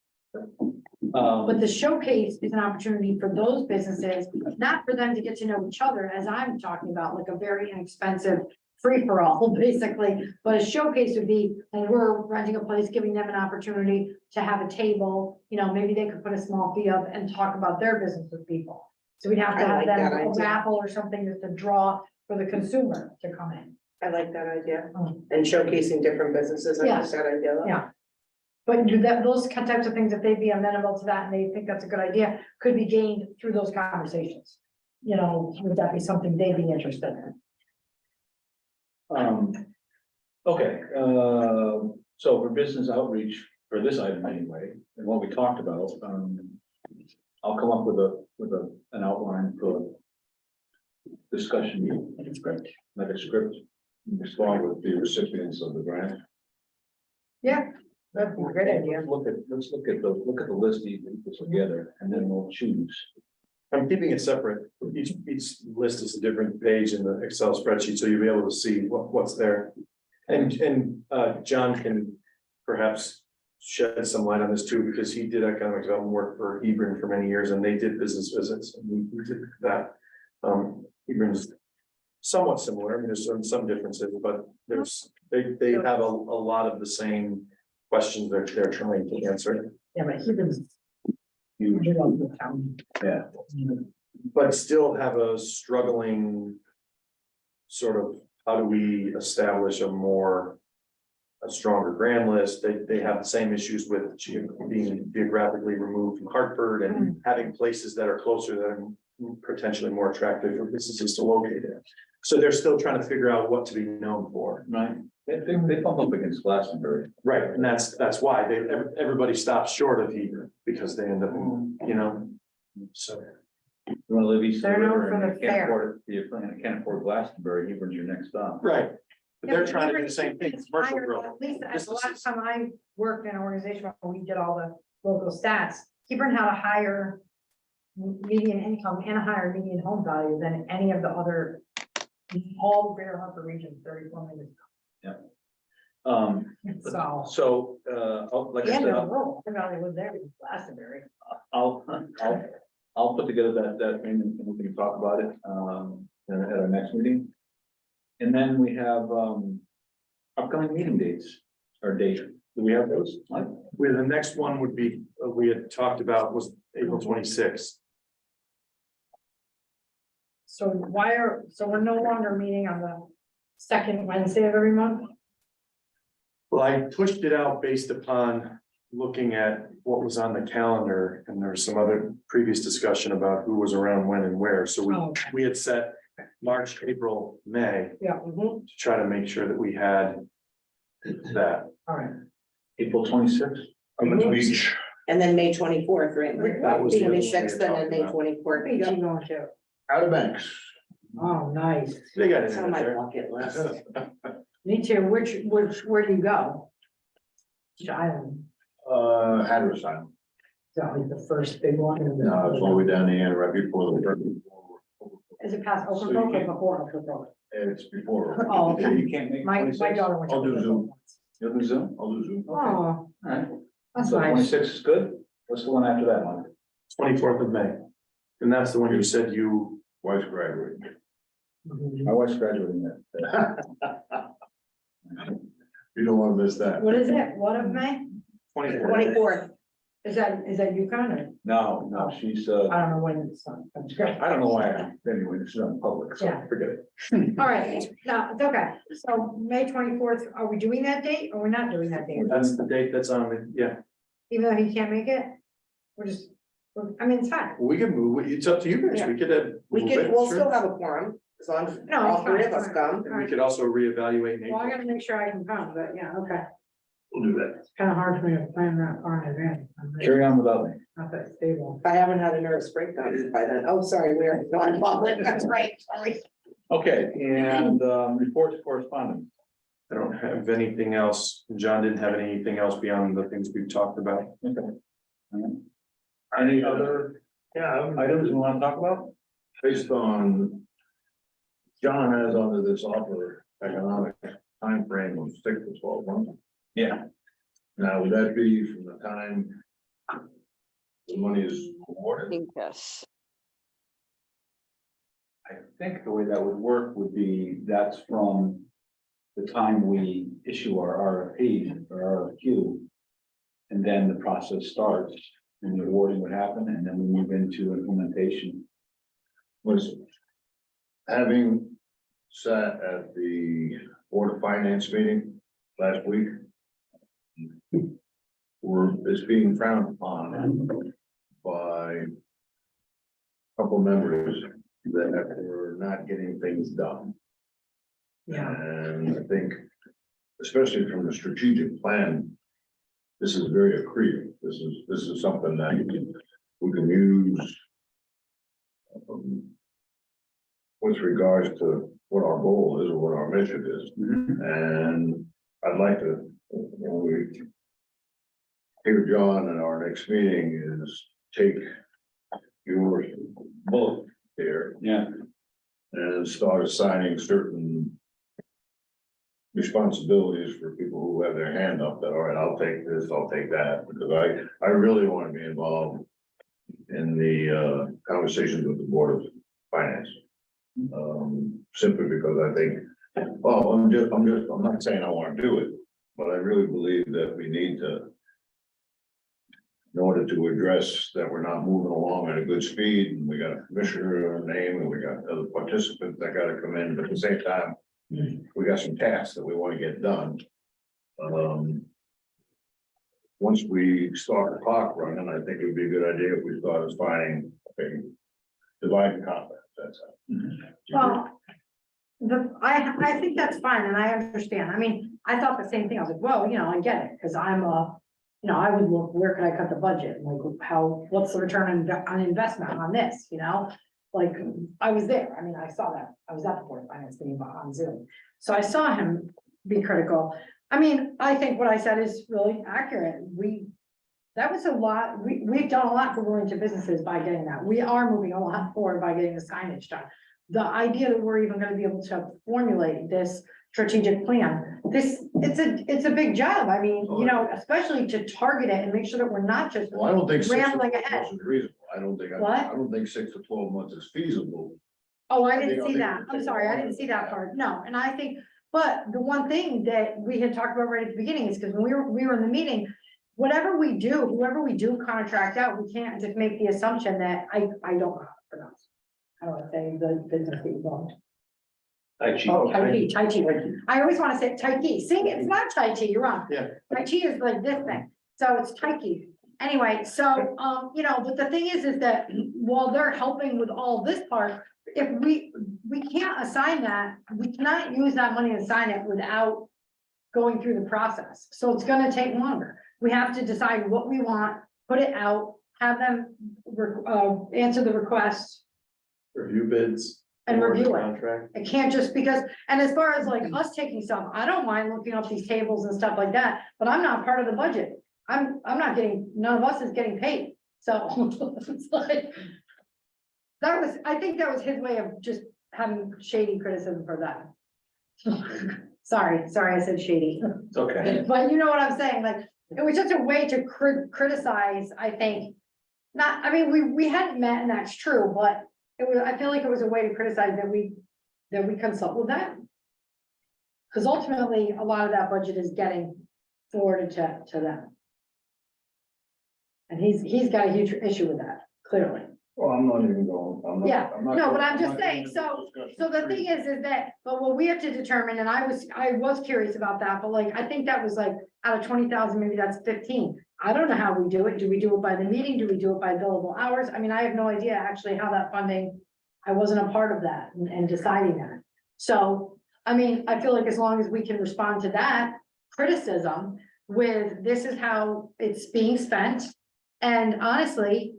S8: But the showcase is an opportunity for those businesses, not for them to get to know each other, as I'm talking about, like a very inexpensive free-for-all, basically. But a showcase would be, when we're renting a place, giving them an opportunity to have a table, you know, maybe they could put a small fee up and talk about their business with people. So we'd have to
S11: I
S8: have
S11: like
S8: them
S11: that
S8: a
S11: idea.
S8: raffle or something just to draw for the consumer to come in.
S11: I like that idea,
S8: Mm.
S11: and showcasing different businesses, I like
S8: Yes.
S11: that idea.
S8: Yeah. But do that, those types of things, if they'd be amenable to that and they think that's a good idea, could be gained through those conversations. You know, would that be something they'd be interested in?
S1: Okay, so for business outreach, for this item anyway, and what we talked about, I'll come up with an outline for discussion. Like a script. Like a script.
S3: Respond with the recipients of the grant.
S8: Yeah, that'd be a great idea.
S1: Let's look at the list you put together, and then we'll choose.
S4: I'm keeping it separate. Each list is a different page in the Excel spreadsheet, so you'll be able to see what's there. And John can perhaps shed some light on this too, because he did economic development work for Hebron for many years, and they did business visits, and we did that. Hebron's somewhat similar. I mean, there's some differences, but they have a lot of the same questions they're trying to answer.
S8: Yeah, but Hebron's huge.
S1: Yeah.
S4: But still have a struggling sort of, how do we establish a stronger grand list? They have the same issues with being geographically removed from Hartford and having places that are closer that are potentially more attractive for businesses to locate in. So they're still trying to figure out what to be known for.
S1: Right, they bump up against Glastonbury.
S4: Right, and that's why everybody stops short of Hebron, because they end up, you know, so.
S1: You wanna live east of the
S8: They're known
S1: river
S8: for
S1: and
S8: the
S1: you can't
S8: fair.
S1: afford it, you can't afford Glastonbury, Hebron's your next stop.
S4: Right, but they're trying to do the same thing, commercial growth.
S8: At least the last
S4: businesses.
S8: time I worked in an organization where we did all the local stats, Hebron had a higher median income and a higher median home value than any of the other, all the Greater Hartford region, 34 minutes. So,
S1: Like
S8: the
S1: I
S8: end
S1: said,
S8: of the world, the value was there in Glastonbury.
S1: I'll put together that thing and we can talk about it, at our next meeting. And then we have, upcoming meeting dates, or date, do we have those? Mike?
S4: Well, the next one would be, we had talked about was April 26th.
S8: So we're no longer meeting on the second Wednesday of every month?
S4: Well, I pushed it out based upon looking at what was on the calendar, and there was some other previous discussion about who was around when and where, so
S8: Oh.
S4: we had set March, April, May
S8: Yeah,
S4: to try to make sure that we had that.
S8: all right.
S1: April 26th?
S3: I'm at the beach.
S11: And then May 24th, right?
S4: That was
S11: May
S4: the other one we
S11: 26th
S4: had
S11: and then May
S4: talked about.
S11: 24th.
S8: Where are you going to?
S3: Outer Banks.
S8: Oh, nice.
S4: They got it
S11: It's on
S4: in
S11: my
S4: there.
S11: bucket list.
S8: Me too. Where do you go? Which island?
S3: Hatteras Island.
S8: Is that like the first big one?
S3: No, it's all the way down the end, right before the.
S8: Is it past Oakbrook or before Oakbrook?
S3: It's before.
S8: Oh, okay.
S1: You can't make.
S8: My
S1: 26th?
S8: daughter went to.
S3: I'll do
S8: Oakbrook
S3: Zoom.
S8: once.
S1: You'll do Zoom?
S3: I'll do Zoom.
S8: Oh,
S1: All right,
S8: that's
S1: so
S8: nice.
S1: 26 is good, what's the one after that one?
S4: 24th of May, and that's the one you said you.
S3: Wife's graduating.
S8: Mhm.
S1: My wife's graduating that.
S3: You don't want to miss that.
S8: What is it? What of May?
S11: 24th.
S8: Is that Yukon or?
S1: No, she's,
S8: I don't know when it's on. That's great.
S1: I don't know why, anyway, this is on public, so
S8: Yeah.
S1: forget it.
S8: All right, no, it's okay. So May 24th, are we doing that date or we're not doing that date?
S4: That's the date that's on it, yeah.
S8: Even though he can't make it? I mean, it's fine.
S4: We can move, it's up to you guys, we could have.
S11: We
S4: move
S11: can,
S4: it,
S11: we'll
S4: sure.
S11: still have a quorum, as long as
S8: No,
S11: all
S8: it's
S11: three
S8: fine,
S11: of us
S8: fine.
S11: come.
S4: And we could also reevaluate in
S8: Well, I
S4: April.
S8: gotta make sure I can come, but yeah, okay.
S3: We'll do that.
S8: It's kind of hard for me to plan that far in advance. I'm really
S1: Carry on without me.
S8: Not that stable.
S11: If I haven't had a nervous breakdown by then. Oh, sorry, we're going public. That's right. Sorry.
S1: Okay, and, reports correspondence.
S4: I don't have anything else, John didn't have anything else beyond the things we've talked about.
S1: Okay. All right. Any other items you want to talk about?
S3: Based on. John has under this offer economic timeframe of 6 to 12 months.
S1: Yeah.
S3: Now, would that be from the time the money is
S10: I
S3: awarded?
S10: think yes.
S1: I think the way that would work would be, that's from the time we issue our RFP or RFQ. And then the process starts and the awarding would happen and then we move into implementation.
S3: Was having sat at the Board of Finance meeting last week. is being frowned upon by a couple members that we're not getting things done.
S7: Yeah.
S3: And I think, especially from the strategic plan, this is very accretive. This is something that we can use with regards to what our goal is or what our mission is. And I'd like to, when we hear John in our next meeting, is take your bullet here
S1: Yeah,
S3: and start assigning certain responsibilities for people who have their hand up that, all right, I'll take this, I'll take that, because I really want to be involved in the conversations with the Board of Finance. Simply because I think, well, I'm not saying I want to do it, but I really believe that we need to, in order to address that we're not moving along at a good speed, and we got a commissioner name, and we got other participants that gotta come in, but at the same time, we got some tasks that we want to get done. Once we start the clock running, I think it would be a good idea if we started finding a divide and conquer, that's it.
S8: Well, I think that's fine, and I understand. I mean, I thought the same thing. I was like, well, you know, I get it, because I'm you know, I would look, where could I cut the budget? Like, what's the return on investment on this, you know? Like, I was there. I mean, I saw that. I was at the Board of Finance meeting on Zoom. So I saw him be critical. I mean, I think what I said is really accurate. That was a lot. We've done a lot for Willington businesses by getting that. We are moving a lot forward by getting the signage done. The idea that we're even gonna be able to formulate this strategic plan, it's a big job. I mean, you know, especially to target it and make sure that we're not just
S3: Well, I don't think 6 to 12
S8: rambling ahead.
S3: months is reasonable. I don't think 6 to 12 months is feasible.
S8: Oh, I
S3: I
S8: didn't
S3: think-
S8: see
S3: I
S8: that.
S3: think
S8: I'm
S3: it's
S8: sorry, I
S3: longer
S8: didn't see
S3: than
S8: that
S3: that.
S8: part. No, and I think, but the one thing that we had talked about right at the beginning is because when we were in the meeting, whatever we do, whoever we do contract out, we can't just make the assumption that I don't know how to pronounce. I don't want to say the business that you want.
S1: Tai Chi.
S8: Oh, Tai Chi. I always want to say Tai Chi. Sing it. It's not Tai Chi. You're wrong.
S1: Yeah.
S8: Tai Chi is like this thing. So it's Tai Chi. Anyway, so, you know, but the thing is that while they're helping with all this part, if we can't assign that, we cannot use that money and assign it without going through the process. So it's gonna take longer. We have to decide what we want, put it out, have them, answer the request
S4: Review bids.
S8: and
S4: award the
S8: review it.
S4: Contract.
S8: It can't just because, and as far as like us taking stuff, I don't mind looking up these tables and stuff like that, but I'm not part of the budget. I'm not getting, none of us is getting paid, so it's like. I think that was his way of just having shady criticism for that. Sorry, I said shady,
S1: It's okay.
S8: but you know what I'm saying, like, it was just a way to criticize, I think. Not, I mean, we hadn't met and that's true, but it was, I feel like it was a way to criticize that we consult with them. Because ultimately, a lot of that budget is getting forwarded to them. And he's got a huge issue with that, clearly.
S3: Well, I'm not even going,
S8: Yeah, no, but I'm just saying, so the thing is that, but what we have to determine, and I was curious about that, but like, I think that was like, out of 20,000, maybe that's 15. I don't know how we do it. Do we do it by the meeting? Do we do it by billable hours? I mean, I have no idea actually how that funding, I wasn't a part of that and deciding that. So, I mean, I feel like as long as we can respond to that criticism with, this is how it's being spent. And honestly,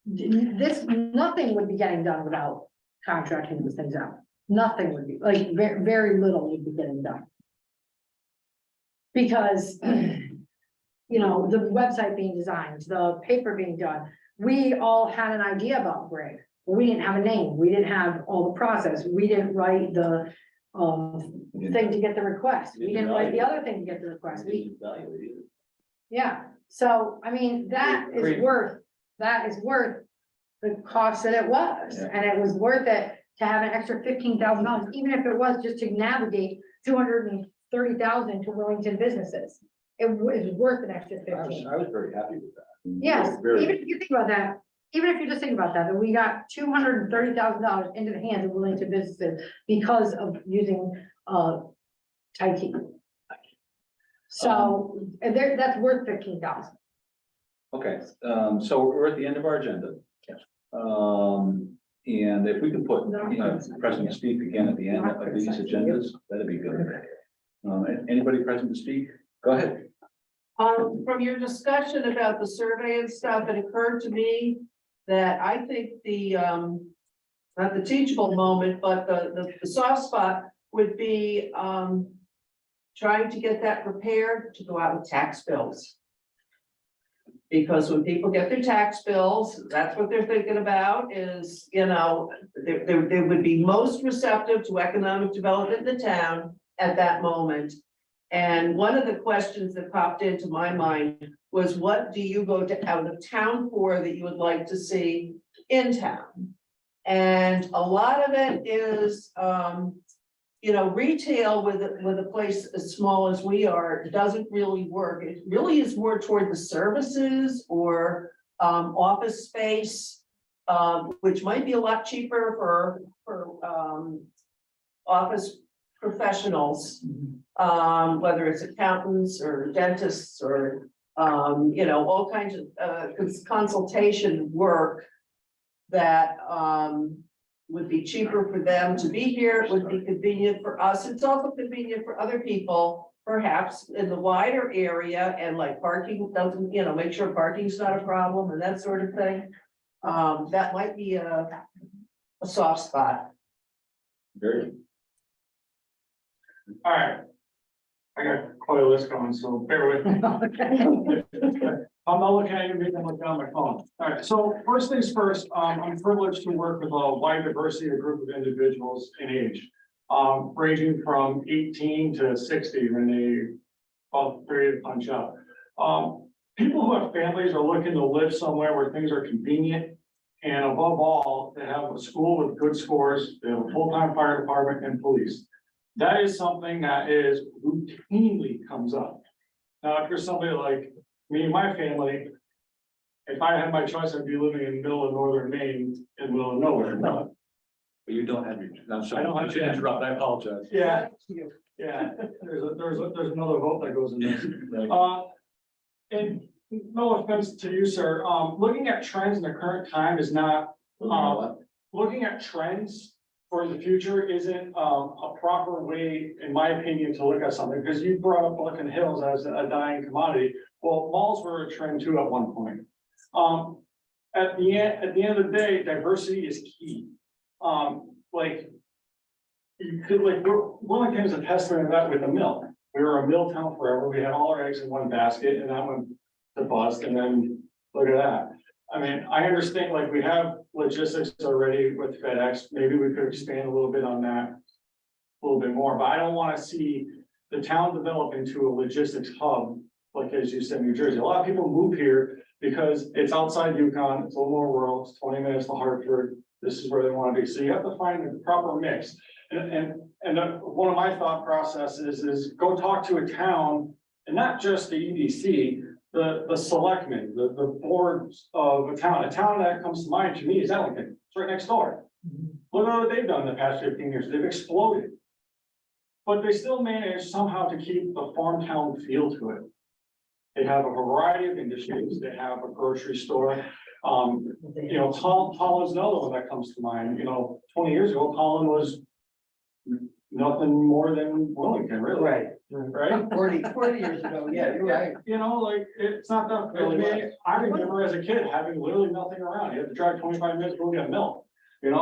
S8: nothing would be getting done without contracting these things out. Nothing would be, like, very, very little would be getting done. Because, you know, the website being designed, the paper being done, we all had an idea about Greg. We didn't have a name, we didn't have all the process, we didn't write the thing to get the request, we didn't write the other thing to get the request, yeah, so, I mean, that is worth the cost that it was, and it was worth it to have an extra $15,000, even if it was just to navigate 230,000 to Willington businesses. It was worth an extra 15.
S1: I was very happy with that.
S8: Yes,
S1: Very-
S8: even if you think about that, even if you just think about that, we got $230,000 into the hands of Willington businesses because of using Tai Chi. So, and that's worth 15,000.
S1: Okay, so we're at the end of our agenda.
S5: Yes.
S1: And if we can put, present to speak again at the end of these agendas, that'd be good. Anybody present to speak? Go ahead.
S12: From your discussion about the survey and stuff, it occurred to me that I think the, not the teachable moment, but the soft spot would be, trying to get that prepared to go out with tax bills. Because when people get their tax bills, that's what they're thinking about is, they would be most receptive to economic development in the town at that moment. And one of the questions that popped into my mind was, what do you go to out of town for that you would like to see in town? And a lot of it is, retail with a place as small as we are, doesn't really work. It really is more toward the services or office space, which might be a lot cheaper for office professionals, whether it's accountants or dentists or all kinds of consultation work that would be cheaper for them to be here. It would be convenient for us. It's also convenient for other people, perhaps in the wider area, and like parking doesn't, make sure parking's not a problem and that sort of thing. That might be a soft spot.
S1: Very.
S4: All right. I got quite a list going, so bear with me. I'm not looking at you, making look down my phone. All right, so first things first, I'm privileged to work with a wide diversity of group of individuals in age, ranging from 18 to 60 when they about ready to punch out. People who have families are looking to live somewhere where things are convenient, and above all, they have a school with good scores, they have a full-time fire department and police. That is something that is routinely comes up. Now, if you're somebody like me and my family, if I had my choice, I'd be living in the middle of northern Maine in the middle of nowhere.
S1: But you don't have your, I'm sorry,
S4: I don't have
S1: I should
S4: to-
S1: interrupt, I apologize.
S4: Yeah, yeah, there's another vote that goes in this. And no offense to you, sir, looking at trends in the current time is not, looking at trends for the future isn't a proper way, in my opinion, to look at something, because you brought up Lincoln Hills as a dying commodity. Well, malls were a trend too at one point. At the end of the day, diversity is key. Willington is a testament of that with a mill. We were a mill town forever. We had all our eggs in one basket, and that went to bust. And then look at that. I mean, I understand, like, we have logistics already with FedEx. Maybe we could expand a little bit on that a little bit more, but I don't want to see the town develop into a logistics hub, like as you said, New Jersey. A lot of people move here because it's outside Yukon, it's a little more rural, it's 20 minutes to Hartford. This is where they want to be. So you have to find the proper mix. And one of my thought processes is go talk to a town, and not just the EDC, the selectmen, the boards of a town that comes to mind to me is Willington. It's right next door. Look at what they've done in the past 15 years. They've exploded. But they still manage somehow to keep the farm town feel to it. They have a variety of industries. They have a grocery store. Holland's another one that comes to mind. 20 years ago, Holland was nothing more than Willington, really.
S12: Right.
S1: Right?
S12: 40 years ago, yeah, you're right.
S4: It's not that really. I remember as a kid having literally nothing around. You had to drive 25 minutes to go get milk, And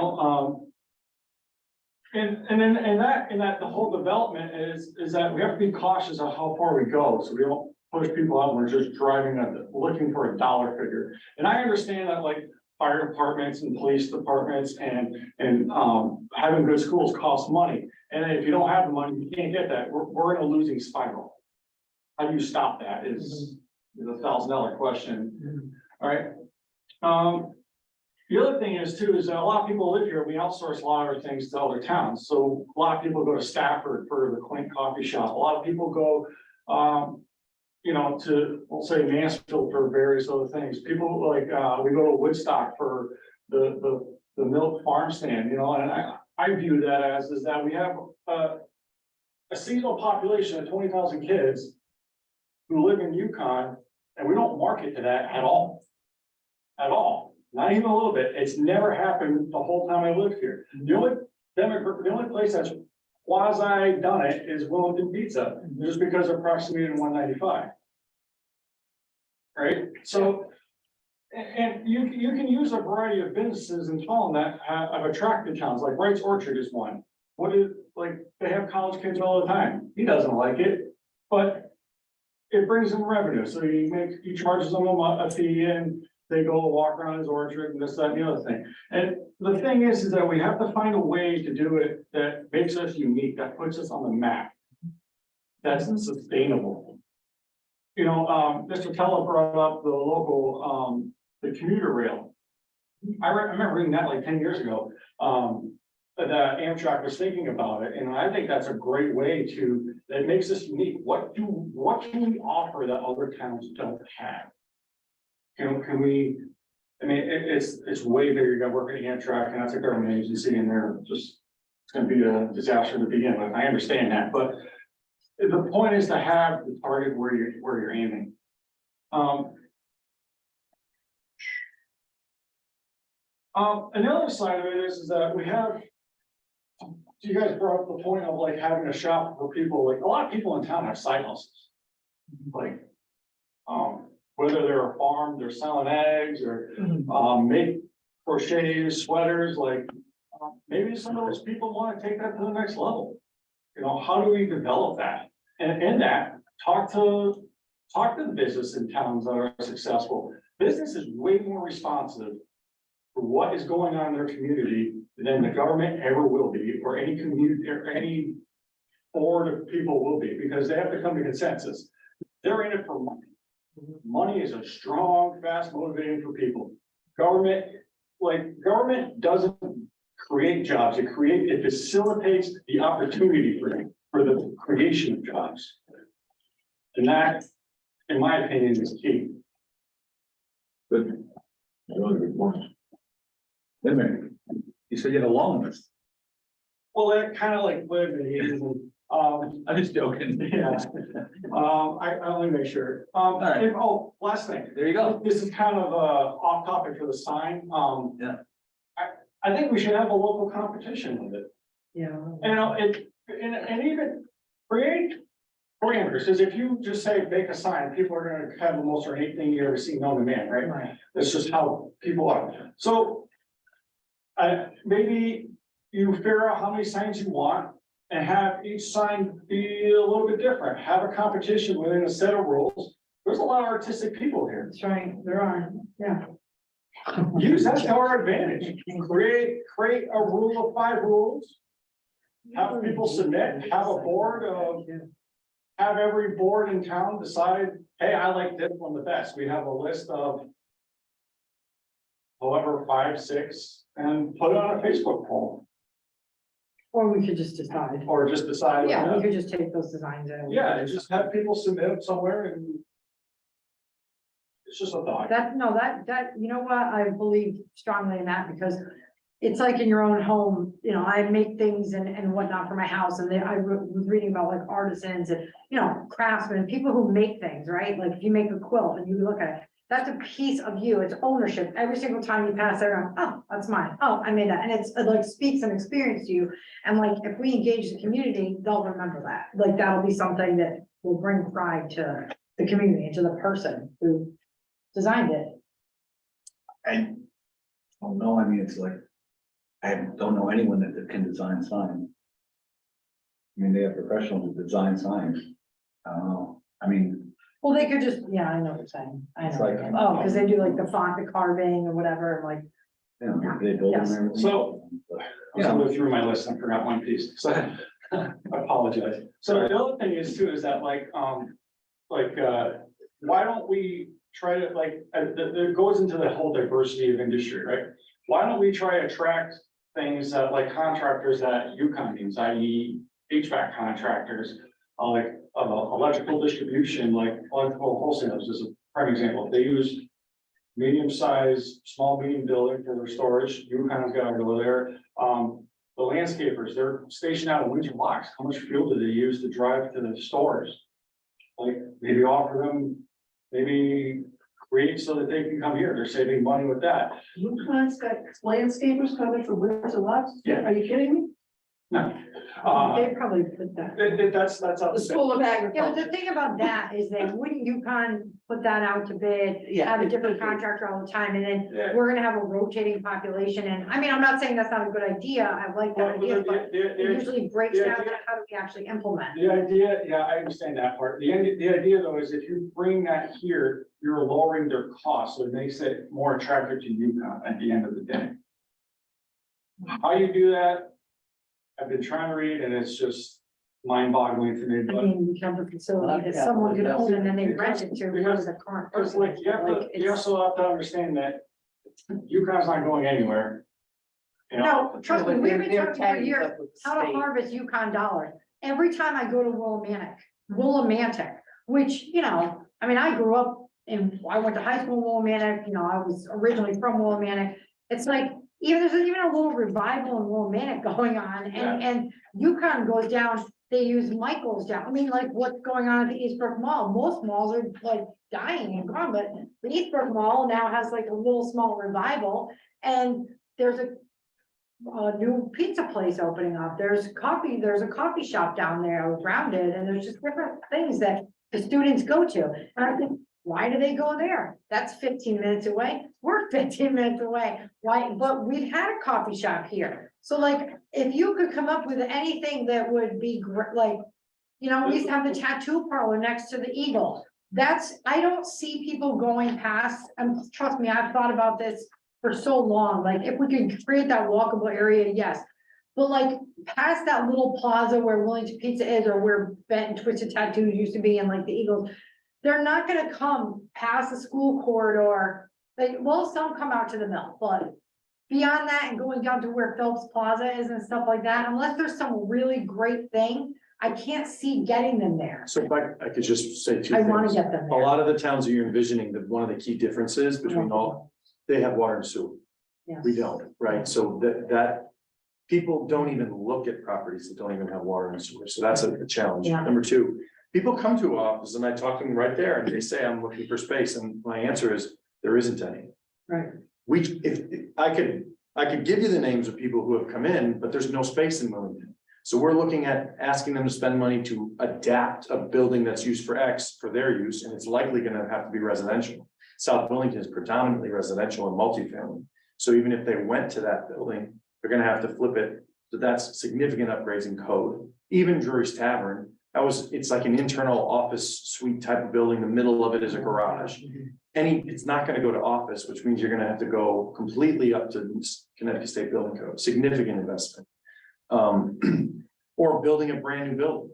S4: that the whole development is that we have to be cautious of how far we go, so we don't push people out. We're just driving looking for a dollar figure. And I understand that, like, fire departments and police departments and having good schools costs money. And if you don't have the money, you can't get that. We're in a losing spiral. How do you stop that is a $1,000 question. All right. The other thing is too, is that a lot of people live here. We outsource a lot of our things to other towns. So a lot of people go to Stafford for the quaint coffee shop. A lot of people go, to, we'll say, Mansfield for various other things. People like, we go to Woodstock for the milk farm stand, and I view that as is that we have a seasonal population of 20,000 kids who live in Yukon, and we don't market to that at all. At all, not even a little bit. It's never happened the whole time I lived here. The only place that's quasi done it is Willington Pizza, just because of proximity to 195. Right, so, and you can use a variety of businesses in Tallinn that have attracted towns, like Wright's Orchard is one. What is, like, they have college kids all the time. He doesn't like it, but it brings in revenue, so he charges them a fee and they go walk around his orchard and this, that, and the other thing. And the thing is that we have to find a way to do it that makes us unique, that puts us on the map. That's sustainable. You know, Mr. Teller brought up the local, the commuter rail. I remember reading that like 10 years ago. That Amtrak was thinking about it, and I think that's a great way that makes us unique. What can we offer that other towns don't have? Can we, I mean, it's way bigger. You got to work at Amtrak, and that's a government agency, and it's gonna be a disaster to begin with. I understand that, but the point is to have the target where you're aiming. Another side of it is that we have, you guys brought up the point of like having a shop for people, like a lot of people in town have side hustles. Like, whether they're a farm, they're selling eggs or, make crochet sweaters, like, maybe some of those people want to take that to the next level. You know, how do we develop that? And in that, talk to the business in towns that are successful. Business is way more responsive for what is going on in their community than the government ever will be, or any community or any board of people will be, because they have to come to consensus. They're in it for money. Money is a strong, fast motivating for people. Government doesn't create jobs. It facilitates the opportunity for the creation of jobs. And that, in my opinion, is key.
S1: Good. Really good point. Wait a minute. You said you had a long list.
S4: Well, that kind of like lived in the 80s.
S1: I'm just joking.
S4: Yeah. I only make sure.
S1: right.
S4: Last thing.
S1: There you go.
S4: This is kind of off topic for the sign.
S1: Yeah.
S4: I think we should have a local competition with it.
S6: Yeah.
S4: You know, and even create parameters, because if you just say make a sign, people are gonna have the most ornate thing you ever seen known to man, right?
S6: Right.
S4: That's just how people are. So maybe you figure out how many signs you want and have each sign be a little bit different. Have a competition within a set of rules. There's a lot of artistic people here.
S6: That's right, there are, yeah.
S4: Use that to our advantage. Create a rule of 5 rules. Have people submit, have a board of, have every board in town decide, hey, I like this one the best. We have a list of however, 5, 6, and put it on a Facebook poll.
S6: Or we could just decide.
S4: Or just decide.
S6: Yeah, we could just take those designs and.
S4: Yeah, and just have people submit them somewhere and. It's just a thought.
S6: You know what, I believe strongly in that, because it's like in your own home, you know, I make things and whatnot for my house, and then I was reading about like artisans and, you know, craftsmen, people who make things, right? Like if you make a quilt and you look at it, that's a piece of you, it's ownership. Every single time you pass it around, oh, that's mine, oh, I made that, and it like speaks an experience to you. And like, if we engage the community, they'll remember that, like, that'll be something that will bring pride to the community and to the person who designed it.
S1: I don't know, I mean, it's like, I don't know anyone that can design signs. I mean, they have professionals who design signs. I don't know, I mean.
S6: Well, they could just, yeah, I know what you're saying. I
S1: It's
S6: know.
S1: like-
S6: Oh, because they do like the font, the carving or whatever, like,
S1: Yeah, they build them
S6: Yes.
S1: and everything.
S4: So- I was going through my list and forgot one piece, so I apologize. So the other thing is too, is that like, why don't we try to it goes into the whole diversity of industry, right? Why don't we try to attract things that like contractors that Yukon needs, i.e. HVAC contractors, like electrical distribution, like electrical wholesalers is a prime example. They use medium-sized, medium building for their storage. Yukon's got to go there. The landscapers, they're stationed out of Windsor Locks. How much fuel do they use to drive to the stores? like, maybe offer them, maybe create so that they can come here, they're saving money with that.
S12: UConn's got landscapers coming for winter lots?
S4: Yeah.
S12: Are you kidding me?
S4: No.
S8: They probably put that.
S4: That's how.
S12: The School of
S8: Yeah, but the
S12: Agriculture.
S8: thing about that is that wouldn't UConn put that out to bid,
S12: Yeah.
S8: have a different contractor all the time, and then
S4: Yeah.
S8: we're gonna have a rotating population, and, I mean, I'm not saying that's not a good idea, I like that idea, but it usually breaks down to how do we actually implement.
S4: The idea, yeah, I understand that part. The idea though is if you bring that here, you're lowering their cost, so it makes it more attractive to UConn at the end of the day. How you do that? I've been trying to read and it's just mind boggling to me,
S8: I
S4: but.
S8: mean, we have a facility that someone could own and then they rent it to, whoever the current
S4: It's
S8: person
S4: like,
S8: is,
S4: you have
S8: like,
S4: to, you
S8: it's.
S4: also have to understand that UConn's not going anywhere. You know,
S8: No, trust me, we've been
S12: They're
S8: talking for
S12: tagging
S8: years,
S12: up with the
S8: how to
S12: state.
S8: harvest Yukon dollars. Every time I go to Willimantic, which, you know, I mean, I grew up I went to high school in Willimantic, you know, I was originally from Willimantic. It's like, there's even a little revival in Willimantic going on, and Yukon goes down, they use Michael's down. I mean, like, what's going on at the Eastbrook Mall? Most malls are like dying and gone, but the Eastbrook Mall now has like a little small revival, and there's a new pizza place opening up. There's a coffee shop down there around it, and there's just different things that the students go to. And I think, why do they go there? That's 15 minutes away. We're 15 minutes away. Why? But we've had a coffee shop here. So like, if you could come up with anything that would be like, you know, we used to have the tattoo parlor next to the Eagle. I don't see people going past, and trust me, I've thought about this for so long. Like, if we could create that walkable area, yes. But like, past that little plaza where Willington Pizza is, or where Bent and Twisted Tattoos used to be, and like the Eagles, they're not gonna come past the school corridor. Like, well, some come out to the mill, but beyond that and going down to where Phelps Plaza is and stuff like that, unless there's some really great thing, I can't see getting them there.
S4: so if I could just say two
S8: I
S4: things.
S8: wanna get them
S4: A
S8: there.
S4: lot of the towns that you're envisioning, that one of the key differences between all, they have water and sewer.
S8: Yes.
S4: We don't, right? So that people don't even look at properties that don't even have water and sewer. So that's a challenge.
S8: Yeah.
S4: Number two, people come to our office and I talk to them right there and they say, I'm looking for space. And my answer is, there isn't any.
S8: Right.
S4: If I could give you the names of people who have come in, but there's no space in Willington. So we're looking at asking them to spend money to adapt a building that's used for X for their use, and it's likely gonna have to be residential. South Willington is predominantly residential and multifamily. So even if they went to that building, they're gonna have to flip it. So that's significant upgrades in code. Even Drury's Tavern, it's like an internal office suite type of building. The middle of it is a garage. It's not gonna go to office, which means you're gonna have to go completely up to Connecticut State Building Code, significant investment. Or building a brand new building.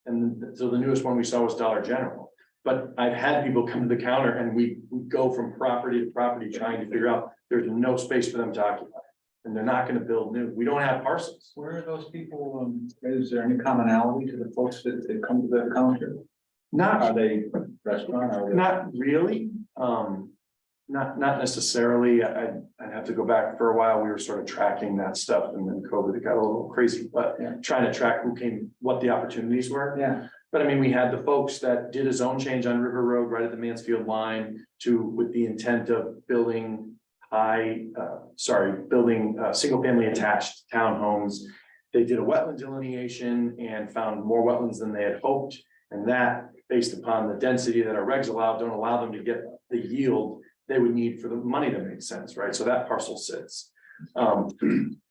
S4: And so the newest one we saw was Dollar General. But I've had people come to the counter and we go from property to property trying to figure out, there's no space for them to occupy. And they're not gonna build new. We don't have parcels.
S1: Where are those people, is there any commonality to the folks that come to the counter?
S4: Not
S1: Are they restaurant, are they?
S4: Not really, not necessarily, I'd have to go back for a while, we were sort of tracking that stuff and then COVID, it got a little crazy, but
S1: Yeah.
S4: trying to track what the opportunities were.
S1: Yeah,
S4: But I mean, we had the folks that did a zone change on River Road right at the Mansfield line with the intent of building single family attached townhomes. They did a wetland delineation and found more wetlands than they had hoped. And that, based upon the density that our regs don't allow them to get the yield they would need for the money to make sense, right? So that parcel sits.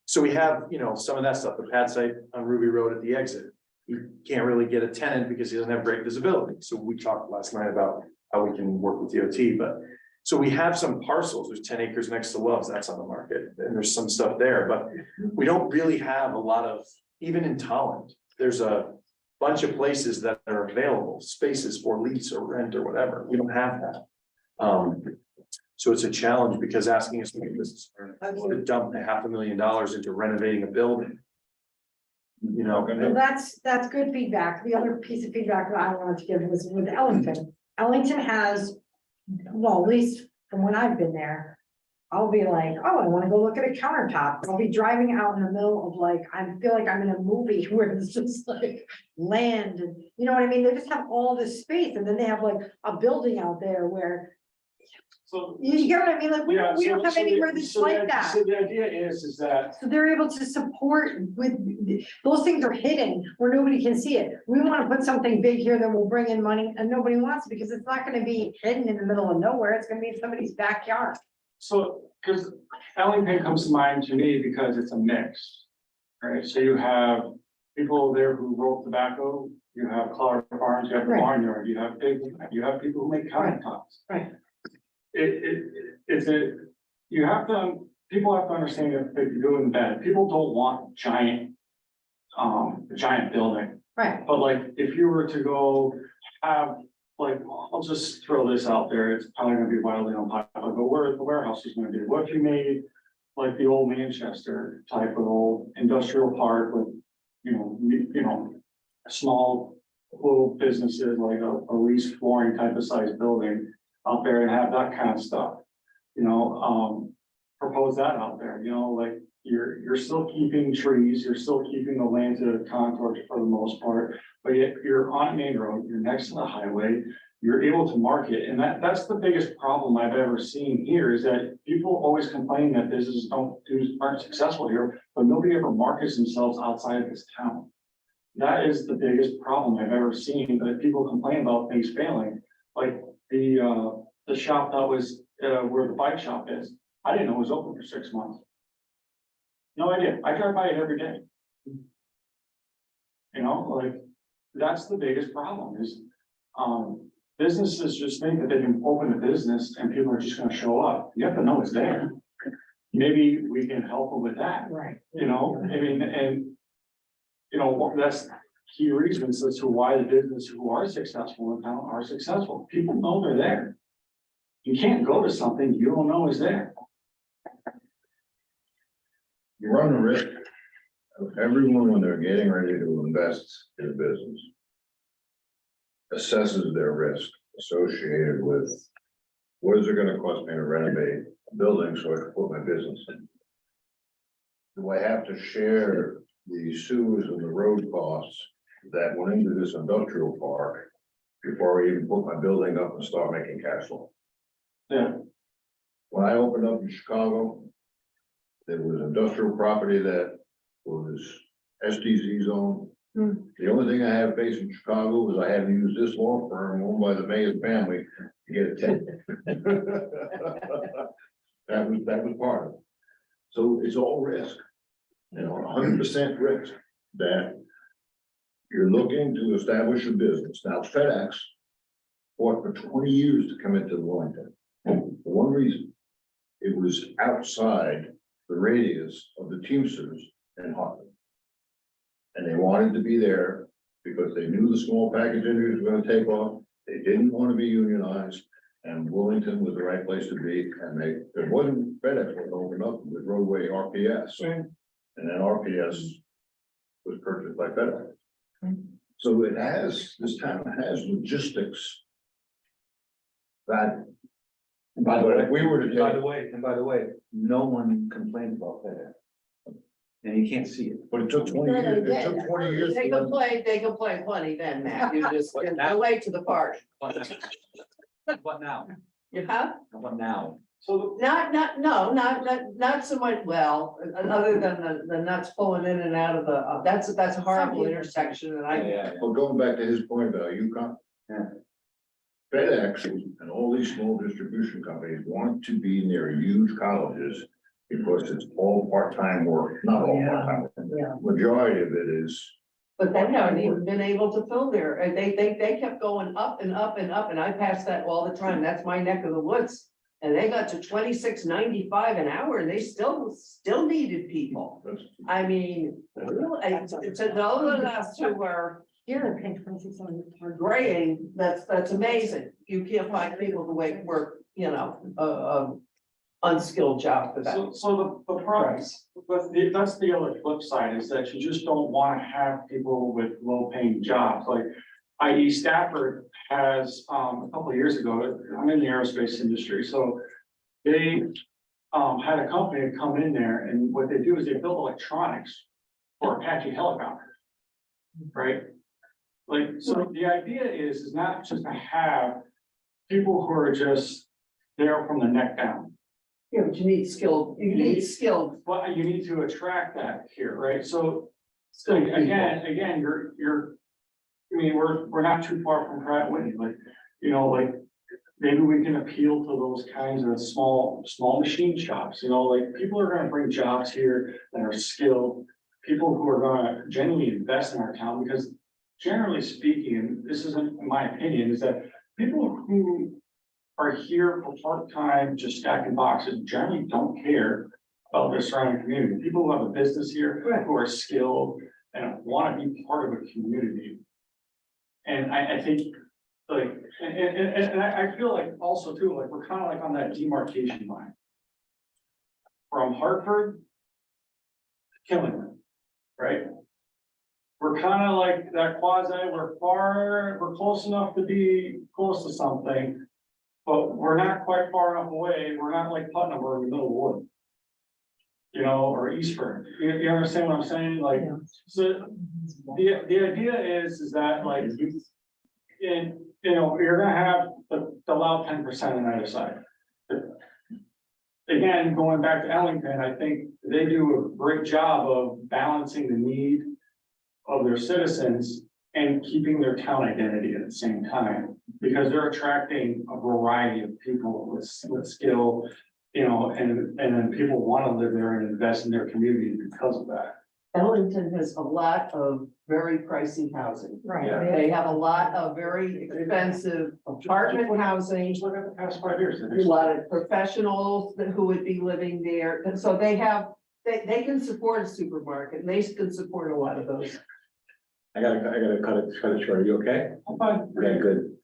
S4: So we have, some of that stuff, the pad site on Ruby Road at the exit. You can't really get a tenant because he doesn't have great visibility. So we talked last night about how we can work with DOT, but so we have some parcels. There's 10 acres next to Love's, that's on the market, and there's some stuff there, but we don't really have a lot of, even in Tolland, there's a bunch of places that are available, spaces for lease or rent or whatever. We don't have that. So it's a challenge because asking us to make this, to dump $500,000 into renovating a building.
S8: Well, that's good feedback. The other piece of feedback that I wanted to give was with Ellington. Ellington has, well, at least from when I've been there, I'll be like, oh, I wanna go look at a countertop. I'll be driving out in the middle of like, I feel like I'm in a movie where it's just like land and, you know what I mean? They just have all this space and then they have like a building out there where,
S4: So.
S8: you get what I mean? Like, we
S4: Yeah,
S8: don't have
S4: so the-
S8: anywhere that's
S4: so the-
S8: like that.
S4: So the idea is that,
S8: So they're able to support with, those things are hidden where nobody can see it. We wanna put something big here that will bring in money and nobody wants it because it's not gonna be hidden in the middle of nowhere. It's gonna be in somebody's backyard.
S4: so, because Ellington comes to mind to me because it's a mix. Right, so you have people there who roll tobacco, you have Clark Farms, you have the
S8: Right.
S4: barnyard, you have people who make countertops.
S8: Right.
S4: It's a, you have to, people have to understand that if you're doing that, people don't want giant building.
S8: Right.
S4: But like, if you were to go have, like, I'll just throw this out there, it's probably gonna be wildly unpopular, but where the warehouse is gonna be, what if you made like the old Manchester type of old industrial park with, small little businesses like a leased flooring type of size building out there and have that kind of stuff. Propose that out there, like you're still keeping trees, you're still keeping the land to the contour for the most part, but yet you're on a main road, you're next to the highway, you're able to market, and that's the biggest problem I've ever seen here, is that people always complain that businesses aren't successful here, but nobody ever markets themselves outside of this town. That is the biggest problem I've ever seen, that people complain about things failing, like the shop that was, where the bike shop is. I didn't know it was open for 6 months. No idea. I drive by it every day. Like, that's the biggest problem is, businesses just think that they can open a business and people are just gonna show up. You have to know it's there. Maybe we can help them with that,
S8: Right.
S4: that's key reasons as to why the business who are successful in town are successful. People know they're there. You can't go to something you don't know is there.
S3: You run the risk of everyone when they're getting ready to invest in a business. Assesses their risk associated with what is it gonna cost me to renovate a building so I can put my business in? Do I have to share the sewers and the road costs that went into this industrial park before I even put my building up and start making cash flow?
S4: Yeah.
S3: When I opened up in Chicago, there was industrial property that was SDZ zone. The only thing I had facing Chicago was I had to use this law firm owned by the mayor's family to get a tenant. That was part of it. So it's all risk, 100% risk that you're looking to establish a business. Now FedEx fought for 20 years to come into Willington. For one reason, it was outside the radius of the Teamsters and Hartford. And they wanted to be there because they knew the small package industry was gonna take off. They didn't want to be unionized, and Willington was the right place to be, and it wasn't FedEx was opened up with roadway RPS. And then RPS was purchased by FedEx. So this town has logistics that.
S1: By the
S3: But
S1: way,
S3: if we were to
S1: by the way, no one complained about that. And you can't see it.
S3: But it took 20 years, it took 20 years.
S12: They complain plenty then, Matt, you just, you're late to the party.
S1: What now?
S12: You have?
S1: What now?
S4: So
S12: Not so much, well, other than the nuts pulling in and out of the, that's a horrible intersection and I.
S3: But going back to his point about UConn.
S1: Yeah.
S3: FedEx and all these small distribution companies want to be near huge colleges because it's all part-time work, not all part-time work.
S12: Yeah.
S3: Majority of it is.
S12: But they haven't even been able to fill there, and they kept going up and up and up, and I pass that all the time, that's my neck of the woods. And they got to $26.95 an hour, and they still needed people. I mean, really, it's all of us who are
S8: Here they're paying 26
S12: graying, that's amazing. You can't find people to work, unskilled job for that.
S4: So the price, but that's the other flip side, is that you just don't want to have people with low paying jobs, like i.e. Stafford has, a couple of years ago, I'm in the aerospace industry, so they had a company come in there, and what they do is they build electronics for Apache helicopters. Right? Like, so the idea is not just to have people who are just there from the neck down.
S12: Yeah, but you need skilled, you need skilled.
S4: But you need to attract that here, right? So again, I mean, we're not too far from Pratt Whitney, like, like, maybe we can appeal to those kinds of small machine shops, like, people are gonna bring jobs here that are skilled. People who are gonna genuinely invest in our town, because generally speaking, and this isn't my opinion, is that people who are here for part-time, just stacking boxes, generally don't care about their surrounding community. People who have a business here, who are skilled and want to be part of a community. And I think, like, and I feel like also too, like, we're kind of like on that demarcation line. From Hartford to Killington, right? We're kind of like that quasi, we're close enough to be close to something, but we're not quite far enough away. We're not like Putnam, we're in the middle of the wood. Or Eastford, you understand what I'm saying? Like, so the idea is that, like, you're gonna have the loud 10% on either side. Again, going back to Ellington, I think they do a great job of balancing the need of their citizens and keeping their town identity at the same time, because they're attracting a variety of people with skill, and then people want to live there and invest in their community because of that.
S12: Ellington has a lot of very pricey housing.
S8: Right.
S4: Yeah.
S12: They have a lot of very expensive apartment housing,
S4: Just look at the past 5 years.
S12: a lot of professionals who would be living there. And so they can support a supermarket, and they can support a lot of those.
S3: I gotta cut it short. Are you okay?
S4: I'm fine.
S3: Okay, good.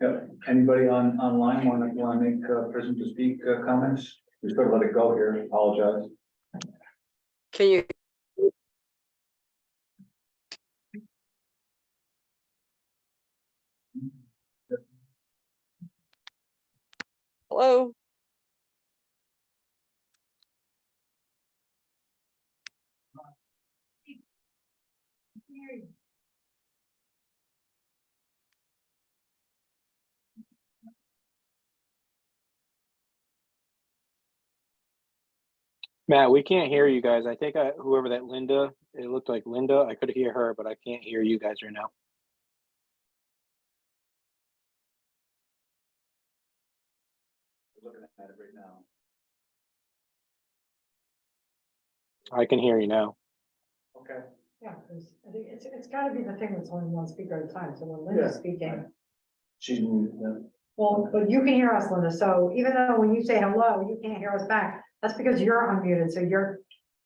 S1: Yep. Anybody online want to make present to speak comments? We sort of let it go here. Apologize.
S10: Can you, hello?
S5: Matt, we can't hear you guys. I think whoever that Linda, it looked like Linda. I could hear her, but I can't hear you guys right now.
S1: Looking at it right now.
S5: I can hear you now.
S1: Okay.
S8: Yeah, 'cause I think it's gotta be the thing that's only one speaker at a time, so when Linda's speaking.
S1: She's muted.
S8: Well, but you can hear us, Linda, so even though when you say hello, you can't hear us back, that's because you're unmuted, so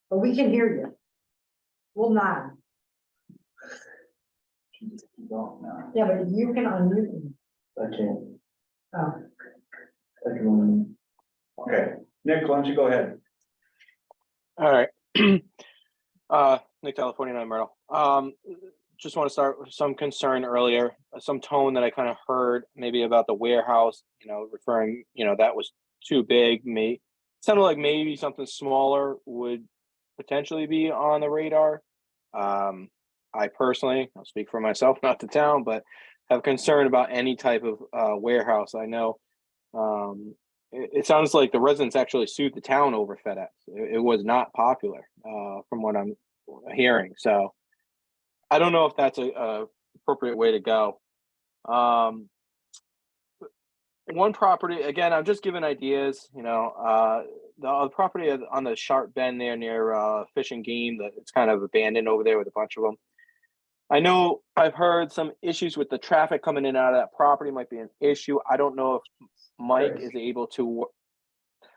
S8: but we can hear you. We'll nod.
S1: She's off now.
S8: Yeah, but you can unmute me.
S1: I can't.
S8: Oh.
S1: I can. Okay, Nick, why don't you go ahead?
S5: All right. Nick Tella, 49 Myrtle. Just want to start with some concern earlier, some tone that I kind of heard maybe about the warehouse, referring, that was too big. Sounded like maybe something smaller would potentially be on the radar. I personally, I'll speak for myself, not the town, but have concern about any type of warehouse. I know it sounds like the residents actually sued the town over FedEx. It was not popular from what I'm hearing. So I don't know if that's a appropriate way to go. One property, again, I'm just giving ideas, the property on the Sharp Bend there near Fish and Game, that it's kind of abandoned over there with a bunch of them. I know I've heard some issues with the traffic coming in and out of that property might be an issue. I don't know if Mike is able to,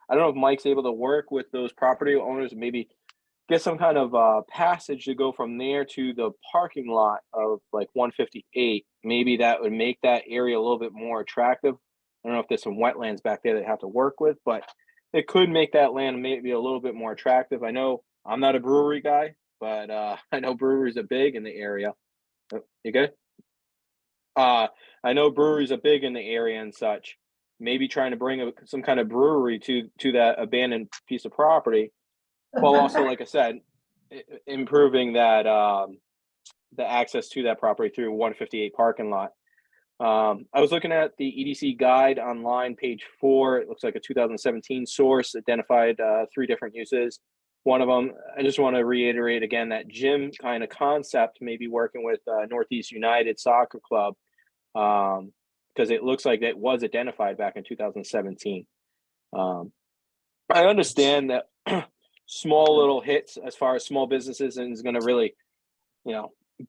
S5: I don't know if Mike's able to work with those property owners, maybe get some kind of passage to go from there to the parking lot of like 158. Maybe that would make that area a little bit more attractive. I don't know if there's some wetlands back there that have to work with, but it could make that land maybe a little bit more attractive. I know I'm not a brewery guy, but I know breweries are big in the area. Oh, you good? I know breweries are big in the area and such. maybe trying to bring some kind of brewery to that abandoned piece of property, while also, like I said, improving that the access to that property through 158 parking lot. I was looking at the EDC guide online, page 4. It looks like a 2017 source identified 3 different uses. One of them, I just want to reiterate again, that gym kind of concept, maybe working with Northeast United Soccer Club, because it looks like it was identified back in 2017. I understand that small little hits as far as small businesses is going to really,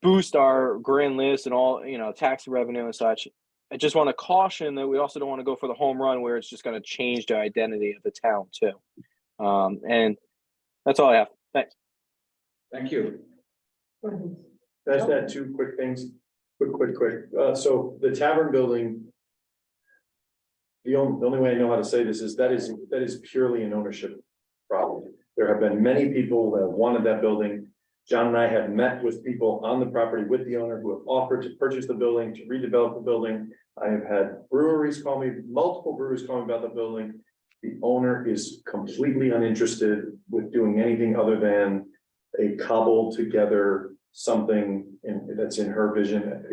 S5: boost our grand list and all, tax revenue and such. I just want to caution that we also don't want to go for the home run where it's just going to change the identity of the town too. And that's all I have. Thanks.
S1: Thank you.
S4: That's that 2 quick things, quick. So the tavern building. The only way I know how to say this is that is purely an ownership problem. There have been many people that have wanted that building. John and I have met with people on the property with the owner who have offered to purchase the building, to redevelop the building. I have had breweries call me, multiple breweries call me about the building. The owner is completely uninterested with doing anything other than a cobbled together something that's in her vision.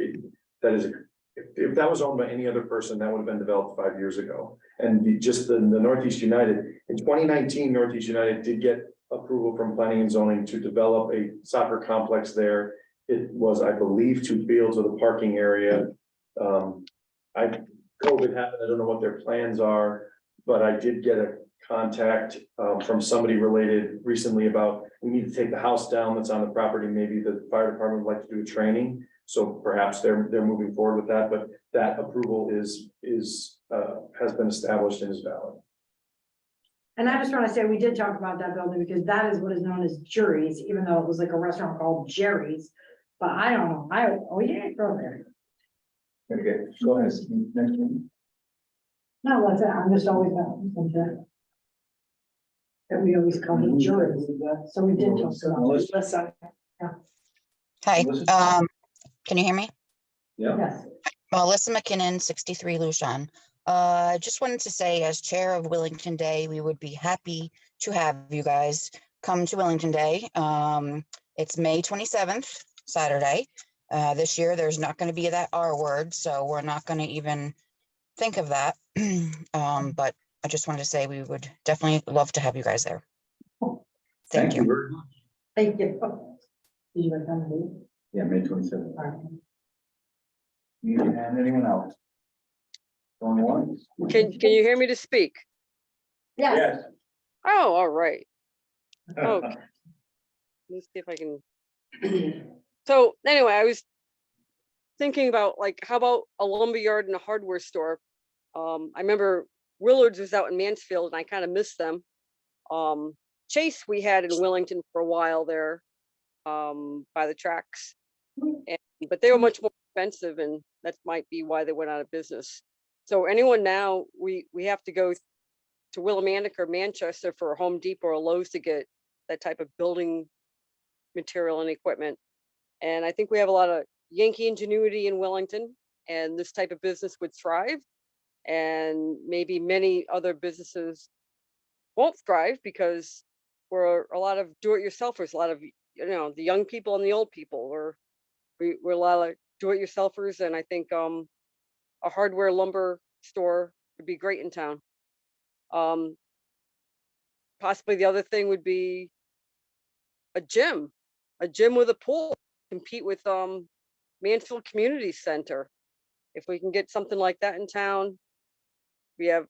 S4: If that was owned by any other person, that would have been developed 5 years ago. And the Northeast United, in 2019, Northeast United did get approval from planning and zoning to develop a soccer complex there. It was, I believe, 2 fields with a parking area. COVID happened, I don't know what their plans are, but I did get a contact from somebody related recently about, we need to take the house down that's on the property. Maybe the fire department would like to do a training. So perhaps they're moving forward with that, but that approval has been established and is valid.
S8: And I just want to say, we did talk about that building because that is what is known as Jury's, even though it was like a restaurant called Jerry's. But I don't know, we didn't go there.
S1: Okay, go ahead. Next one.
S8: No, what's that? I'm just always that we always call it Jury's, so we did talk about it.
S13: Hi,
S1: Melissa?
S13: can you hear me?
S1: Yeah.
S8: Yes.
S13: Melissa McKinnon, 63 Lucian. Just wanted to say, as chair of Willington Day, we would be happy to have you guys come to Willington Day. It's May 27th, Saturday. This year, there's not going to be that R word, so we're not going to even think of that. But I just wanted to say we would definitely love to have you guys there. Thank you.
S1: Very much.
S8: Thank you. Did you write down the date?
S1: Yeah, May 27th.
S8: All right.
S1: And anyone else? Going once?
S10: Can you hear me to speak?
S8: Yes.
S1: Yes.
S10: Oh, all right. Okay. Let's see if I can. So anyway, I was thinking about, like, how about a lumberyard and a hardware store? I remember Willard's was out in Mansfield and I kind of missed them. Chase we had in Willington for a while there, by the tracks. But they were much more expensive, and that might be why they went out of business. So anyone now, we have to go to Willimantic or Manchester for a Home Depot or Lowe's to get that type of building material and equipment. And I think we have a lot of Yankee ingenuity in Wellington, and this type of business would thrive. And maybe many other businesses won't thrive because we're a lot of do-it-yourselfers, a lot of, the young people and the old people, we're a lot of do-it-yourselfers. And I think a hardware lumber store would be great in town. Possibly the other thing would be a gym with a pool, compete with Mansfield Community Center. If we can get something like that in town, we have,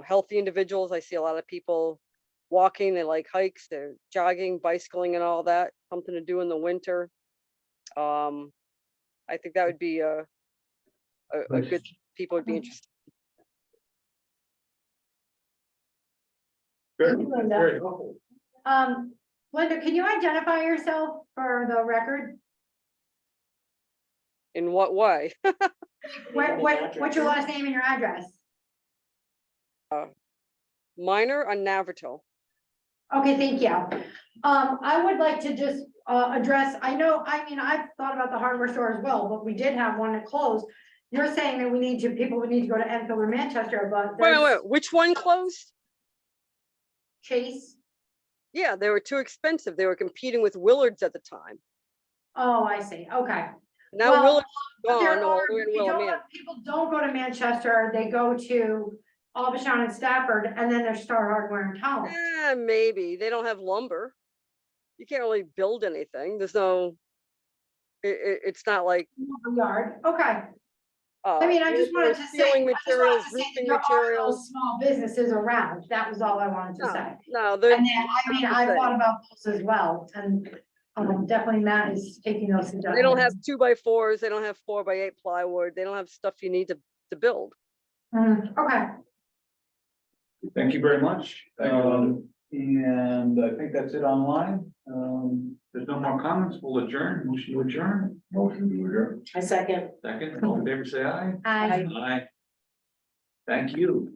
S10: healthy individuals. I see a lot of people walking, they like hikes, they're jogging, bicycling and all that, something to do in the winter. I think that would be a good, people would be interested.
S8: Thank you, Linda. Linda, can you identify yourself for the record?
S10: In what way?
S8: What's your last name and your address?
S10: Minor on Navital.
S8: Okay, thank you. I would like to just address, I've thought about the hardware store as well, but we did have one that closed. you're saying that people would need to go to Enfield or Manchester, but
S10: Wait,
S8: there's
S10: which one closed?
S8: Chase.
S10: Yeah, they were too expensive. They were competing with Willard's at the time.
S8: Oh, I see. Okay.
S10: Now
S8: Well,
S10: Willard's
S8: But
S10: gone, or they're in Willamette.
S8: people don't go to Manchester, they go to Albion and Stafford, and then there's Star Hardware in town.
S10: Maybe. They don't have lumber. You can't really build anything. There's no, it's not like.
S8: Yard, okay. I mean, I just wanted to say,
S10: Ceiling materials,
S8: that
S10: roofing
S8: there are
S10: materials.
S8: those small businesses around. That was all I wanted to say.
S10: No,
S8: And
S10: they're,
S8: then, I mean, I thought about those as well, and definitely Matt is taking those suggestions.
S10: they don't have 2x4s. They don't have 4x8 plywood. They don't have stuff you need to build.
S8: Okay.
S1: Thank you very much.
S3: Thank you.
S1: And I think that's it online. There's no more comments. We'll adjourn. Motion to adjourn.
S3: Motion to adjourn.
S11: I second.
S1: Second, all in favor, say aye.
S8: I.
S1: Aye. Thank you.